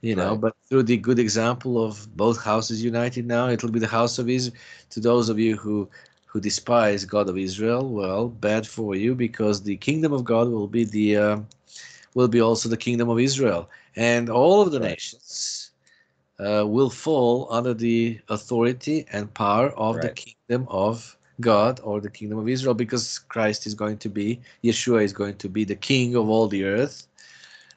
That's right. But through the good example of both houses united now, it'll be the house of Israel. To those of you who despise God of Israel, well, bad for you, because the kingdom of God will be also the kingdom of Israel, and all of the That's right. nations will fall under the authority and power of the Right. kingdom of God, or the kingdom of Israel, because Christ is going to be, Yeshua is going to be the king of all the earth.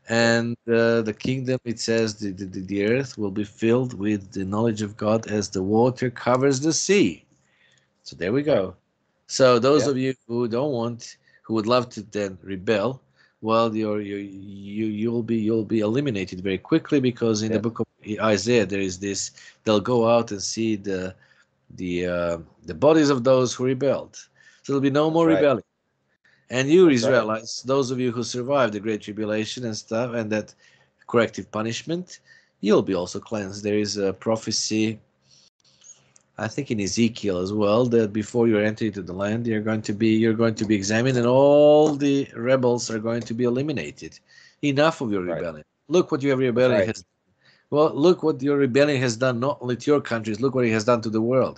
Right. And the kingdom, it says, the earth will be filled with the knowledge of God as the water covers the sea. So there we Right. go. So those Yep. of you who don't want, who would love to then rebel, well, you'll be eliminated very quickly, because in the Yes. book of Isaiah there is this: they'll go out and see the bodies of those who rebelled. So there'll be no That's more right. rebelling. And you That's right. Israelites, those of you who survived the great tribulation and stuff, and that corrective punishment, you'll be also cleansed. There is a prophecy, I think in Ezekiel as well, that before you enter into the land, you're going to be examined, and all the rebels are going to be eliminated. Enough of your Right. rebellion. Look what your That's rebellion right. has. Well, look what your rebellion has done, not only to your countries. Look what it has done to the world.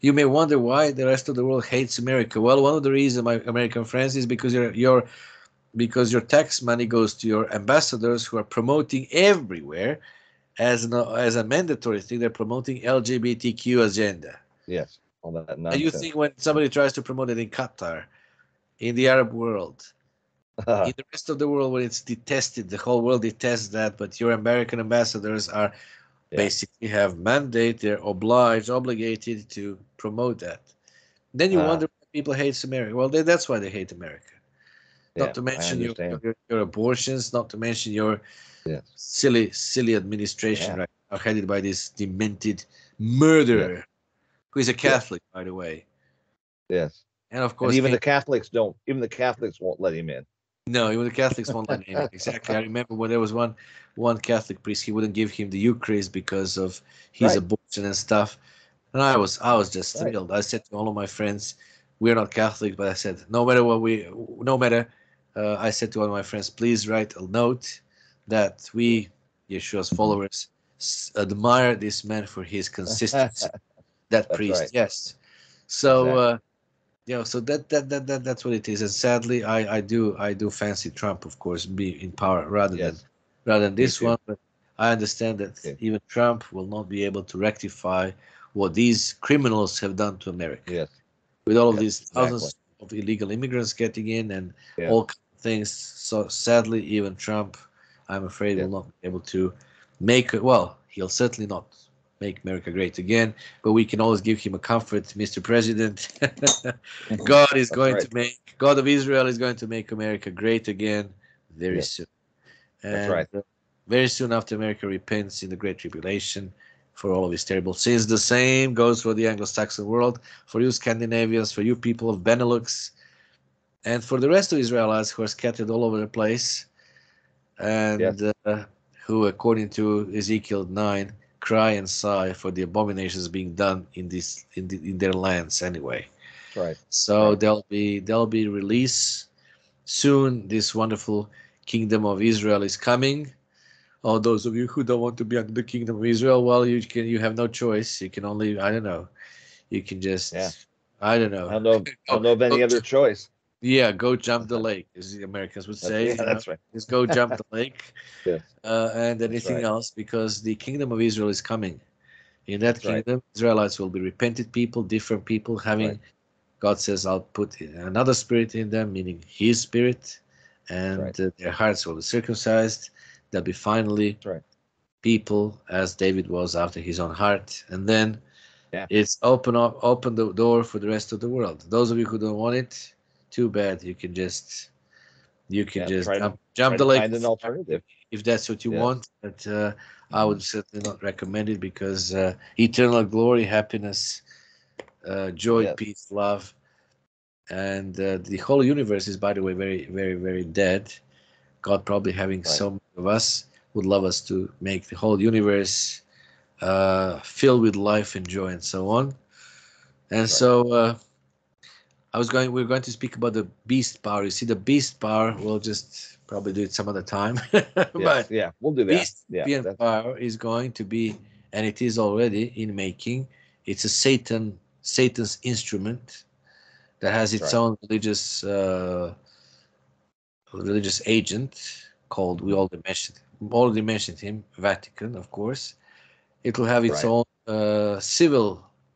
You may wonder why the rest of the world hates America. Well, one of the reasons, my American friends, is because your tax money goes to your ambassadors who are promoting everywhere, as a mandatory thing. They're promoting LGBTQ agenda. Yes. All that And you nonsense. think when somebody tries to promote it in Qatar, in the Arab world, in the rest of the world where it's detested, the whole world detests that, but your American ambassadors are Yeah. basically have mandate, they're obligated to promote that. Then you Uh, wonder why people hate America. Well, that's why they hate America. Not yeah. to I mention understand. your abortions, not to mention your Yes. silly administration Yeah. right now, headed by this demented Yes. murderer, who is a Yes. Catholic, by the way. Yes. And of And course, came. even the Catholics won't let him in. No, even the Catholics won't let him in. Exactly. I remember when there was one Catholic priest, he wouldn't give him the Eucharist because of his Right. abortion and stuff. And I was just Right. thrilled. I said to all of my friends, we're not Catholic, but I said, no matter what no matter, I said to all of my friends, please write a note that we, Yeshua's followers, admire this man for his consistency. That That's right. priest, yes. So, Exactly. so that's what it is. And sadly, I do fancy Trump, of course, be in power Yes. rather than Me this too. one. But I understand that Okay. even Trump will not be able to rectify what these criminals have done to America, Yes. with all of Yes. these Exactly. thousands of illegal immigrants getting in and Yes. all kinds of things. So sadly, even Trump, I'm afraid, will Yes. not be able to make it. Well, he'll certainly not make America great again, but we can always give him a comfort, Mr. President. That's right. God of Israel is going to make America great again very Yes. soon. That's And right. very soon after America repents in the Great Tribulation for all of his terrible sins. The same goes for the Anglo-Saxon world, for you Scandinavians, for you people of Benelux, and for the rest of Israelites who are scattered all over the place, Yes. and who, according to Ezekiel 9, cry and sigh for the abominations being done in their lands anyway. That's right. That's So right. there'll be release soon. This wonderful kingdom of Israel is coming. All those of you who don't want to be under the kingdom of Israel, well, you have no choice. You can only, I don't know, you can Yeah. just, I don't I know, don't know. I go, don't know of go any other choice. yeah, go jump the lake, as the Americans would That's say. yeah. That's right. Just go jump the lake, Yes. and That's anything right. else, because the kingdom of Israel is coming. In that That's right. kingdom, Israelites will be repented people, different people, That's right. having, God says, I'll put another spirit in them, meaning His spirit, That's right. and their hearts will be circumcised. They'll be finally That's right. people as David was after his own heart, and then Yeah. it's open the door for the rest of the world. Those of you who don't want it, too bad. You can Yeah. just Try to jump the lake find an if alternative. if that's what you Yes. want. But I would certainly not recommend it because eternal glory, happiness, joy, Yes. peace, love, and the whole universe is, by the way, very, very, very dead. God probably having Right. so many of us would love us to make the whole universe filled with life and joy and so on. And Right. so we're going to speak about the beast power. You see, the beast power, we'll just probably do it some other time. Yes. But Yeah. We'll do that. beast Yeah. European That's power is going to be, and it is already in making, it's a Satan's instrument that has its right. own religious agent called, we Mhm. already mentioned him, Vatican, of course. It will have its Right. own civil,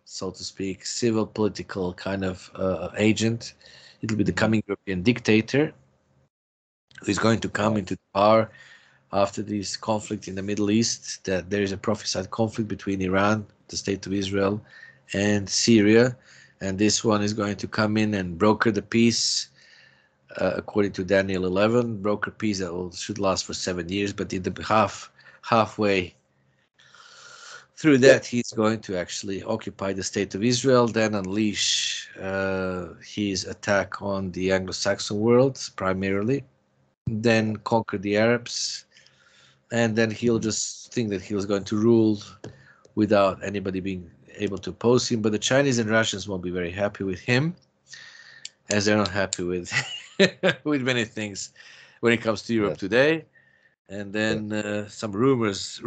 so to speak, civil political kind of agent. It'll be the Hmm. coming European dictator who is going to come Right. into power after this conflict in the Middle East. That there is a prophesied conflict between Iran, the state of Israel, and Syria, and this one is going to come in and broker the peace. According to Daniel 11, broker peace that should last for 7 years, but in the halfway through Yep. that, he's going to actually occupy the state of Israel, then unleash his attack on the Anglo-Saxon world primarily, then conquer the Arabs, and then he'll Hmm. just think that he was going to rule without anybody being able to oppose him. But the Chinese and Russians won't be very happy with him, as they're not happy with with many things when it comes to Europe Yes. today. And Yes. then some rumors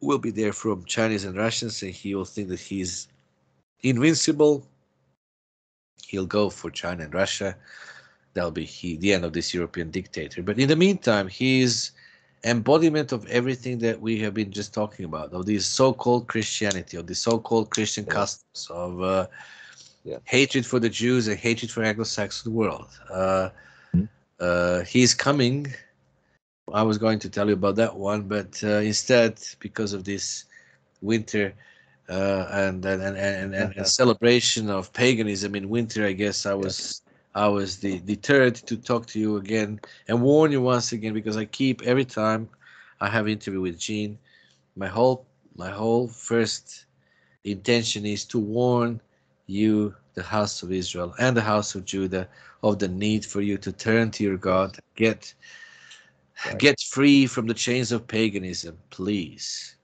will be there from Chinese and Russians, and he will think that he's invincible. He'll go for China and Russia. That'll be the end of this European dictator. But in the meantime, he's embodiment of everything that we have been just talking about, of this so-called Christianity, of the so-called Christian Yes. customs, of Yes. hatred for the Jews and hatred for Anglo-Saxon world. Mhm. He's coming. I was going to tell you about that one, but instead, because of this winter and celebration of paganism in winter, I guess Yes. I was deterred to talk to you again and warn you once again, because I keep, every time I have interview with Gene, my whole first intention is to warn you, the house of Israel and the house of Judah, of the need for you to turn to your Yes. God, Right. get free from the chains of paganism, please.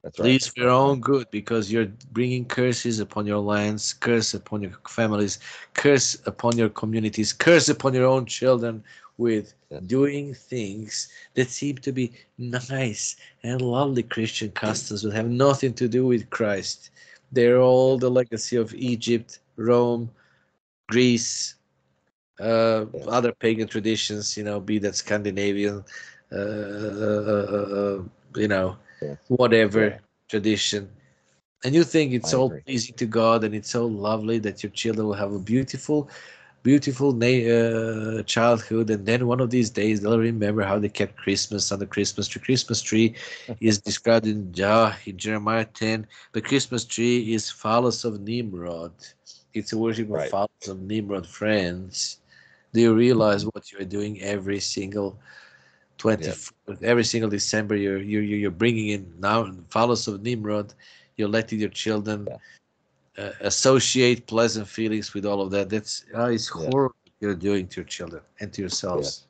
That's right. Please, for your That's right. own good, because you're bringing curses upon your lands, curse upon your families, curse upon your communities, curse upon your own children with Yes. doing things that seem to be nice and lovely Christian customs that have nothing to do with Christ. They're all Yes. the legacy of Egypt, Rome, Greece, Yes. other pagan traditions, be that Scandinavian, uh, uh, uh, uh, you know, Yes. Yeah. whatever tradition. And you think it's I all agree. pleasing to God and it's so lovely that your children will have a beautiful, beautiful childhood, and then one of these days they'll remember how they kept Christmas on the Christmas tree. Christmas tree is described in Jeremiah 10. The Christmas tree is phallus of Nimrod. It's a worship of Right. phallus of Nimrod, friends. Do you realize Hmm. what you're doing every single Yes. 24th, every single December? You're bringing in now phallus of Nimrod. You're letting your children Yeah. associate pleasant feelings with all of that. That's it's Yes. horrible what you're doing to your children and to yourselves. Yes.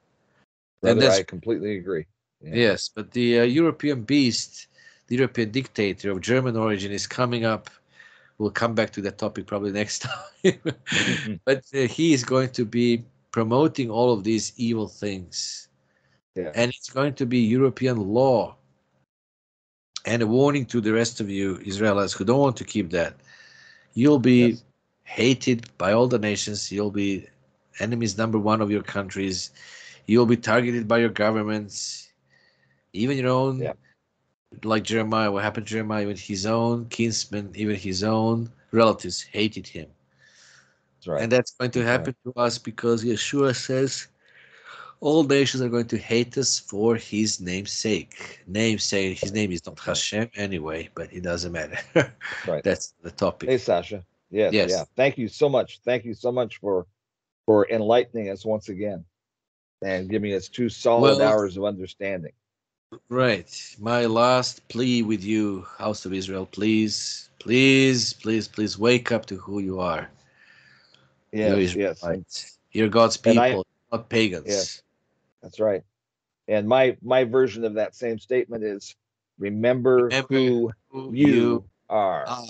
And Brother, that's, I completely agree. Yeah. yes, but the European beast, the European dictator of German origin, is coming up. We'll come back to that topic probably next time. Mhm. But he is going to be promoting all of these evil things, and Yes. it's going to be European law. And a warning to the rest of you Israelites who don't want to keep that: you'll be Yes. hated by all the nations. You'll be enemies number one of your countries. You'll be targeted by your governments, even your own, Yeah. like Jeremiah. What happened to Jeremiah? Even his own kinsmen, even his own relatives hated him. That's right. And that's going to That's right. happen to us because Yeshua says all nations are going to hate us for his name's sake. Namesake, his Right. name is not That's right. Hashem anyway, but it doesn't matter. That's right. That's the Hey, topic. Sasha. Yes. Yeah. Yes. Thank you so much. Thank you so much for enlightening us once again and giving us 2 solid Well, hours of understanding. Right. My last plea with you, House of Israel, please, please, please, please wake up to who you are. You're Yes, yes, Israelites. You're God's and I people, not yes, pagans. that's right. And my version of that same statement is, remember Remember who who you you are. are.